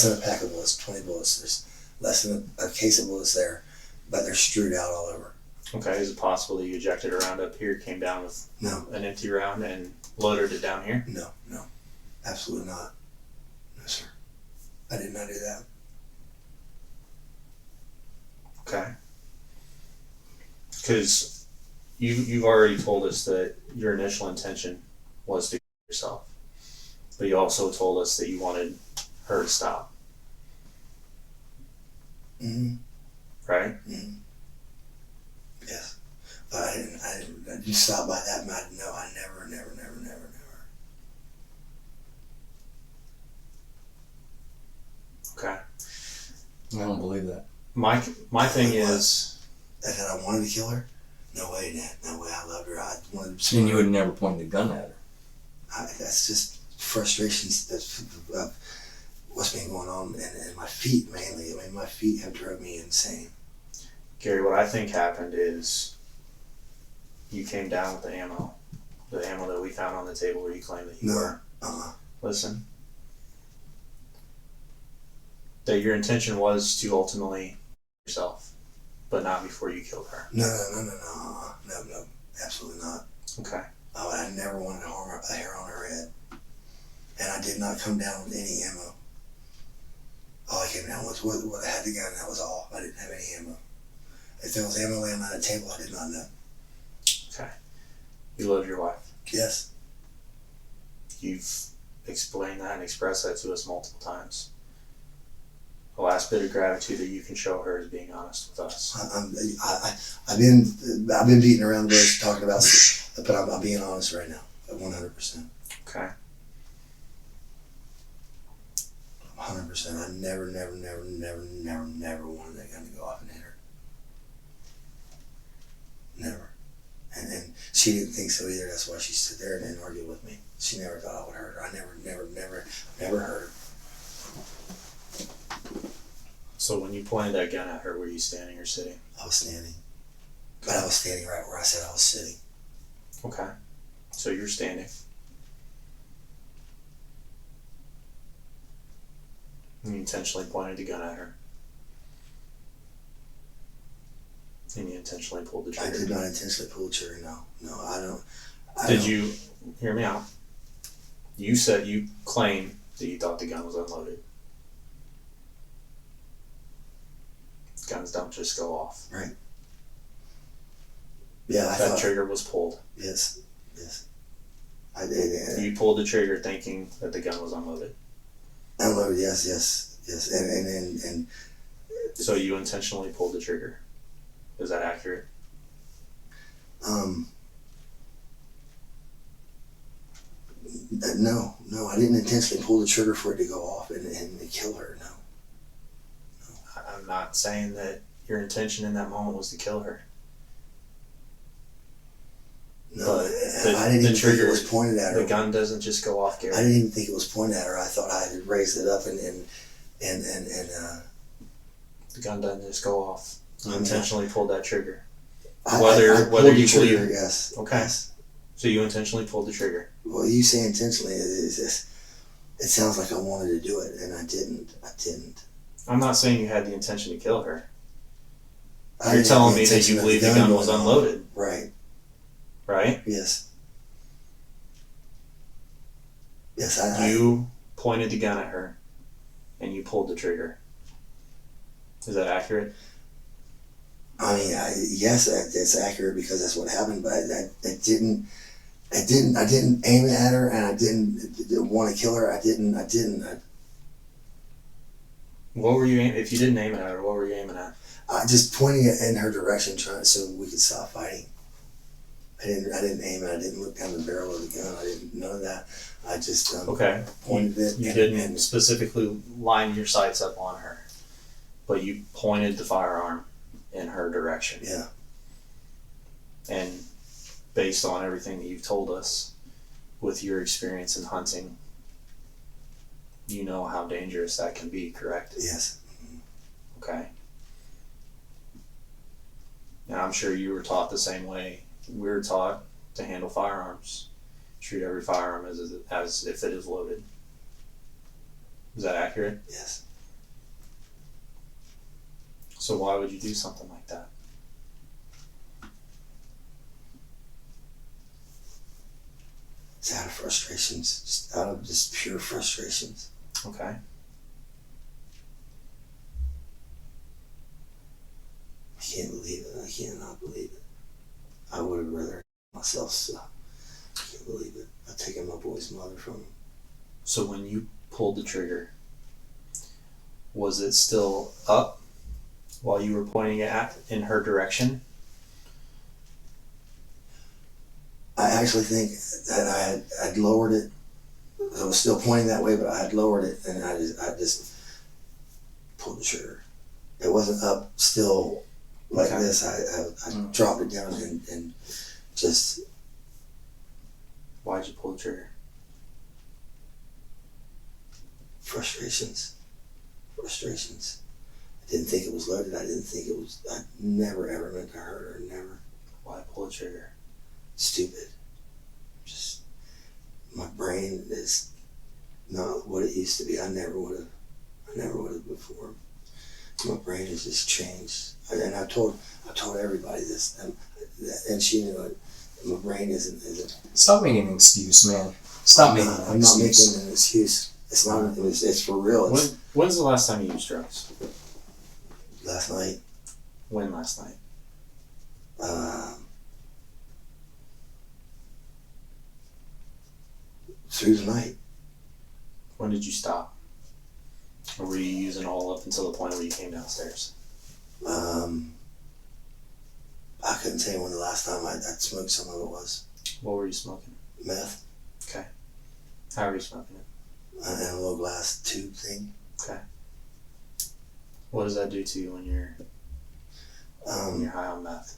than a pack of bullets, 20 bullets. There's less than a case of bullets there, but they're strewed out all over. Okay, is it possible that you ejected a round up here, came down with an empty round, and loaded it down here? No, absolutely not. No, sir. I did not do that. Okay. Because you've already told us that your initial intention was to kill yourself, but you also told us that you wanted her to stop. Mm-hmm. right? Mm-hmm. Yes. But I just stopped by that and I never. Okay. I don't believe that. My thing is, That I wanted to kill her? No way, Dad. No way. I loved her. I wanted to. And you would never point the gun at her. That's just frustrations of what's been going on, and my feet mainly. I mean, my feet have drove me insane. Gary, what I think happened is you came down with the ammo that we found on the table where you claimed that you were. Listen, that your intention was to ultimately yourself, but not before you killed her. No, absolutely not. Okay. I never wanted to harm a hair on her head, and I did not come down with any ammo. All I came down with what I had the gun. That was all. I didn't have any ammo. If there was ammo laying on the table, I did not know. Okay. You love your wife. Yes. You've explained that and expressed that to us multiple times. The last bit of gratitude that you can show her is being honest with us. I've been beating around the bush talking about, but I'm being honest right now, 100%. Okay. 100%. I never wanted that gun to go off and hit her. Never. And she didn't think so either. That's why she stood there and argued with me. She never thought I would hurt her. I never hurt her. So when you pointed that gun at her, were you standing or sitting? I was standing. But I was standing right where I said I was sitting. Okay. So you're standing. And you intentionally pointed the gun at her. And you intentionally pulled the trigger. I did not intentionally pull the trigger, no. No, I don't. Did you, hear me out. You said, you claimed that you thought the gun was unloaded. Guns don't just go off. Right. Yeah, I that thought. Trigger was pulled. Yes. I did. You pulled the trigger thinking that the gun was unloaded. Unloaded, yes. And so you intentionally pulled the trigger. Is that accurate? No, I didn't intentionally pull the trigger for it to go off and kill her. No. I'm not saying that your intention in that moment was to kill her. No, I didn't even think it was pointed at her. The gun doesn't just go off, Gary. I didn't even think it was pointed at her. I thought I had raised it up and the gun doesn't just go off. You intentionally pulled that trigger. I Whether you trigger, believe. Yes. Okay. Yes. So you intentionally pulled the trigger. Well, you say intentionally. It sounds like I wanted to do it, and I didn't. I'm not saying you had the intention to kill her. You're telling me that you believe the gun was unloaded. Right. Right? Yes. Yes, You pointed the gun at her, and you pulled the trigger. Is that accurate? I mean, yes, it's accurate because that's what happened. But I didn't aim it at her, and I didn't want to kill her. I didn't. What were you aiming? If you didn't aim it at her, what were you aiming at? Just pointing it in her direction, trying so we could stop fighting. I didn't aim it. I didn't look down the barrel of the gun. I didn't none of that. I just pointed it. You didn't specifically line your sights up on her, but you pointed the firearm in her direction. Yeah. And based on everything that you've told us, with your experience in hunting, you know how dangerous that can be, correct? Yes. Okay. And I'm sure you were taught the same way we were taught to handle firearms. Treat every firearm as if it is loaded. Is that accurate? Yes. So why would you do something like that? It's out of frustrations, just out of just pure frustrations. Okay. I can't believe it. I cannot believe it. I would have rather myself stop. I can't believe it. I've taken my boy's mother from him. So when you pulled the trigger, was it still up while you were pointing it in her direction? I actually think that I'd lowered it. I was still pointing that way, but I had lowered it, and I just pulled the trigger. It wasn't up still like this. I dropped it down and just. Why'd you pull the trigger? Frustrations. I didn't think it was loaded. I never ever meant to hurt her. Never. Why pull the trigger? Stupid. Just, my brain is not what it used to be. I never would have before. My brain has just changed. And I told everybody this, and she knew it. My brain isn't. Stop making an excuse, man. Stop making an I'm not making an excuse. It's not. It's for real. When's the last time you used drugs? Last night. When last night? Through the night. When did you stop? Or were you using all up until the point where you came downstairs? I couldn't tell you when the last time I smoked some of it was. What were you smoking? Meth. Okay. How are you smoking it? And a little glass tube thing. Okay. What does that do to you when you're high on meth?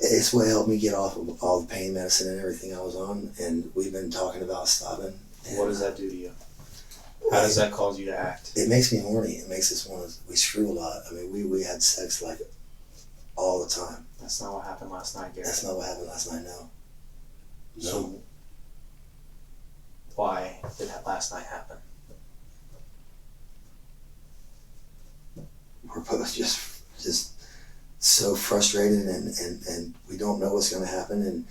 It's what helped me get off of all the pain medicine and everything I was on, and we've been talking about stopping. What does that do to you? How does that cause you to act? It makes me horny. It makes us want to. We screw a lot. I mean, we had sex like all the time. That's not what happened last night, Gary. That's not what happened last night. No. So, why did that last night happen? We're both just so frustrated, and we don't know what's going to happen, and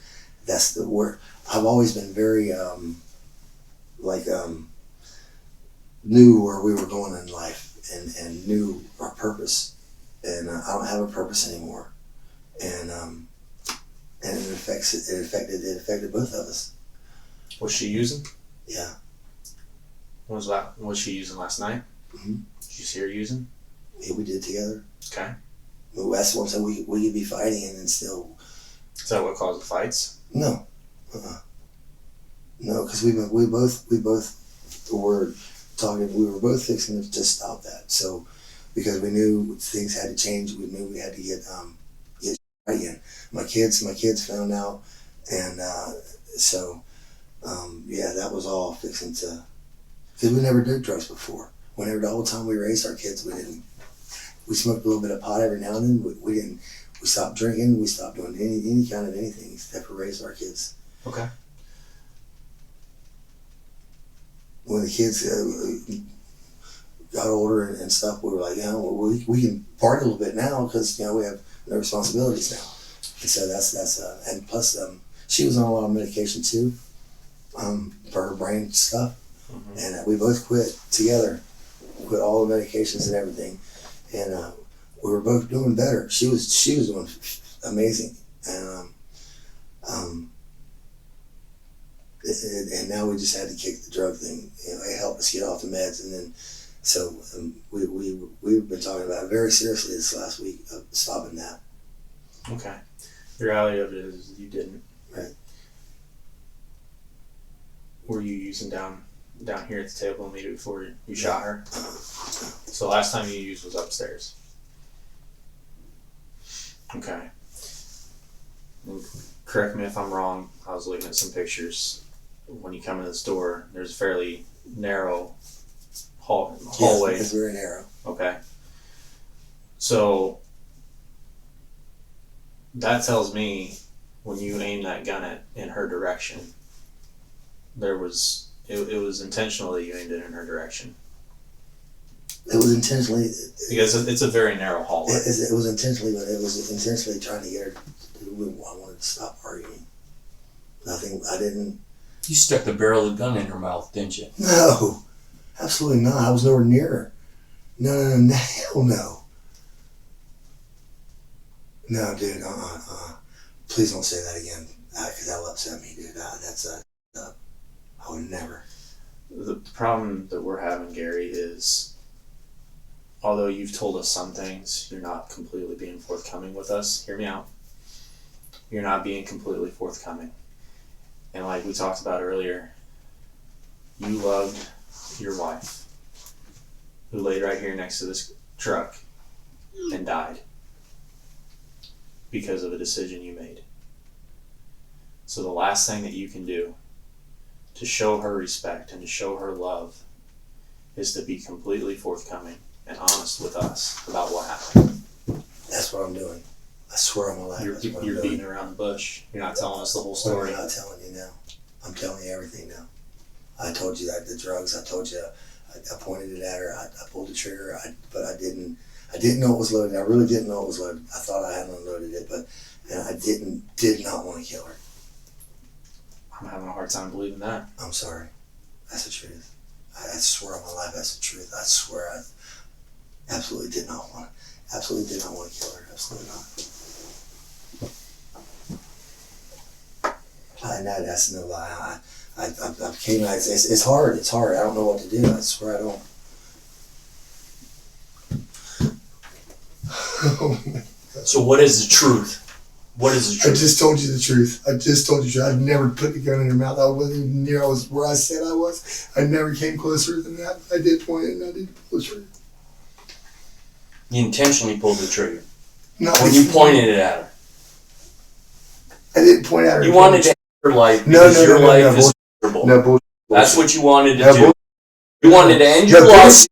that's the word. I've always been very knew where we were going in life, and knew our purpose, and I don't have a purpose anymore, and it affected both of us. Was she using? Yeah. Was she using last night? Mm-hmm. Did you see her using? Yeah, we did together. Okay. Well, that's one time we could be fighting and then still. Is that what caused the fights? No. No, because we both were talking. We were both fixing to just stop that. So, because we knew things had to change, we knew we had to get right again. My kids found out, and that was all fixing to. Because we never did drugs before. Whenever the whole time we raised our kids, we didn't. We smoked a little bit of pot every now and then. We didn't. We stopped drinking. We stopped doing any kind of anything except for raise our kids. Okay. When the kids got older and stuff, we were like, we can party a little bit now because we have no responsibilities now. And so that's and plus she was on a lot of medication too, for her brain stuff, and we both quit together, quit all the medications and everything, and we were both doing better. She was doing amazing, and and now we just had to kick the drug thing. It helped us get off the meds, and then so we've been talking about it very seriously this last week of stopping that. Okay. The reality of it is you didn't. Right. Were you using down here at the table immediately before you shot her? So last time you used was upstairs. Okay. And correct me if I'm wrong. I was looking at some pictures. When you come in this door, there's a fairly narrow hallway. Yes, it's very narrow. Okay. So that tells me when you aim that gun in her direction, it was intentional that you aimed it in her direction. It was intentionally. Because it's a very narrow hallway. It was intentionally, but it was intentionally trying to get her. I wanted to stop arguing. Nothing. I didn't. You stuck the barrel of the gun in her mouth, didn't you? No, absolutely not. I was nowhere near her. No, hell no. No, dude. Please don't say that again, because that'll upset me, dude. I would never. The problem that we're having, Gary, is although you've told us some things, you're not completely being forthcoming with us. Hear me out. You're not being completely forthcoming. And like we talked about earlier, you loved your wife, who laid right here next to this truck and died because of a decision you made. So the last thing that you can do to show her respect and to show her love is to be completely forthcoming and honest with us about what happened. That's what I'm doing. I swear on my life. You're beating around the bush. You're not telling us the whole story. I'm not telling you now. I'm telling you everything now. I told you that the drugs. I told you. I pointed it at her. I pulled the trigger. But I didn't know it was loaded. I really didn't know it was loaded. I thought I had unloaded it, but I did not want to kill her. I'm having a hard time believing that. I'm sorry. That's the truth. I swear on my life, that's the truth. I swear I absolutely did not want to kill her. Absolutely not. And that's no lie. I came out. It's hard. It's hard. I don't know what to do. I swear I don't. So what is the truth? What is the I truth? just told you the truth. I'd never put the gun in her mouth. I wasn't even near where I said I was. I never came closer than that. I did point it and I did pull the trigger. You intentionally pulled the trigger. No, When you pointed it at her. I didn't point at her. You wanted to end her life No, because your life is miserable. No bullshit. That's what you wanted to No do. bullshit. You wanted to end your life.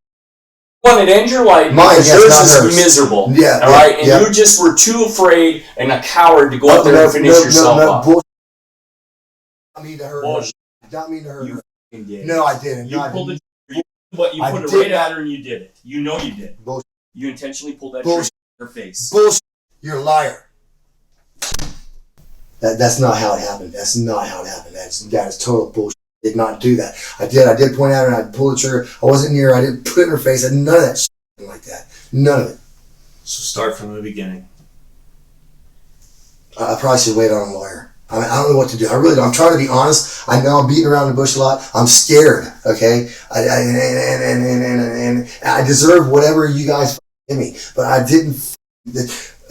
You wanted to end your life Mine, because yes, yours not is hers. miserable. Yeah. All right, and yeah. you just were too afraid and a coward to go out there and finish yourself up. Bullshit. Not mean to hurt her. Bullshit. Not mean to hurt her. You did. No, I didn't. You No, I pulled didn't. it. But you I put it did right not. at her and you did it. You know you did. Bullshit. You intentionally pulled that Bullshit. trigger in her face. Bullshit. You're a liar. That's not how it happened. That's not how it happened. That is total bullshit. Did not do that. I did point at her and I pulled the trigger. I wasn't near her. I didn't put it in her face. I did none of that shit like that. None of it. So start from the beginning. I probably should wait on a lawyer. I mean, I don't know what to do. I really don't. I'm trying to be honest. I know I'm beating around the bush a lot. I'm scared. Okay, and I deserve whatever you guys give me, but I didn't.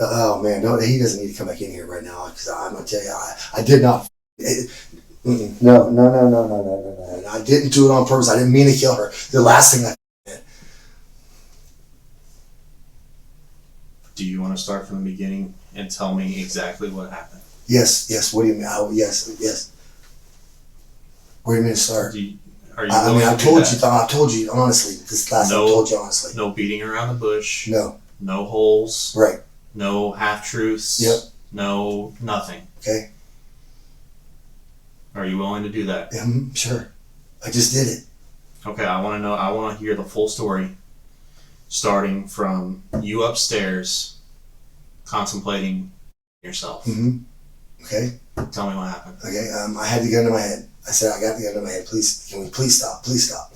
Oh man, he doesn't need to come back in here right now because I'm gonna tell you, I did not. No. I didn't do it on purpose. I didn't mean to kill her. The last thing I did. Do you want to start from the beginning and tell me exactly what happened? Yes. What do you mean? Yes. Where do you mean to start? Are you I mean, willing I to do told that? you. I told you honestly. This last time I told you honestly. No beating around the bush. No. No holes. Right. No half truths. Yep. No nothing. Okay. Are you willing to do that? Sure. I just did it. Okay, I want to know. I want to hear the full story, starting from you upstairs, contemplating yourself. Okay. Tell me what happened. Okay. I had the gun to my head. I said, I got the gun to my head. Please, can we please stop? Please stop.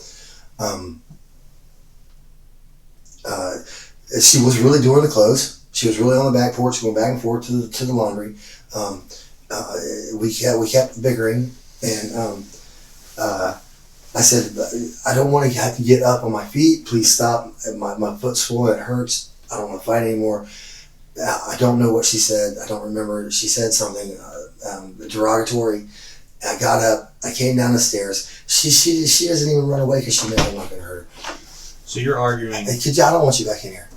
She was really doing the clothes. She was really on the back porch, going back and forth to the laundry. We kept bickering, and I said, I don't want to have to get up on my feet. Please stop. My foot's swollen. It hurts. I don't want to fight anymore. I don't know what she said. I don't remember. She said something derogatory. I got up. I came down the stairs. She doesn't even run away because she knows I'm not going to hurt her. So you're arguing. I don't want you back in here.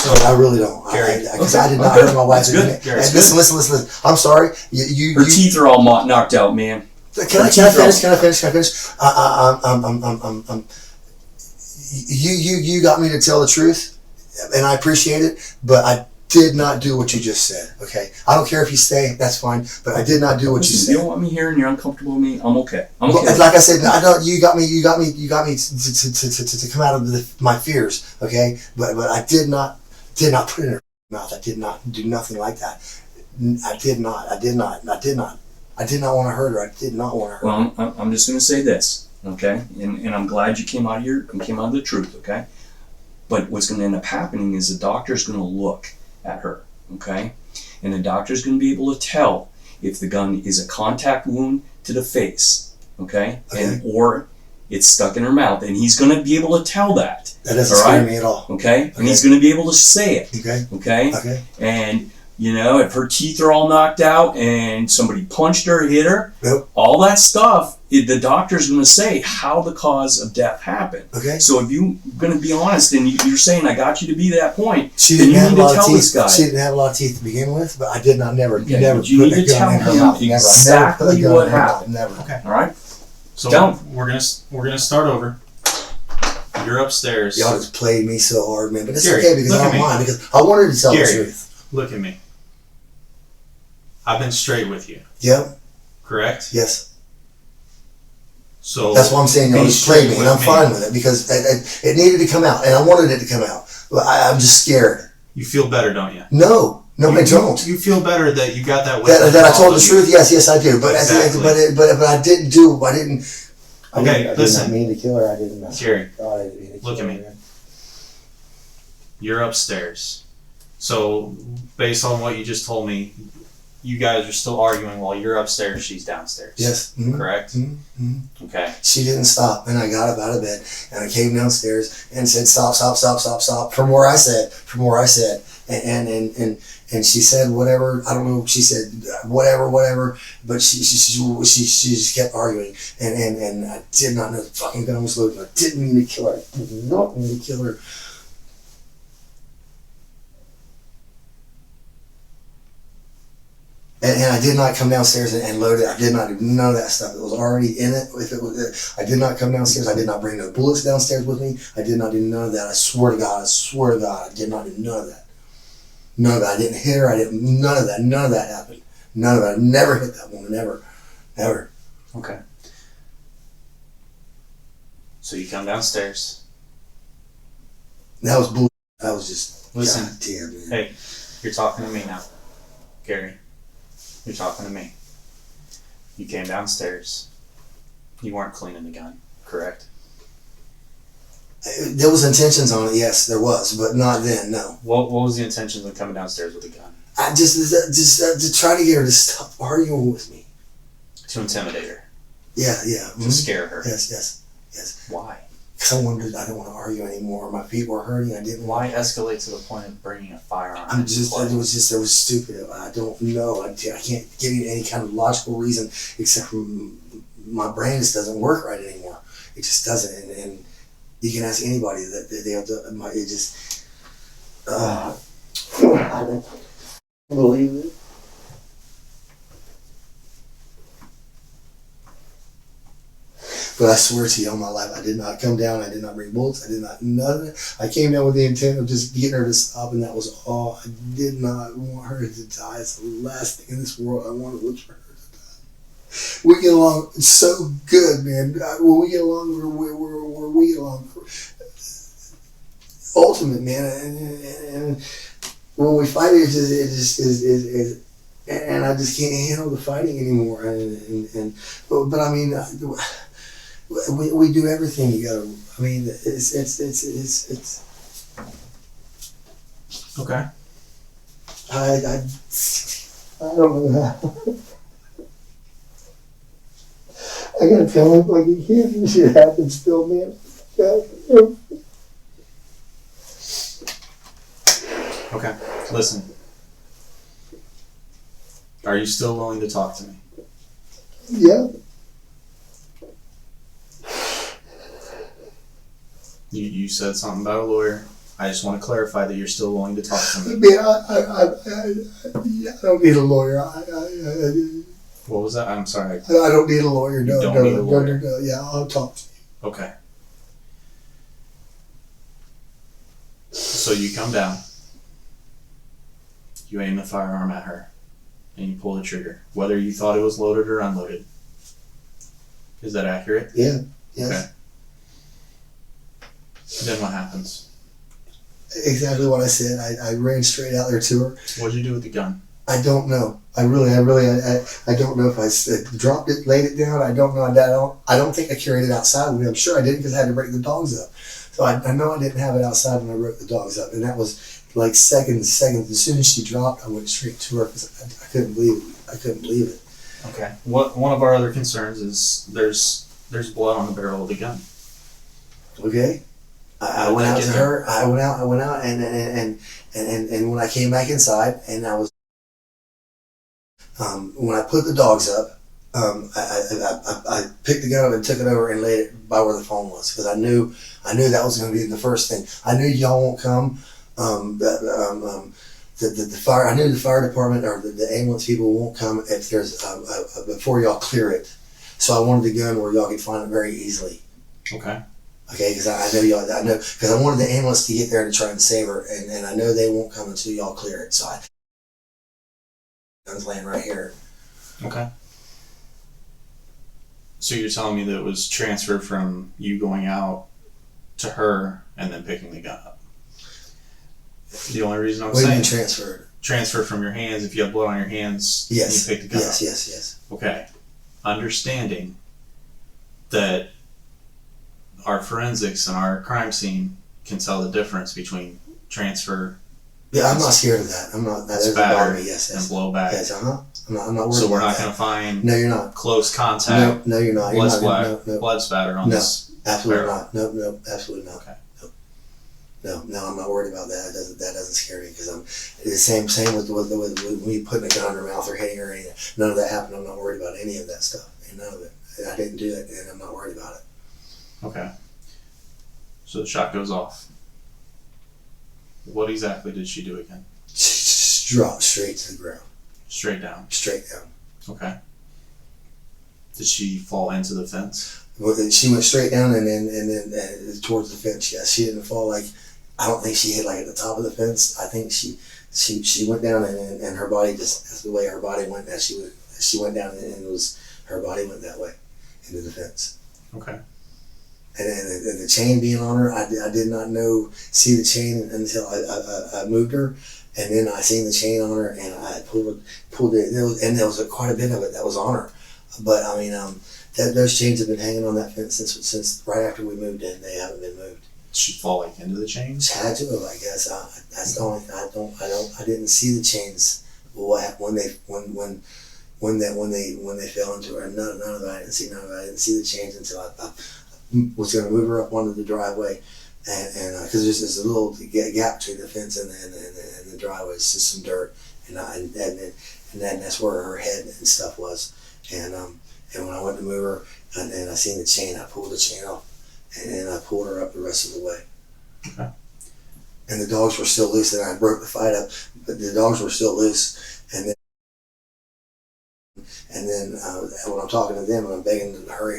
I really don't. Because I did not hurt my wife. Listen. I'm sorry. Her teeth are all knocked out, man. Can I finish? You got me to tell the truth, and I appreciate it, but I did not do what you just said, okay? I don't care if you stay, that's fine, but I did not do what you said. You don't want me here and you're uncomfortable with me, I'm okay. I'm okay. Well, like I said, I don't. You got me to come out of my fears, okay? But I did not put it in her mouth. I did not do nothing like that. I did not want to hurt her. I did not want to hurt her. Well, I'm just going to say this, okay? And I'm glad you came out of the truth, okay? But what's going to end up happening is the doctor's going to look at her, okay? And the doctor's going to be able to tell if the gun is a contact wound to the face, okay? Or It's stuck in her mouth, and he's going to be able to tell that. That doesn't all scare right? me at all. Okay? And he's going to be able to say it. Okay. Okay? Okay. And, if her teeth are all knocked out and somebody punched her, hit her, Nope. all that stuff, the doctor's going to say how the cause of death happened. Okay. So if you're going to be honest and you're saying, I got you to be that point, She then didn't you have need a lot to of tell this teeth. guy. She didn't have a lot of teeth to begin with, but I did not never Okay, never but you put need a to gun tell in her him mouth. Never. exactly Never put a gun what in her mouth. happened. Never. Okay. All right? So Don't. we're gonna start over. You're upstairs. Y'all just played me so hard, man. But it's Gary, okay because look I at don't me. mind because I wanted to tell Gary. the truth. Look at me. I've been straight with you, Yep. correct? Yes. So That's why I'm saying y'all be just played me, straight and I'm with fine with it because it needed to come out, and I wanted it to come out. But I'm just scared. You feel better, don't you? No, I don't. You feel better that you got that. That I told the truth. Yes, I do. But Exactly. but I didn't do. I didn't. Okay, listen. I didn't mean to kill her. I didn't. Gary, God, I didn't mean to kill look at her, me. man. You're upstairs. So based on what you just told me, you guys are still arguing while you're upstairs. She's downstairs. Yes. Mhm. Correct. Mm-hmm. Okay. She didn't stop, and I got up out of bed, and I came downstairs and said, "Stop, stop, stop, stop, stop." From where I said, and she said whatever. I don't know. She said whatever. But she just kept arguing, and I did not know the fucking gun was loaded. I didn't mean to kill her. I did not mean to kill her. And I did not come downstairs and load it. I did not do none of that stuff. It was already in it. If it was, I did not come downstairs. I did not bring no bullets downstairs with me. I did not do none of that. I swear to God, I did not do none of that. None of that. I didn't hit her. None of that. None of that happened. None of that. I never hit that woman. Never. Okay. So you come downstairs. That was bull. That was just. Listen. God damn, man. Hey, you're talking to me now, Gary. You're talking to me. You came downstairs. You weren't cleaning the gun, correct? There was intentions on it. Yes, there was, but not then. No. What was the intention of coming downstairs with a gun? I just to try to get her to stop arguing with me. To intimidate her. Yeah. To Mhm. scare her. Yes. Why? Because I don't want to argue anymore. My feet were hurting. I didn't. Why escalate to the point of bringing a firearm? It into was play? stupid. I don't know. I can't give you any kind of logical reason except for my brain just doesn't work right anymore. It just doesn't. And you can ask anybody that they have to. It just. I don't believe it. But I swear to you on my life, I did not come down. I did not bring bullets. I did not nothing. I came down with the intent of just getting her to stop, and that was all. I did not want her to die. It's the last thing in this world I wanted was for her to die. We get along so good, man. When we get along, we get along. Ultimate, man. And when we fight, it just and I just can't handle the fighting anymore. But I mean. We do everything together. I mean, it's. Okay. I don't know how. I gotta tell him like you can't. This shit happens still, man. God. Okay. Listen. Are you still willing to talk to me? Yeah. You said something about a lawyer. I just want to clarify that you're still willing to talk to me. Man, I don't need a lawyer. What was that? I'm sorry. I don't need a lawyer. You don't need a lawyer. No. Yeah, I'll talk to you. Okay. So you come down. You aim the firearm at her. And you pull the trigger. Whether you thought it was loaded or unloaded. Is that accurate? Yeah. Yes. Okay. Then what happens? Exactly what I said. I ran straight out there to her. What'd you do with the gun? I don't know. I don't know if I dropped it, laid it down. I don't know. I don't think I carried it outside with me. I'm sure I didn't because I had to break the dogs up. So I know I didn't have it outside when I broke the dogs up. And that was like seconds. As soon as she dropped, I went straight to her because I couldn't believe it. Okay. One of our other concerns is there's There's blood on the barrel of the gun. Okay. I went out to her. I went out, and when I came back inside, and I was, when I put the dogs up, I picked the gun up and took it over and laid it by where the phone was, because I knew that was going to be the first thing. I knew y'all won't come. The fire. I knew the fire department or the ambulance people won't come if there's before y'all clear it. So I wanted the gun where y'all could find it very easily. Okay. Okay, because I know y'all. I know because I wanted the ambulance to get there to try and save her, and I know they won't come until y'all clear it. So gun's laying right here. Okay. So you're telling me that it was transferred from you going out to her and then picking the gun up? The only reason I'm What do you saying mean transferred? transfer from your hands if you have blood on your hands. Yes. And you pick the gun up. Yes. Okay. Understanding that our forensics and our crime scene can tell the difference between transfer. Yeah, I'm not scared of that. I'm not. That doesn't bother me. Yes. And blowback. Yes. I'm not worried. So we're about not that. going to find. No, you're not. Close contact. No, you're not. Blood You're not. splatter. No. Blood spatter on this. Absolutely barrel. not. No, absolutely not. Okay. No, I'm not worried about that. That doesn't scare me, because I'm the same with me putting a gun in her mouth or hitting her. Or anything. None of that happened. I'm not worried about any of that stuff. And none of it. I didn't do it, and I'm not worried about it. Okay. So the shot goes off. What exactly did she do again? She dropped straight to the ground. Straight down. Straight down. Okay. Did she fall into the fence? Well, she went straight down and then towards the fence. Yes, she didn't fall like. I don't think she hit like at the top of the fence. I think she went down and her body just, that's the way her body went as she went down, and it was her body went that way into the fence. Okay. And the chain being on her, I did not see the chain until I moved her, and then I seen the chain on her, and I pulled it, and there was quite a bit of it that was on her. But I mean, those chains have been hanging on that fence since right after we moved in. They haven't been moved. Did she fall like into the chains? She had to have, I guess. That's the only. I didn't see the chains when they fell into her. None of it. I didn't see none of it. I didn't see the chains until I was going to move her up onto the driveway, and because there's a little gap between the fence and the driveway. It's just some dirt, and then that's where her head and stuff was, and when I went to move her and I seen the chain, I pulled the chain off, and I pulled her up the rest of the way. Okay. And the dogs were still loose, and I broke the fight up, but the dogs were still loose, and then when I'm talking to them and I'm begging them to hurry,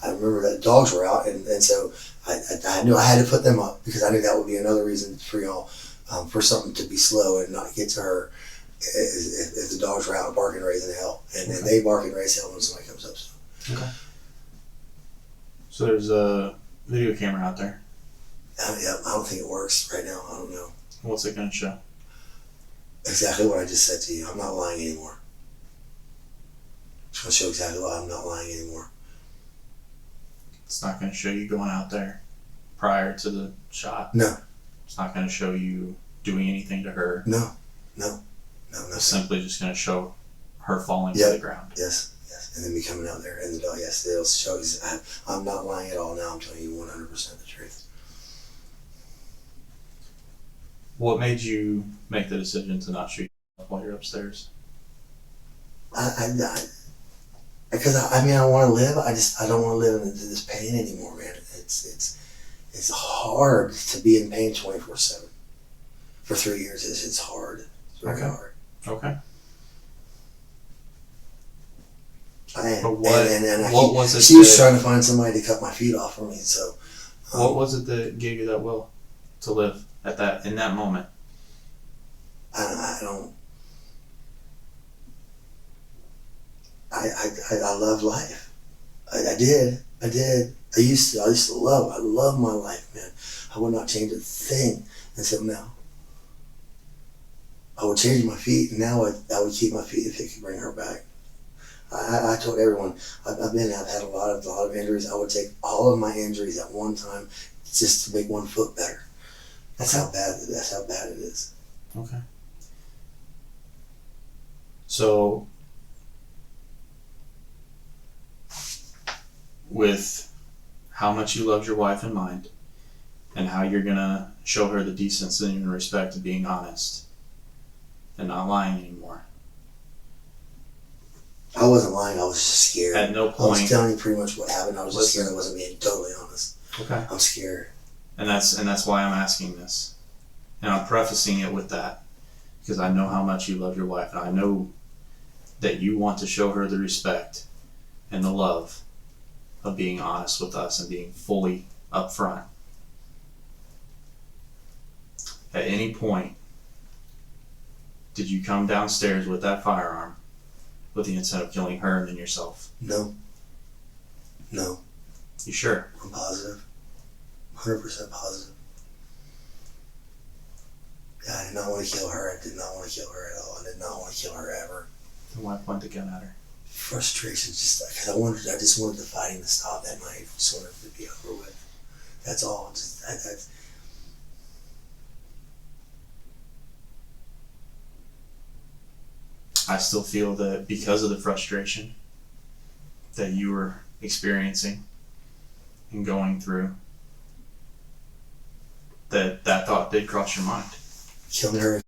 I remember that dogs were out, and so I knew I had to put them up, because I knew that would be another reason for y'all, for something to be slow and not get to her if the dogs were out barking raising hell, and Okay. they bark and raise hell when somebody comes up. So. Okay. So there's a video camera out there. Yeah, I don't think it works right now. I don't know What's it going to show? exactly what I just said to you. I'm not lying anymore. It's going to show exactly why I'm not lying anymore. It's not going to show you going out there prior to the shot. No. It's not going to show you doing anything to her. No. It's simply just going to show her falling to Yep. the ground. Yes. And then me coming out there and the dog. Yes, it'll show you. I'm not lying at all now. I'm telling you 100% the truth. What made you make the decision to not shoot while you're upstairs? Because I want to live. I don't want to live in this pain anymore, man. It's hard to be in pain 24/7. For 3 years, it's hard. It's very hard. Okay. I am. But what what was it She was that- trying to find somebody to cut my feet off for me. So. What was it that gave you that will to live in that moment? I don't. I love life. I did. I used to love. I love my life, man. I would not change a thing until now. I would change my feet, and now I would keep my feet if it could bring her back. I told everyone I've had a lot of injuries. I would take all of my injuries at one time just to make one foot better. That's how bad it is. Okay. So, with how much you loved your wife in mind, and how you're gonna show her the decency and respect of being honest and not lying anymore. I wasn't lying. I was just scared. At no I was point. telling you pretty much what happened. I was just Listen. scared. I wasn't being totally honest. Okay. I'm scared. And that's why I'm asking this, and I'm prefacing it with that, because I know how much you love your wife, and I know that you want to show her the respect and the love of being honest with us and being fully upfront. At any point, did you come downstairs with that firearm with the intent of killing her and then yourself? No. No. You sure? I'm positive. 100% positive. Yeah, I did not want to kill her. I did not want to kill her at all. I did not want to kill her ever. Then why point the gun at her? Frustration, just because I just wanted the fighting to stop that night. I just wanted it to be over with. That's all. I still feel that because of the frustration that you were experiencing and going through, that thought did cross your mind. Killing her.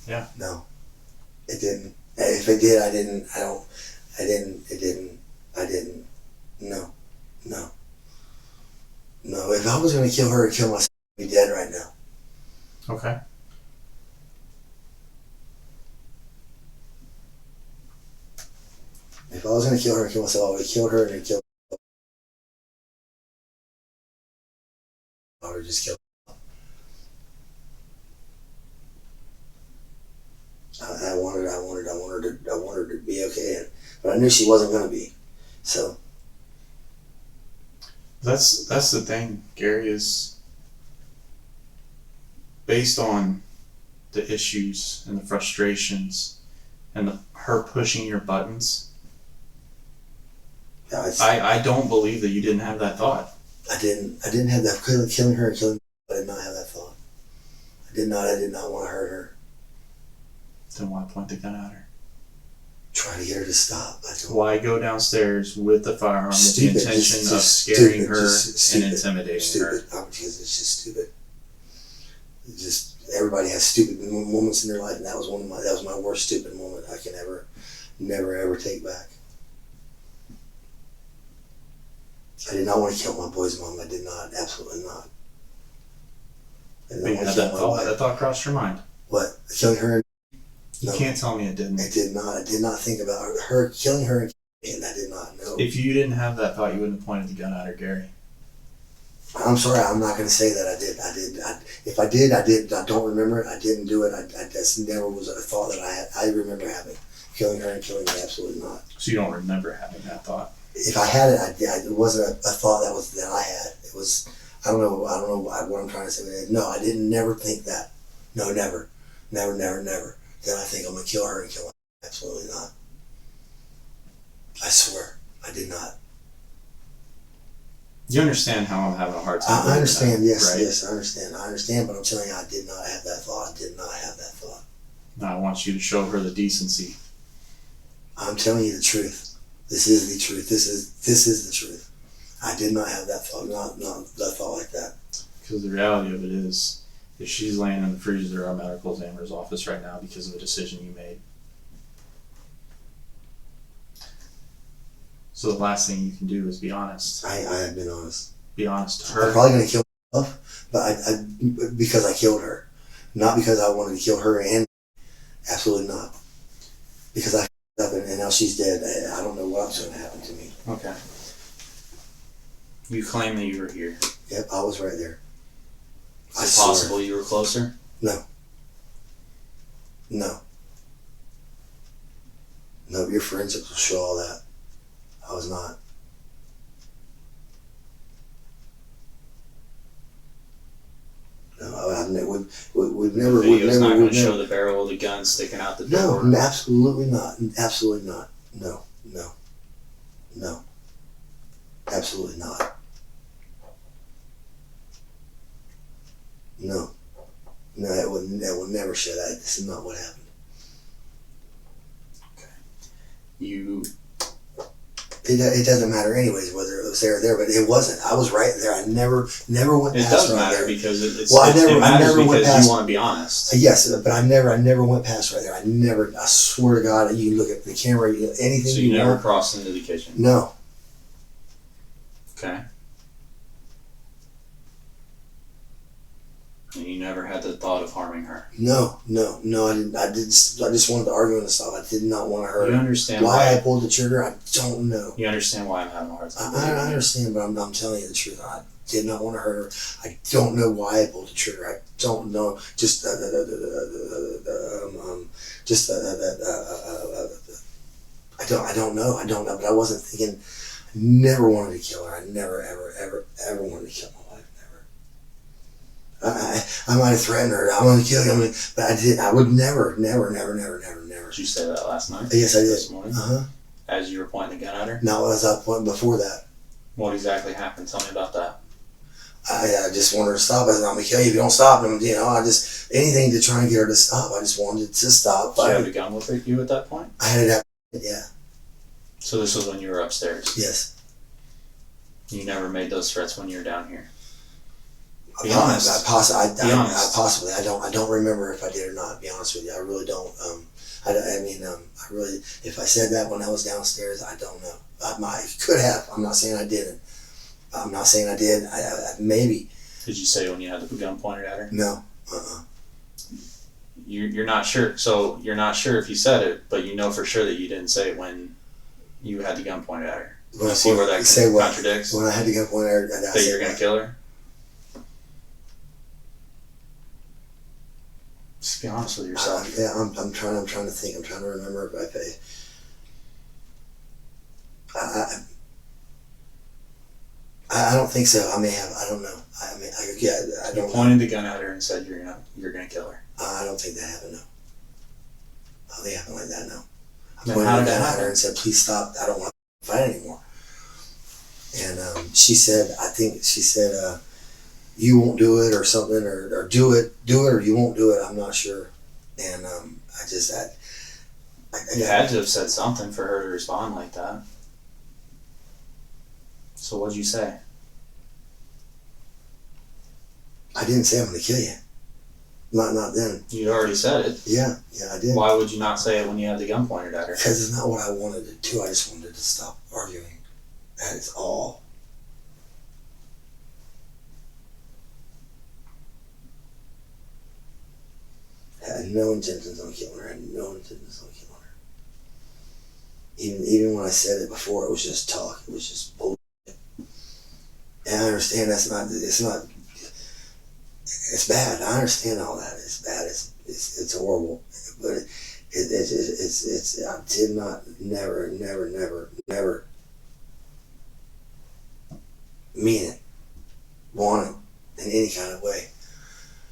Yeah. No, it didn't. If it did, I didn't. It didn't. I didn't. No. No. No. If I was going to kill her and kill myself, I'd be dead right now. Okay. If I was going to kill her and kill myself, I would have killed her and then killed myself. I would have just killed myself. I wanted her to be okay, but I knew she wasn't going to be. So That's the thing, Gary, is based on the issues and the frustrations and her pushing your buttons. yeah, I don't believe that you didn't have that thought. I didn't have that killing her and killing. I did not have that thought. I did not want to hurt her. Then why point the gun at her? Trying to get her to stop. Why go downstairs with the firearm with Stupid, the intention just of stupid, scaring her stupid, and intimidating her? Stupid. Because it's just stupid. It's just everybody has stupid moments in their life, and that was my worst stupid moment I can never ever take back. I did not want to kill my boy's mom. I did not. Absolutely not. I did But you not want had to kill that my thought. wife. That thought crossed your mind. What? Killing her? You No. can't tell me it didn't. It did not. I did not think about her killing her, and I did not know. If you didn't have that thought, you wouldn't have pointed the gun at her, Gary. I'm sorry. I'm not going to say that I did. If I did, I did. I don't remember it. I didn't do it. That's never was a thought that I had. I remember having killing her and killing me. Absolutely not. So you don't remember having that thought. If I had it, it wasn't a thought that I had. It was. I don't know what I'm trying to say. No, I didn't. Never think that. No, never. Then I think I'm going to kill her and kill her. Absolutely not. I swear, I did not. You understand how I'm having a hard time. I understand. That, Yes, right? yes, I understand. But I'm telling you, I did not have that thought. I did not have that thought. Now I want you to show her the decency. I'm telling you the truth. This is the truth. This is the truth. I did not have that thought. Not that thought like that. Because the reality of it is, if she's laying in the freezer at our medical examiner's office right now because of a decision you made. So the last thing you can do is be honest. I have been honest. Be honest to I'm her. probably going to kill myself, but because I killed her, not because I wanted to kill her and absolutely not. Because I f***ed up and now she's dead. I don't know what's going to happen to me. Okay. You claim that you were here. Yep, I was right there. Is it possible you were closer? No, your forensics will show all that. I was not. No, we've never. Video's not going to show the barrel of the gun sticking out the door. No, absolutely not. Absolutely not. No. Absolutely not. No, that will never show that. This is not what happened. You. It doesn't matter anyways whether was there, but it wasn't. I was right there. I never went It past does right matter there. because Well, it matters I never went because past. you want to be honest. Yes, but I never went past right there. I swear to God, you can look at the camera, anything So you never want. crossed into the kitchen. No. Okay. And you never had the thought of harming her. No, I didn't. I just wanted the argument to stop. I did not want to hurt You her. understand Why I pulled the trigger, I don't know. You understand why I'm having a hard time. I understand, but I'm telling you the truth. I did not want to hurt her. I don't know why I pulled the trigger. I don't know. Just I don't know. But I wasn't thinking. I never wanted to kill her. I never, ever wanted to kill my wife. Never. I might have threatened her. I'm going to kill you. But I did. I would never. Did you say that last night? Yes, I did. This morning? Uh-huh. As you were pointing the gun at her? No, as I pointed before that. What exactly happened? Tell me about that. I just wanted her to stop. I said, I'm going to kill you if you don't stop. And, anything to try and get her to stop. I just wanted to stop. Did you have a gun with you at that point? I had it out. Yeah. So this was when you were upstairs? Yes. You never made those threats when you were down here? Be Be honest. Possibly. I don't remember if I did or not, to be honest with you. I really don't. I really, if I said that when I was downstairs, I don't know. I could have. I'm not saying I didn't. I'm not saying I did. Maybe. Did you say when you had the gun pointed at her? No. You're not sure. So you're not sure if you said it, but you know for sure that you didn't say it when you had the gun pointed at her. When I see where that contradicts? When I had the gun pointed at her, that you're going to kill her? Just be honest with yourself. Yeah, I'm trying to think. I'm trying to remember if I don't think so. I may have. I don't know. I don't You know. pointed the gun at her and said you're gonna kill her. I don't think that happened. No. I don't think it happened like that. No. I Then pointed how the did gun that at her happen? and said, "Please stop. I don't want to fight anymore." And she said, "You won't do it," or something, or do it, or you won't do it. I'm not sure. And You had to have said something for her to respond like that. So what'd you say? I didn't say I'm going to kill you. Not then. You already said it. Yeah, I did. Why would you not say it when you had the gun pointed at her? Because it's not what I wanted to do. I just wanted to stop arguing. That is all. I had no intentions on killing her. I had no intentions on killing her. Even when I said it before, it was just talk. It was just bullshit. And I understand it's bad. I understand all that. It's bad. It's horrible. But I did not, never mean it, want it in any kind of way.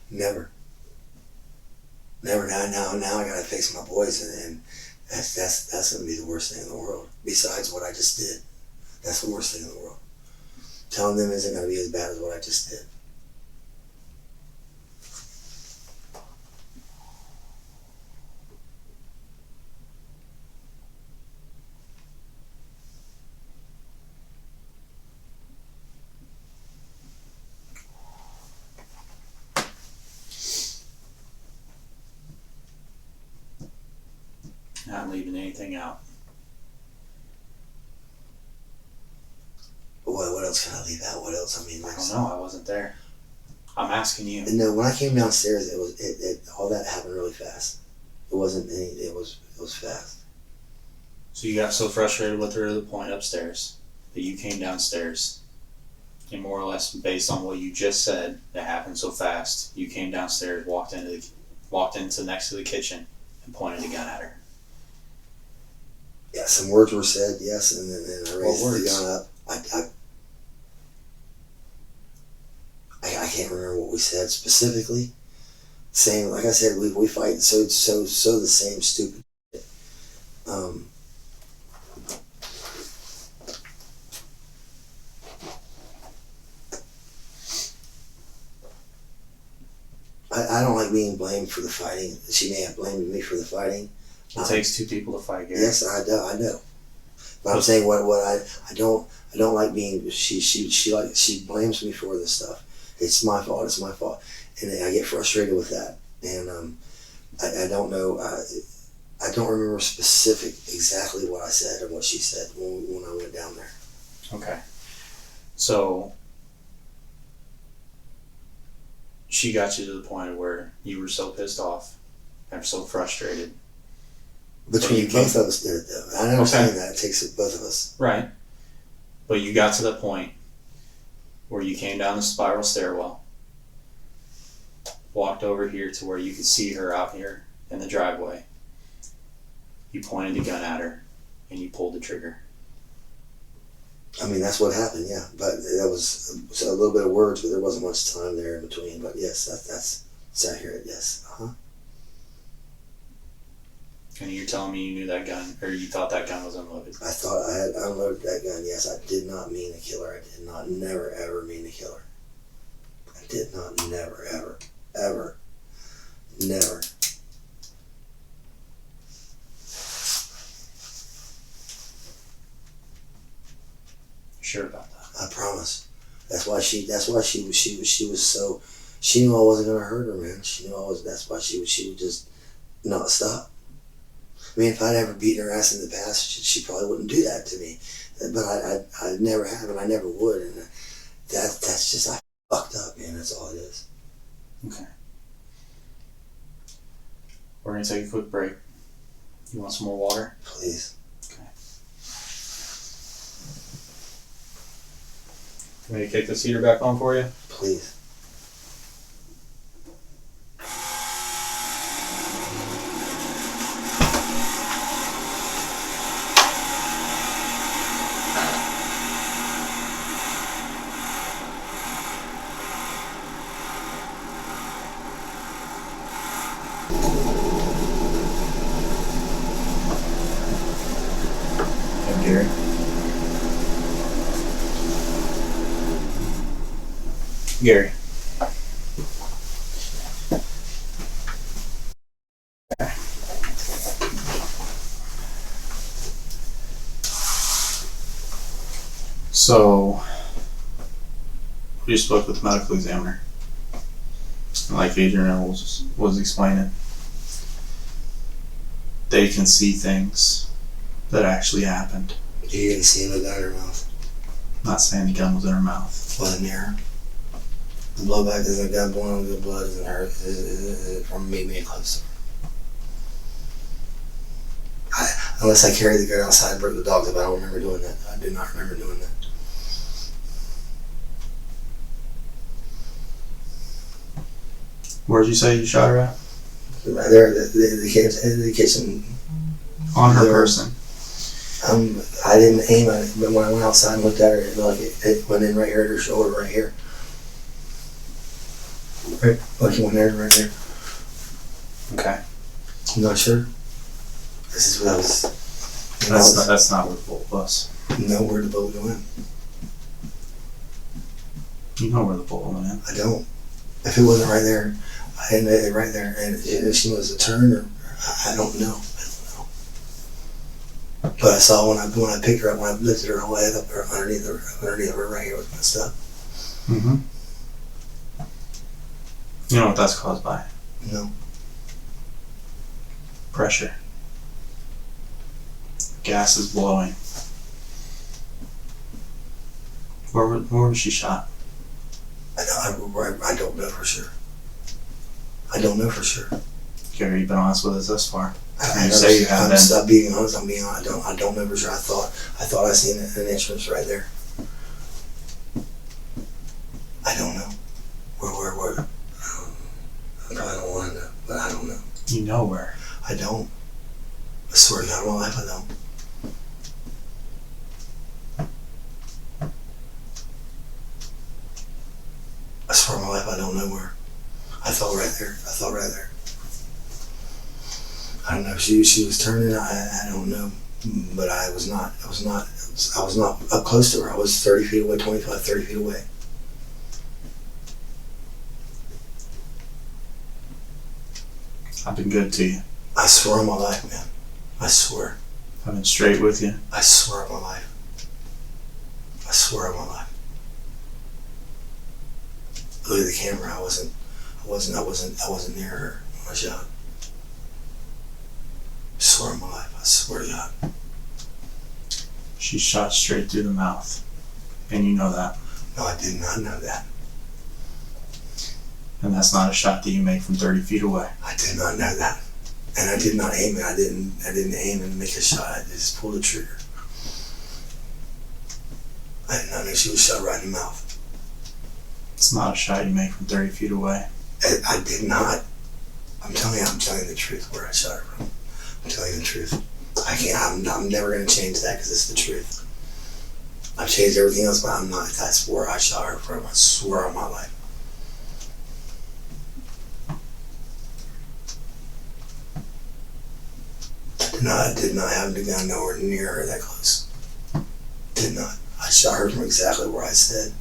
Never. Now I gotta face my boys, and that's gonna be the worst thing in the world. Besides what I just did, that's the worst thing in the world. Telling them isn't gonna be as bad as what I just did. Not leaving anything out. What else can I leave out? What else? I mean, I don't know. I wasn't there. I'm asking you. No, when I came downstairs, it all that happened really fast. It wasn't any. It was fast. So you got so frustrated with her to the point upstairs that you came downstairs, and more or less based on what you just said, that happened so fast. You came downstairs, walked into next to the kitchen, and pointed a gun at her. Yeah, some words were said, yes, and then I raised the gun up. I can't remember what we said specifically. Same, like I said, we fight so the same stupid shit. I don't like being blamed for the fighting. She may have blamed me for the fighting. It takes two people to fight, Gary. Yes, I know. But I'm saying what I don't like being she blames me for this stuff. It's my fault. It's my fault, and I get frustrated with that. And I don't know. I don't remember exactly what I said or what she said when I went down there. Okay. So she got you to the point where you were so pissed off and so frustrated. Between both of us did it though. I understand that. It takes both of us. Right. But you got to the point where you came down the spiral stairwell, walked over here to where you could see her out here in the driveway. You pointed the gun at her and you pulled the trigger. I mean, that's what happened, yeah. But that was a little bit of words, but there wasn't much time there in between. But yes, that's accurate, yes. Uh-huh. And you're telling me you knew that gun, or you thought that gun was unloaded? I thought I had unloaded that gun, yes. I did not mean to kill her. I did not never, ever mean to kill her. I did not never, ever, ever, never. Sure about that? I promise. That's why she was so. She knew I wasn't gonna hurt her, man. She knew I was. That's why she would just not stop. I mean, if I'd ever beaten her ass in the past, she probably wouldn't do that to me. But I never have, and I never would. And that's just I fucked up, man. That's all it is. Okay. We're gonna take a quick break. You want some more water? Please. Okay. Can we kick this heater back on for you? Please. Gary. Gary. So, we just spoke with the medical examiner. Like Adrian was explaining, they can see things that actually happened. You didn't see the gun in her mouth. Not saying the gun was in her mouth. Wasn't near her. The blowback isn't gun blowing good blood isn't her. Is it from me being close to her? Unless I carried the gun outside and broke the dogs up, I don't remember doing that. I do not remember doing that. Where'd you say you shot her at? Right there, the kitchen. On her There. person. I didn't aim at it, but when I went outside and looked at her, it went in right here at her shoulder, right here. Right, like it went there, right there. Okay. I'm not sure. This is what I was. That's not where the bullet was. Know where the bullet went. You know where the bullet went in. I don't. If it wasn't right there, I had it right there, and if she was a turn, or I don't know. But I saw when I picked her up, when I lifted her whole head up underneath her right here was messed up. Mm-hmm. You know what that's caused by? No. Pressure. Gas is blowing. Where was she shot? I don't know for sure. I don't know for sure. Gary, you've been honest with us thus far. I You say you have been. I'm being honest. I'm being honest. I don't know for sure. I thought I seen an entrance right there. I don't know. Where? I probably don't want to know, but I don't know. You know where. I don't. I swear to God, on my life, I don't. I swear on my life, I don't know where. I felt right there. I don't know. She was turning. I don't know, but I was not up close to her. I was 30 feet away, 25, 30 feet away. I've been good to you. I swear on my life, man. I swear. I've been straight with you. I swear on my life. I swear on my life. Look at the camera. I wasn't near her when I shot. I swear on my life. I swear to God. She shot straight through the mouth. And you know that. No, I did not know that. And that's not a shot that you make from 30 feet away. I did not know that. And I did not aim it. I didn't aim and make a shot. I just pulled the trigger. I did not know she was shot right in the mouth. It's not a shot you make from 30 feet away. I did not. I'm telling you the truth where I shot her from. I'm telling you the truth. I'm never going to change that because it's the truth. I've changed everything else, but I'm not. That's where I shot her from. I swear on my life. I did not have the gun nowhere near her that close. Did not. I shot her from exactly where I said.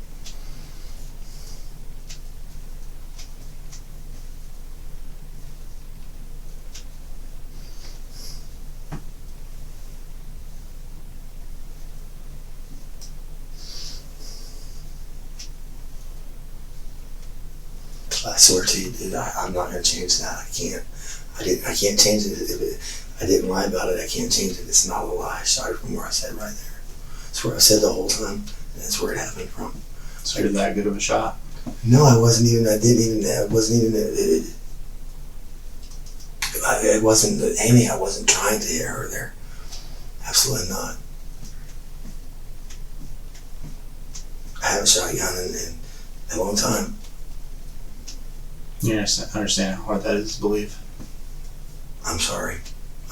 I swear to you, dude, I'm not gonna change that. I can't. I can't change it. I didn't lie about it. I can't change it. It's not a lie. I shot it from where I said right there. It's where I said the whole time, and that's where it happened from. So you're that good of a shot? No, I wasn't even. It wasn't aiming. I wasn't trying to hit her there. Absolutely not. I haven't shot a gun in a long time. You understand how hard that is to believe? I'm sorry.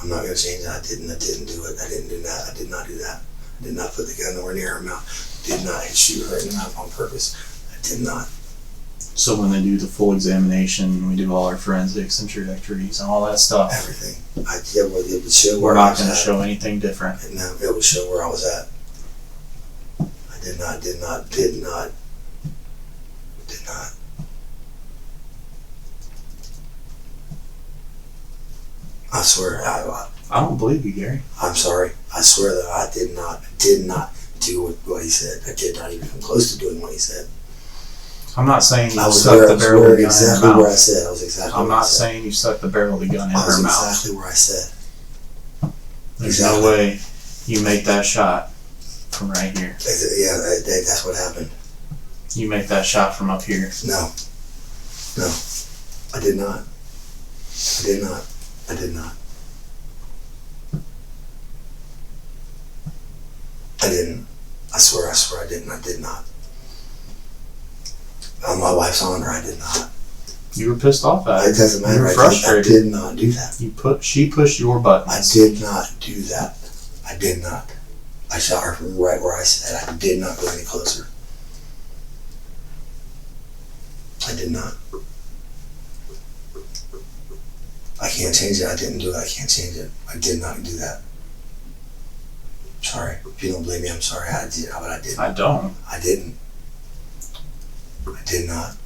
I'm not going to change that. I didn't do it. I didn't do that. I did not do that. I did not put the gun nowhere near her mouth. Did not shoot her in the mouth on purpose. I did not. So when they do the full examination, we do all our forensics and trajectories and all that stuff. Everything. It would show We're where I not was going to at. show anything different. No, it would show where I was at. I did not. I swear, I don't believe you, Gary. I'm sorry. I swear that I did not do what he said. I did not even come close to doing what he said. I'm not saying you I was stuck the barrel of the gun exactly in her where I mouth. said. I was exactly. I'm where I not said. saying you stuck the barrel of the gun in I was her mouth. exactly where I said. There's Exactly. no way you make that shot from right here. Yeah, that's what happened. You make that shot from up here. No, I did not. I did not. I did not. I didn't. I swear I didn't. I did not. On my wife's honor, I did not. You were pissed off at It it. doesn't You matter. were I frustrated. did not do that. She pushed your I buttons. did not do that. I did not. I shot her from right where I said. I did not go any closer. I did not. I can't change it. I didn't do it. I can't change it. I did not do that. Sorry. If you don't believe me, I'm sorry. I did, but I didn't. I don't. I didn't. I did not.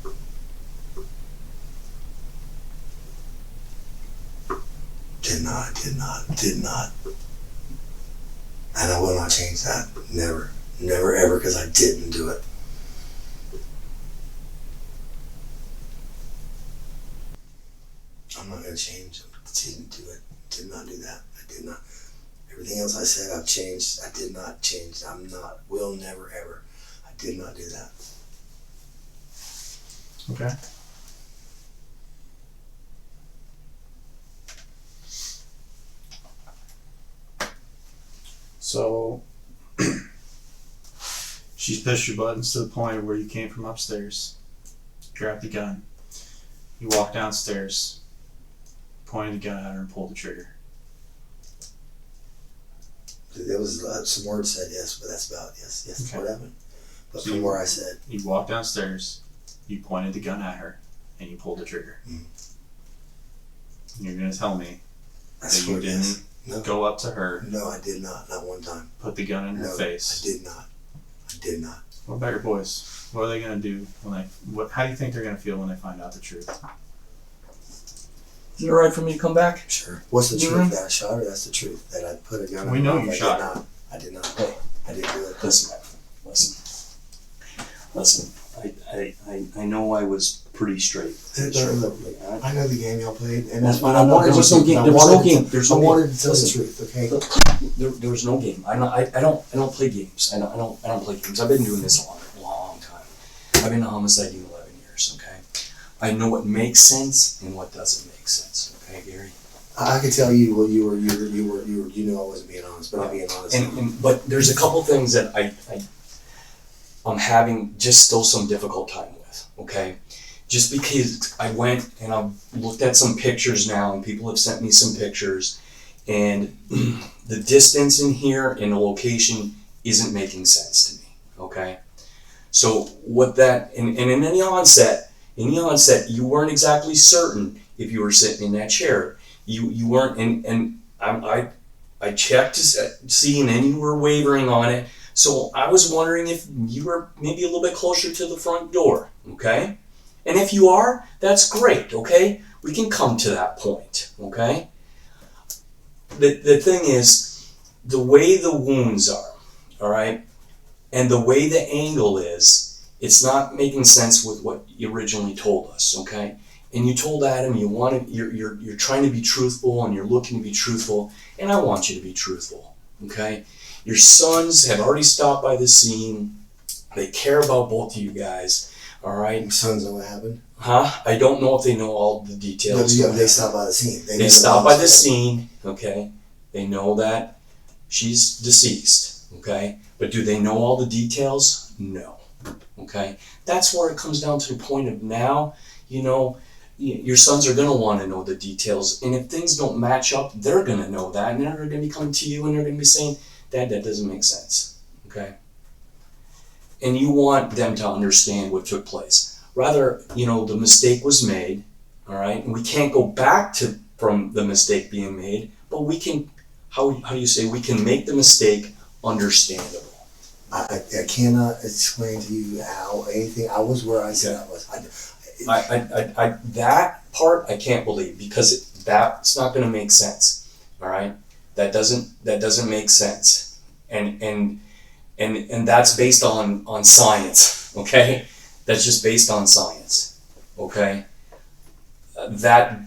Did not. And I will not change that. Never. Never ever, because I didn't do it. I'm not going to change it. Didn't do it. Did not do that. I did not. Everything else I said, I've changed. I did not change. I'm not. Will never ever. I did not do that. Okay. So she's pushed your buttons to the point where you came from upstairs, grabbed the gun, you walked downstairs, pointed the gun at her and pulled the trigger. There was some words said, yes, but that's about, yes, that's Okay. what happened. But So from where I said, You walked downstairs, you pointed the gun at her, and you pulled the trigger. Mm. And you're going to tell me that's that you what it is. didn't No, go up to her, no, I did not. Not one time. put the gun in her No, face. I did not. I did not. What about your boys? What are they gonna do when how do you think they're gonna feel when they find out the truth? Is it all right for me to come back? Sure. What's the Mhm. truth? That I shot her? That's the truth. That I put a gun. We in her know mouth? you I shot did her. not. I did not. Hey. I didn't do it. Listen. I know I was pretty straight. Look, I know the game y'all played, and that's Well, why I there was no game. There was no game. There's no I game. wanted to tell the Listen. truth. Okay. There was no game. I don't play games. I don't play games. I've been doing this a long time. I've been a homicide unit 11 years. Okay. I know what makes sense and what doesn't make sense. Okay, Gary. I could tell you what you knew I wasn't being honest, but I'm being honest. But there's a couple things that I'm having just still some difficult time with. Okay. Just because I went and I've looked at some pictures now, and people have sent me some pictures, and the distance in here and the location isn't making sense to me. Okay, so what that and in the onset, you weren't exactly certain if you were sitting in that chair. You weren't, and I checked to see, and then you were wavering on it. So I was wondering if you were maybe a little bit closer to the front door. Okay. And if you are, that's great, okay? We can come to that point, okay? The thing is, the way the wounds are, all right, and the way the angle is, it's not making sense with what you originally told us, okay? And you told Adam you're trying to be truthful and you're looking to be truthful, and I want you to be truthful, okay? Your sons have already stopped by the scene. They care about both of you guys. All right. My sons know what happened. I don't know if they know all the details. No, they stopped by the scene. They stopped by the scene. Okay. They know that she's deceased. Okay. But do they know all the details? No. Okay. That's where it comes down to the point of now, your sons are going to want to know the details. And if things don't match up, they're going to know that. And they're going to be coming to you and they're going to be saying, Dad, that doesn't make sense. Okay. And you want them to understand what took place. Rather, the mistake was made, all right? And we can't go back from the mistake being made, but we can, how do you say, we can make the mistake understandable. I cannot explain to you how anything, I was where I said I was. That part I can't believe, because that's not going to make sense, all right? That doesn't make sense. And that's based on science, okay? That's just based on science, okay? That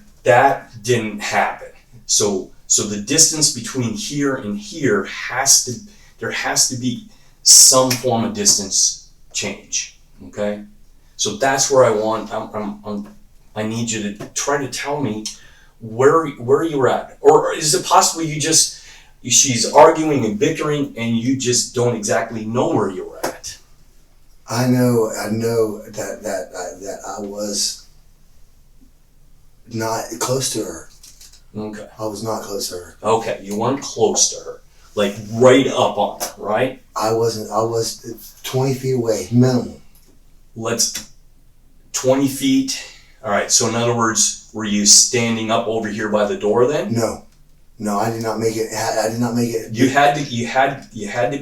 didn't happen. So the distance between here and here there has to be some form of distance change, okay? So that's where I need you to try to tell me where you're at, or is it possible she's arguing and bickering and you just don't exactly know where you're at? I know that I was not close to her. Okay. I was not close to her. Okay, you weren't close to her. Like right up on her, right? I was 20 feet away, minimum. 20 feet. All right, so in other words, were you standing up over here by the door then? No, I did not make it. I did not make it. You had to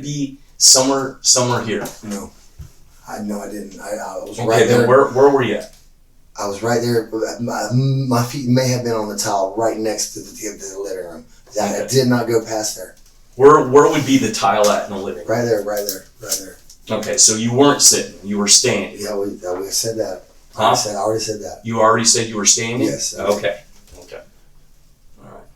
be somewhere here. No, I didn't. I was Okay, right there. then where were you at? I was right there. My feet may have been on the tile right next to the living room. I did not go past there. Where would be the tile at in the living room? Right there. Okay, so you weren't sitting, you were standing. Yeah, we said that. Huh? I already said that. You already said you were standing? Yes. Okay. All right.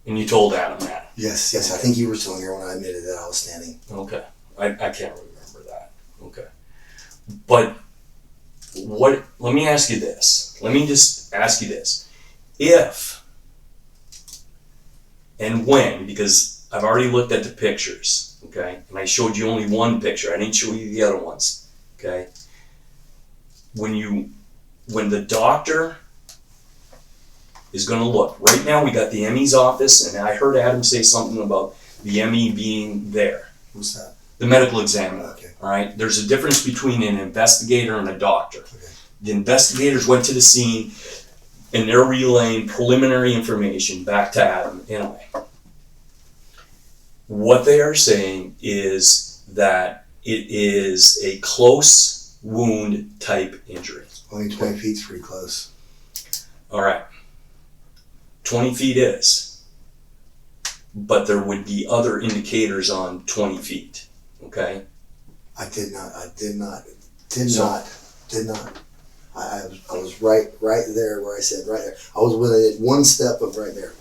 And you told Adam that? Yes. I think you were still here when I admitted that I was standing. Okay. I can't remember that. Okay. But let me ask you this. Let me just ask you this. If and when, because I've already looked at the pictures, okay, and I showed you only one picture. I didn't show you the other ones, okay? When the doctor is going to look, right now we got the ME's office, and I heard Adam say something about the ME being there. What's that? The medical examiner. Okay. All right. There's a difference between an investigator and a doctor. Okay. The investigators went to the scene, and they're relaying preliminary information back to Adam. Anyway, what they are saying is that it is a close wound type injury. Only 20 feet's pretty close. All right. 20 feet is, but there would be other indicators on 20 feet, okay? I did not. I was right there where I said right there. I was within one step of right there,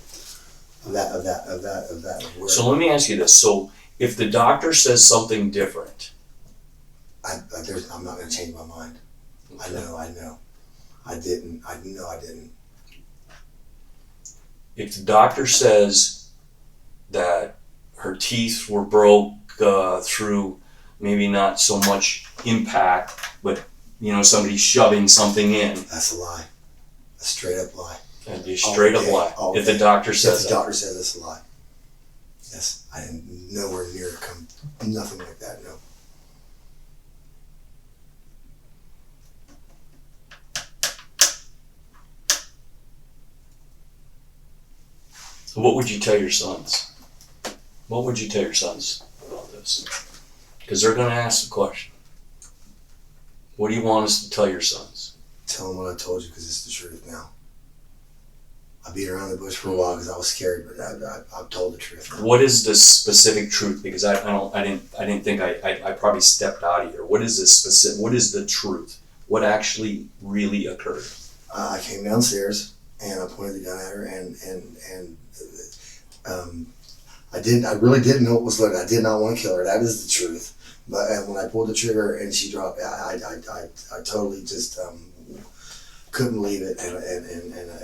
of that. Where So let me ask you this. So if the doctor says something different, I'm not going to change my mind. I know. I didn't. If the doctor says that her teeth were broke through maybe not so much impact, but somebody shoving something in, That's a lie. A straight up lie. that'd be a straight up lie. Okay. If the doctor If says the that. doctor says it's a lie. Yes, I didn't nowhere near come. Nothing like that. No. What would you tell your sons? What would you tell your sons about this? Because they're going to ask the question. What do you want us to tell your sons? Tell them what I told you because it's the truth now. I beat around the bush for a while because I was scared, but I've told the truth now. What is the specific truth? Because I didn't think I probably stepped out of here. What is this specific? What is the truth? What actually really occurred? I came downstairs and I pointed the gun at her and I really didn't know what was loaded. I did not want to kill her. That is the truth. But when I pulled the trigger and she dropped, I totally just couldn't believe it. And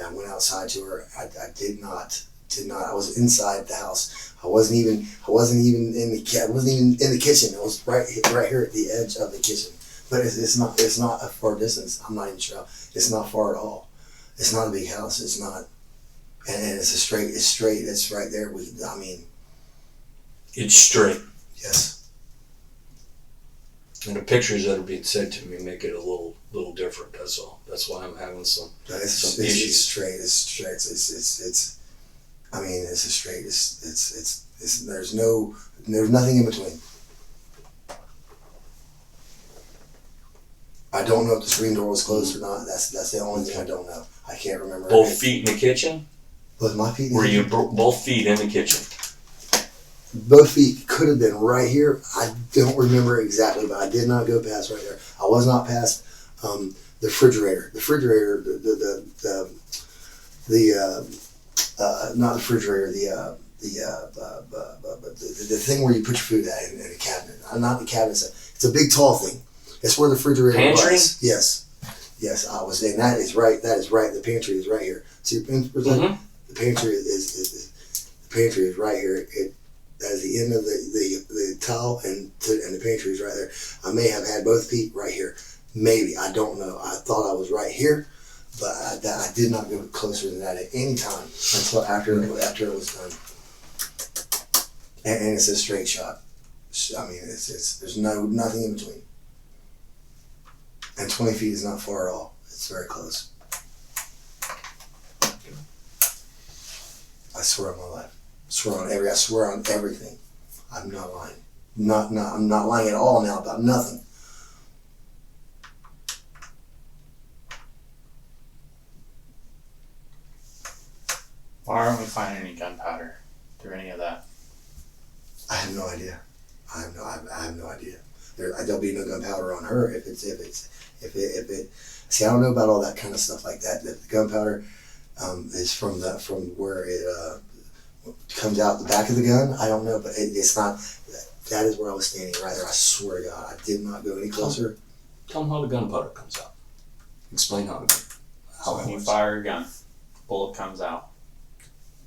I went outside to her. I did not. I was inside the house. I wasn't even in the kitchen. I was right here at the edge of the kitchen. But it's not a far distance. I'm not even sure. It's not far at all. It's not a big house. It's not. And it's straight. It's right there. It's straight. Yes. And the pictures that are being sent to me make it a little different. That's all. That's why I'm having some issues. It's straight. It's straight. It's a straight. There's nothing in between. I don't know if the screen door was closed or not. That's the only thing I don't know. I can't remember. Both feet in the kitchen? Both my feet. Were you both feet in the kitchen? Both feet could have been right here. I don't remember exactly, but I did not go past right there. I was not past the refrigerator. The refrigerator, not the refrigerator. The thing where you put your food at in a cabinet. Not the cabinet. It's a big tall thing. It's where the refrigerator Pantry? was. Yes. I was saying that is right. That is right. The pantry is right here. See, the pantry is right here. That is the end of the towel, and the pantry is right there. I may have had both feet right here. Maybe. I don't know. I thought I was right here, but I did not go closer than that at any time until after it was done. And it's a straight shot. There's nothing in between. And 20 feet is not far at all. It's very close. I swear on my life. I swear on everything. I'm not lying. I'm not lying at all now about nothing. Why aren't we finding any gunpowder through any of that? I have no idea. I have no idea. There'll be no gunpowder on her if it. See, I don't know about all that kind of stuff like that. The gunpowder is from where it comes out the back of the gun. I don't know, but it's not. That is where I was standing right there. I swear to God, I did not go any closer. Tell them how the gunpowder comes out. Explain how So when you fire a gun, bullet comes out,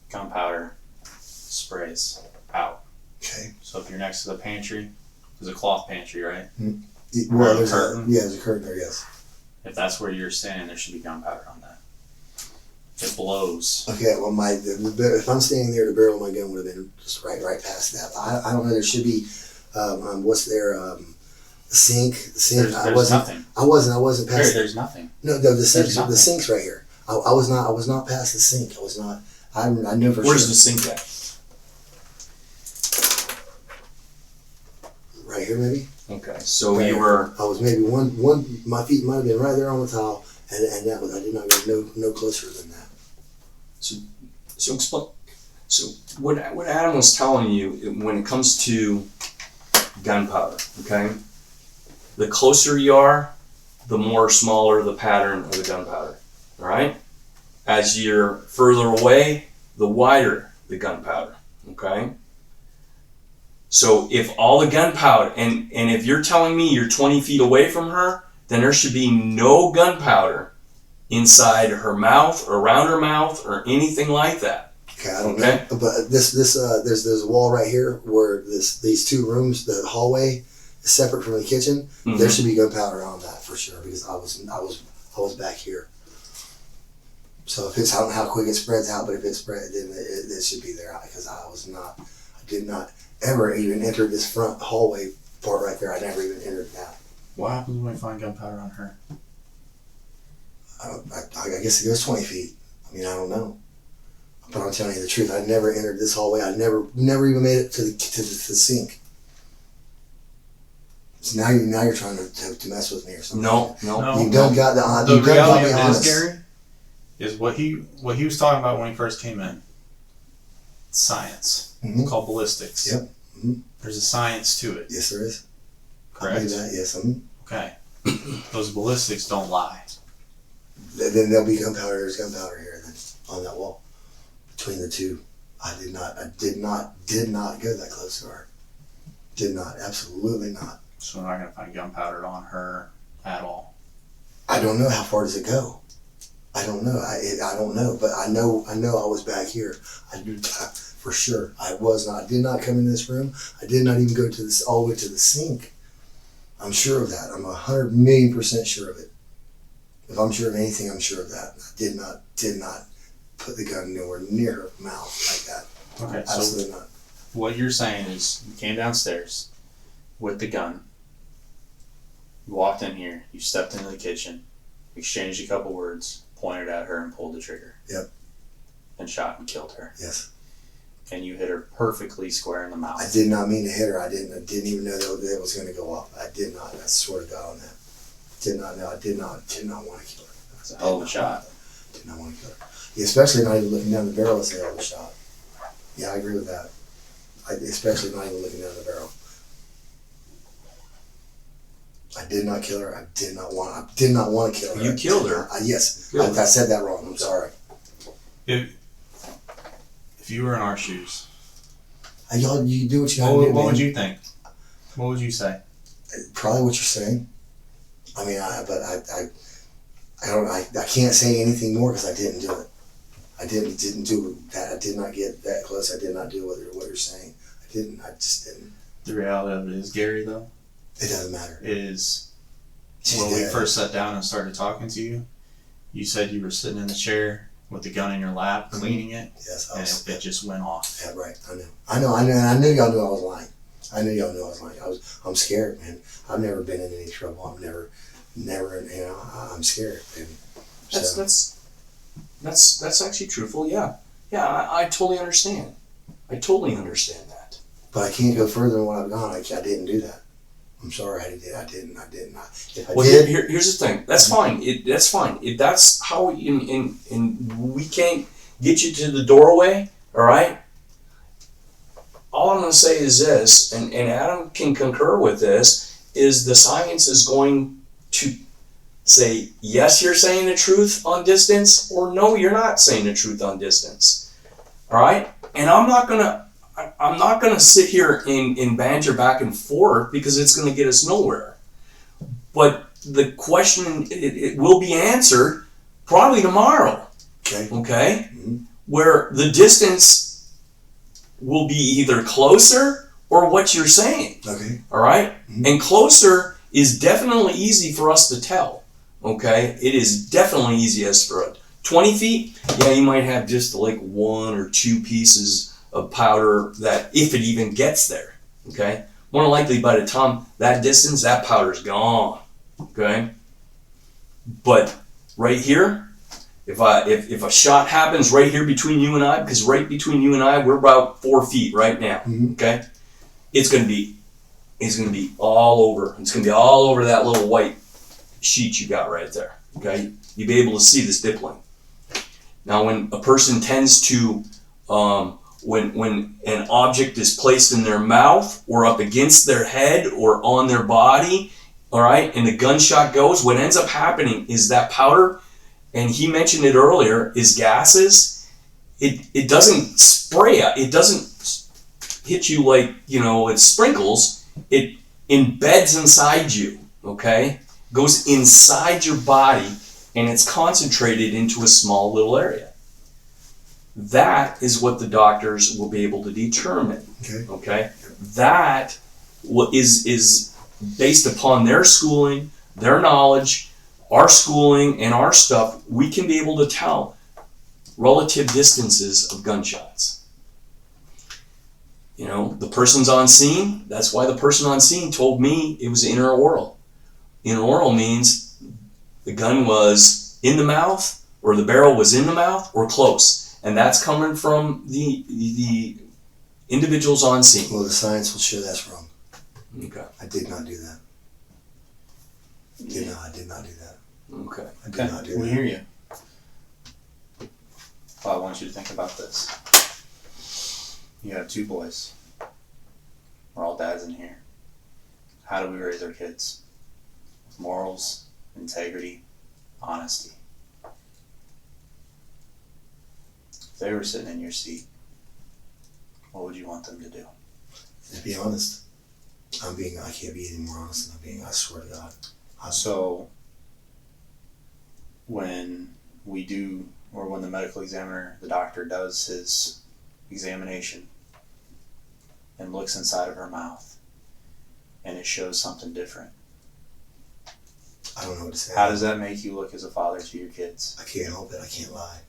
gunpowder sprays out. Okay. So if you're next to the pantry, there's a cloth pantry, right? Well, there's a curtain. There's a curtain there. Yes. If that's where you're standing, there should be gunpowder on that. It blows. Okay. Well, if I'm standing there, the barrel of my gun would have been just right past that. I don't know. There should be. What's there? The sink. The sink. There's nothing. I wasn't past. There's nothing. No. The sink's right here. I was not past the sink. I was not. I know for Where's sure. the sink at? Right here, maybe. Okay, so Right you here. were. I was maybe one. My feet might have been right there on the towel, and that was. I did not go no closer than that. So explain. So what Adam was telling you when it comes to gunpowder, okay? The closer you are, the more smaller the pattern of the gunpowder. All right. As you're further away, the wider the gunpowder. Okay. So if all the gunpowder, and if you're telling me you're 20 feet away from her, then there should be no gunpowder inside her mouth or around her mouth or anything like that. Okay, I don't know, but there's a wall right here where these two rooms, the hallway is separate from the kitchen. Mm-hmm. There should be gunpowder on that for sure because I was back here. So if it's, I don't know how quick it spreads out, but if it spread, then it should be there because I did not ever even enter this front hallway part right there. I never even entered that. What happens when we find gunpowder on her? I guess it goes 20 feet. I mean, I don't know. But I'm telling you the truth. I never entered this hallway. I never even made it to the sink. So now you're trying to mess with me or something. No. You don't got The you don't got reality me of honest. this, Gary, is what he was talking about when he first came in. Science. Mm-hmm. It's called ballistics. Yep. Mm-hmm. There's a science to it. Yes, there is. Correct. I believe that. Yes. Okay. Those ballistics don't lie. Then there'll be gunpowder. There's gunpowder here then on that wall between the two. I did not go that close to her. Did not. Absolutely not. So we're not going to find gunpowder on her at all. I don't know how far does it go. I don't know. I don't know. But I know I was back here. I do for sure. I did not come in this room. I did not even go to this all the way to the sink. I'm sure of that. I'm 100,000,000% sure of it. If I'm sure of anything, I'm sure of that. I did not put the gun nowhere near her mouth like that. Okay, Absolutely so not. what you're saying is you came downstairs with the gun, you walked in here, you stepped into the kitchen, exchanged a couple words, pointed at her and pulled the trigger. Yep. And shot and killed her. Yes. And you hit her perfectly square in the mouth. I did not mean to hit her. I didn't even know that was going to go off. I did not. I swear to God on that. Did not know. I did not want to kill her. It's a hell of a shot. Did not want to kill her. Yeah, especially not even looking down the barrel is a hell of a shot. Yeah, I agree with that. Especially not even looking down the barrel. I did not kill her. I did not want to kill her. You killed her. Yes. Killed her. I said that wrong. I'm sorry. If you were in our shoes, You do what you got to do. what man. would you think? What would you say? Probably what you're saying. I mean, I can't say anything more because I didn't do it. I didn't do that. I did not get that close. I did not do what you're saying. I didn't. I just didn't. The reality of it is, Gary, though, It doesn't matter. is She's when we dead. first sat down and started talking to you, you said you were sitting in the chair with the gun in your lap, cleaning it, Yes, I and was. it just went off. Yeah, right. I know. And I knew y'all knew I was lying. I knew y'all knew I was lying. I'm scared, man. I've never been in any trouble. I'm never. I'm scared. And so, That's actually truthful. Yeah. I totally understand. I totally understand that. but I can't go further than what I've gone. I didn't do that. I'm sorry. I did not. If I Well, did, here's the thing. That's fine. That's fine. If that's how and we can't get you to the doorway, all right? All I'm going to say is this, and Adam can concur with this, is the science is going to say, yes, you're saying the truth on distance, or no, you're not saying the truth on distance. All right? And I'm not gonna sit here and banter back and forth because it's gonna get us nowhere. But the question, it will be answered probably tomorrow. okay. Okay? Mm-hmm. Where the distance will be either closer or what you're saying. Okay. All right? Mm-hmm. And closer is definitely easy for us to tell. Okay? It is definitely easy as for 20 feet. Yeah, you might have just like 1 or 2 pieces of powder that, if it even gets there. Okay? More than likely by the time that distance, that powder's gone. Okay? But right here, if a shot happens right here between you and I, because right between you and I, we're about 4 feet right now. Mm-hmm. Okay? It's gonna be all over. It's gonna be all over that little white sheet you got right there. Okay? You'll be able to see this dippling. Now, when a person tends to, when an object is placed in their mouth or up against their head or on their body, all right, and the gunshot goes, what ends up happening is that powder, and he mentioned it earlier, is gases. It doesn't spray, it doesn't hit you like, it sprinkles. It embeds inside you, okay? Goes inside your body, and it's concentrated into a small little area. That is what the doctors will be able to determine. Okay? That is based upon their schooling, their knowledge, our schooling, and our stuff. We can be able to tell relative distances of gunshots. The person's on scene. That's why the person on scene told me it was interoral. Interoral means the gun was in the mouth, or the barrel was in the mouth, or close. And that's coming from the individuals on scene. Well, the science will show that's wrong. Okay. I did not do that. I did not do that. Okay. I did not do We that. hear you. Well, I want you to think about this. You have 2 boys. We're all dads in here. How do we raise our kids? With morals, integrity, honesty. If they were sitting in your seat, what would you want them to do? To be honest, I can't be any more honest than I'm being, I swear to God. So, when we do, or when the medical examiner, the doctor does his examination and looks inside of her mouth and it shows something different, I don't know what to say. how does that make you look as a father to your kids? I can't help it. I can't lie.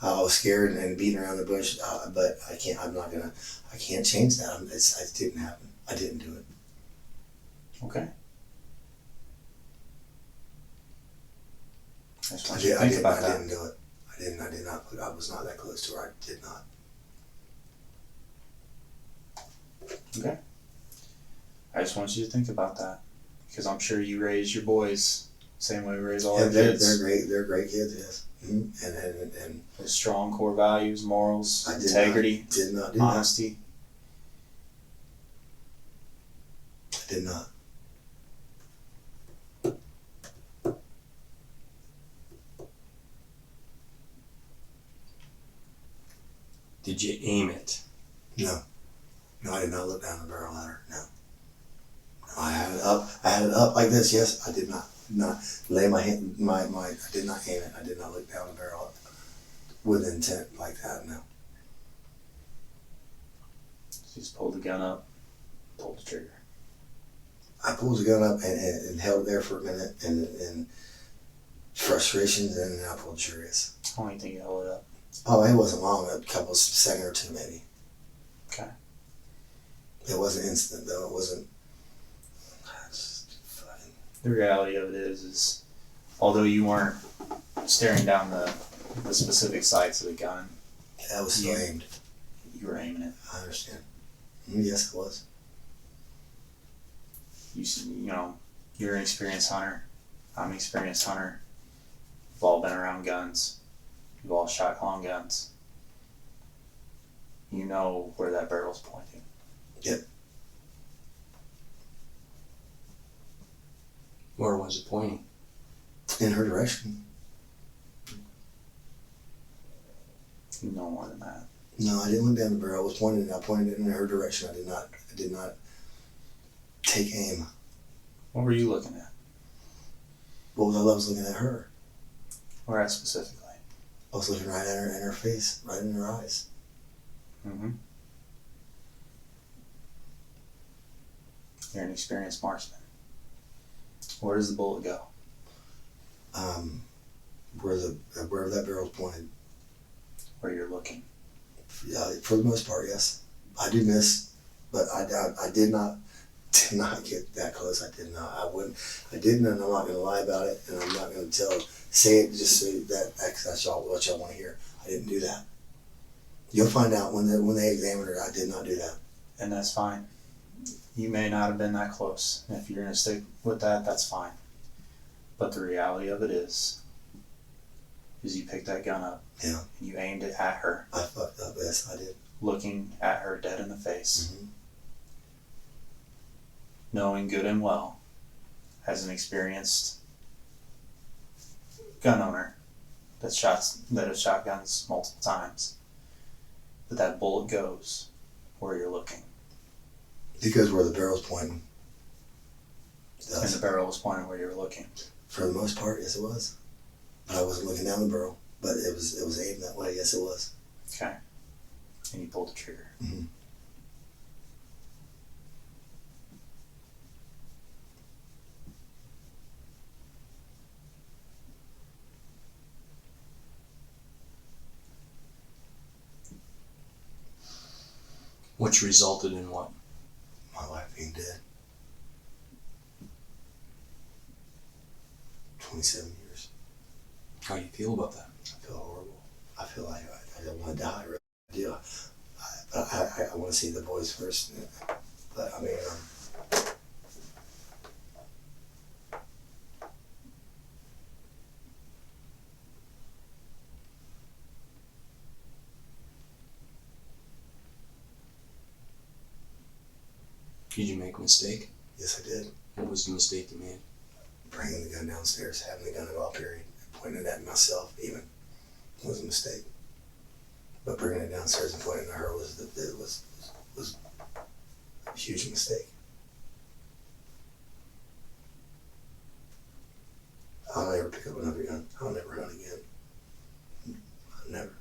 I was scared and beating around the bush, but I can't. I can't change that. It didn't happen. I didn't do it. Okay. I just I want you to think about that. didn't do it. I did not. I was not that close to her. I did not. Okay. I just want you to think about that, because I'm sure you raise your boys the same way we raise all our kids. They're great. They're great kids. Yes. Mm-hmm. And With strong core values, morals, I integrity, did not do honesty. that. I did not. Did you aim it? No, I did not look down the barrel at her. No. I had it up. I had it up like this. Yes, I did not. Not lay my hand. I did not aim it. I did not look down the barrel with intent like that. No. She just pulled the gun up, pulled the trigger. I pulled the gun up and held it there for a minute and frustration, and then I pulled the trigger. Yes. How long do you think you held it up? Oh, it wasn't long. A couple second or two maybe. Okay. It wasn't instant though. It wasn't. Just fucking. The reality of it is although you weren't staring down the specific sights of the gun, That was still aimed. you were aiming it. I understand. Yes, it was. You're an experienced hunter. I'm an experienced hunter. We've all been around guns. We've all shot long guns. You know where that barrel's pointing. Yep. Where was it pointing? In her direction. No more than that. No, I didn't look down the barrel. I pointed it in her direction. I did not take aim. What were you looking at? I was looking at her. Where at specifically? I was looking right at her, in her face, right in her eyes. Mm-hmm. You're an experienced marksman. Where does the bullet go? Wherever that barrel's pointed. Where you're looking. Yeah, for the most part, yes. I do miss, but I did not get that close. I did not. I didn't, and I'm not going to lie about it, and I'm not going to say it just so that's what y'all want to hear. I didn't do that. You'll find out when they examine her. I did not do that. And that's fine. You may not have been that close. And if you're going to stick with that, that's fine. But the reality of it is, is you picked that gun up. Yeah. And you aimed it at her. I fucked up, yes, I did. Looking at her dead in the face. Mm-hmm. Knowing good and well, as an experienced gun owner that has shot guns multiple times, that bullet goes where you're looking. It goes where the barrel's pointing. And the barrel was pointing where you were looking. For the most part, yes it was. But I wasn't looking down the barrel. But it was aimed that way, yes it was. Okay. And you pulled the trigger. Mm-hmm. Which resulted in what? My wife being dead. 27 years. How do you feel about that? I feel horrible. I feel like I don't want to die. I really do. I want to see the boys first. But I mean, Did you make a mistake? yes, I did. What was the mistake you made? Bringing the gun downstairs, having the gun at all period, pointing it at myself even was a mistake. But bringing it downstairs and pointing at her was a huge mistake. I'll never pick up another gun. I'll never run again. Never.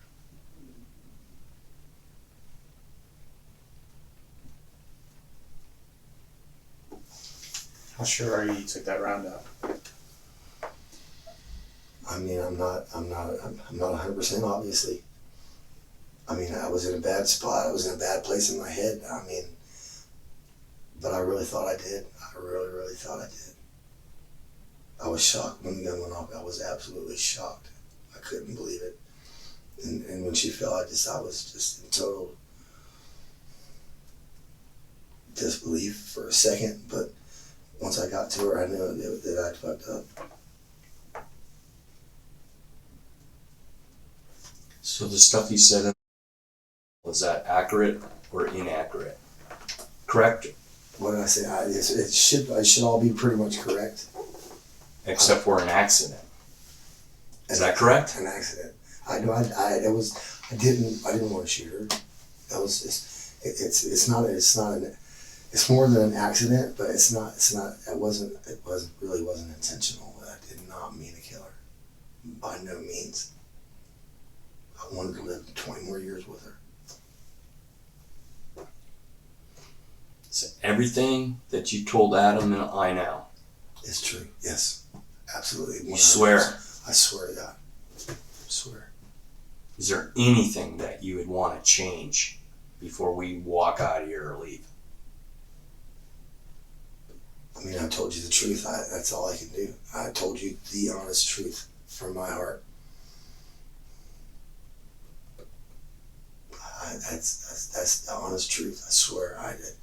How sure are you took that round up? I mean, I'm not 100% obviously. I mean, I was in a bad spot. I was in a bad place in my head. I mean, but I really thought I did. I really, really thought I did. I was shocked when the gun went off. I was absolutely shocked. I couldn't believe it. And when she fell, I was just in total disbelief for a second. But once I got to her, I knew that I'd fucked up. So the stuff you said, was that accurate or inaccurate? Correct? What did I say? It should all be pretty much correct. Except for an accident. Is that correct? An accident. I know. I didn't want to shoot her. That was just. It's more than an accident, but it's not. It really wasn't intentional. I did not mean to kill her. By no means. I wanted to live 20 more years with her. So everything that you told Adam and I now. It's true. Yes. Absolutely. 100%. You swear? I swear to God. I swear. Is there anything that you would want to change before we walk out of here or leave? I mean, I told you the truth. That's all I can do. I told you the honest truth from my heart. That's the honest truth. I swear I did.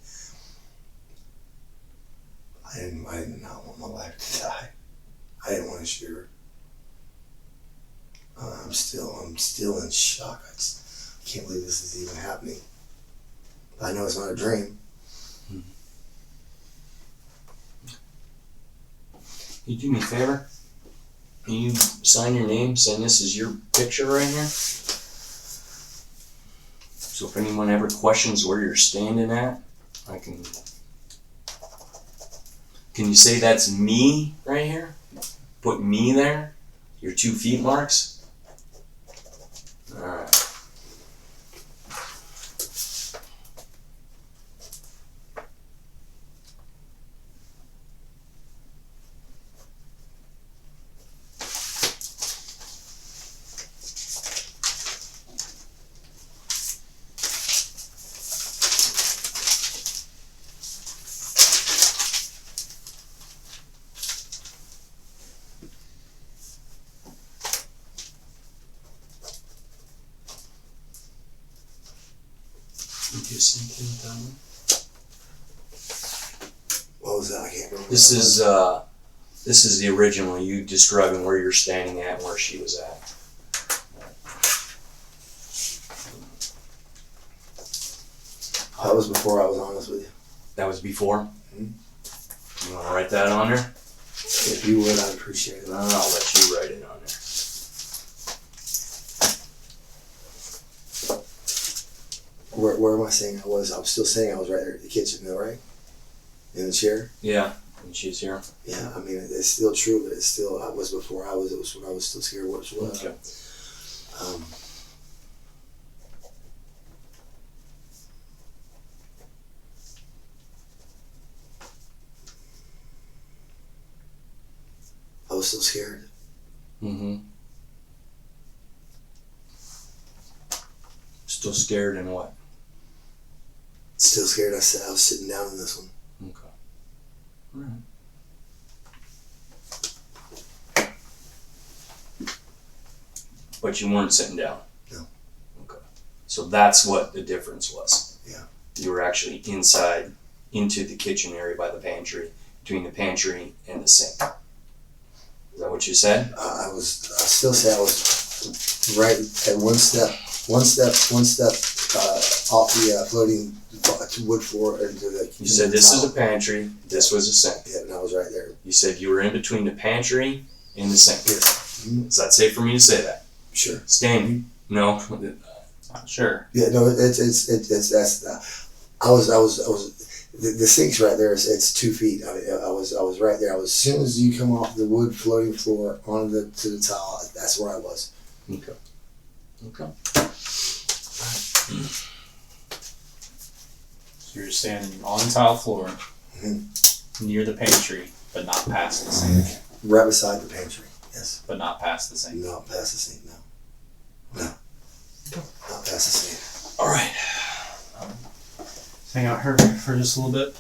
I did not want my wife to die. I didn't want to shoot her. I'm still in shock. I can't believe this is even happening. I know it's not a dream. Can you do me a favor? Can you sign your name, saying this is your picture right here? So if anyone ever questions where you're standing at, I can... Can you say that's me right here? Put me there? Your 2 feet marks? Alright. What was that? I can't remember. This is the original, you describing where you're standing at and where she was at. That was before I was honest with you. That was before? Mhm. You want to write that on there? If you would, I'd appreciate it. No, I'll let you write it on there. Where am I saying I was? I'm still saying I was right there at the kitchen, though, right? In the chair. Yeah, and she's here. Yeah, I mean it's still true, but it's still I was before I was. It was when I was still scared. What? Okay. I was still scared. Mm-hmm. Still scared and what? Still scared. I said I was sitting down in this one. Okay. All right. But you weren't sitting down? No. Okay. So that's what the difference was? Yeah. You were actually inside, into the kitchen area by the pantry, between the pantry and the sink. Is that what you said? I still say I was right at one step off the floating wood floor into the. You said this is a pantry, this was a sink. Yeah, and I was right there. You said you were in between the pantry and the sink. Yes. Mm-hmm. Is that safe for me to say that? Sure. Standing? No. Sure. Yeah, no, it's that's. I was the sink's right there. It's 2 feet. I was right there. As soon as you come off the wood floating floor onto to the tile, that's where I was. Okay. Okay. So you're standing on the tile floor Mhm. near the pantry, but not past the sink. Right beside the pantry. Yes. But not past the sink. Not past the sink. No. Not past the sink. All right. Hang out here for just a little bit.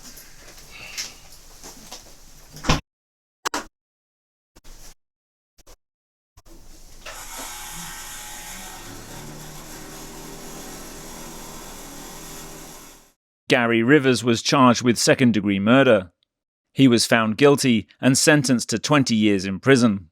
Gary Rivers was charged with second-degree murder. He was found guilty and sentenced to 20 years in prison.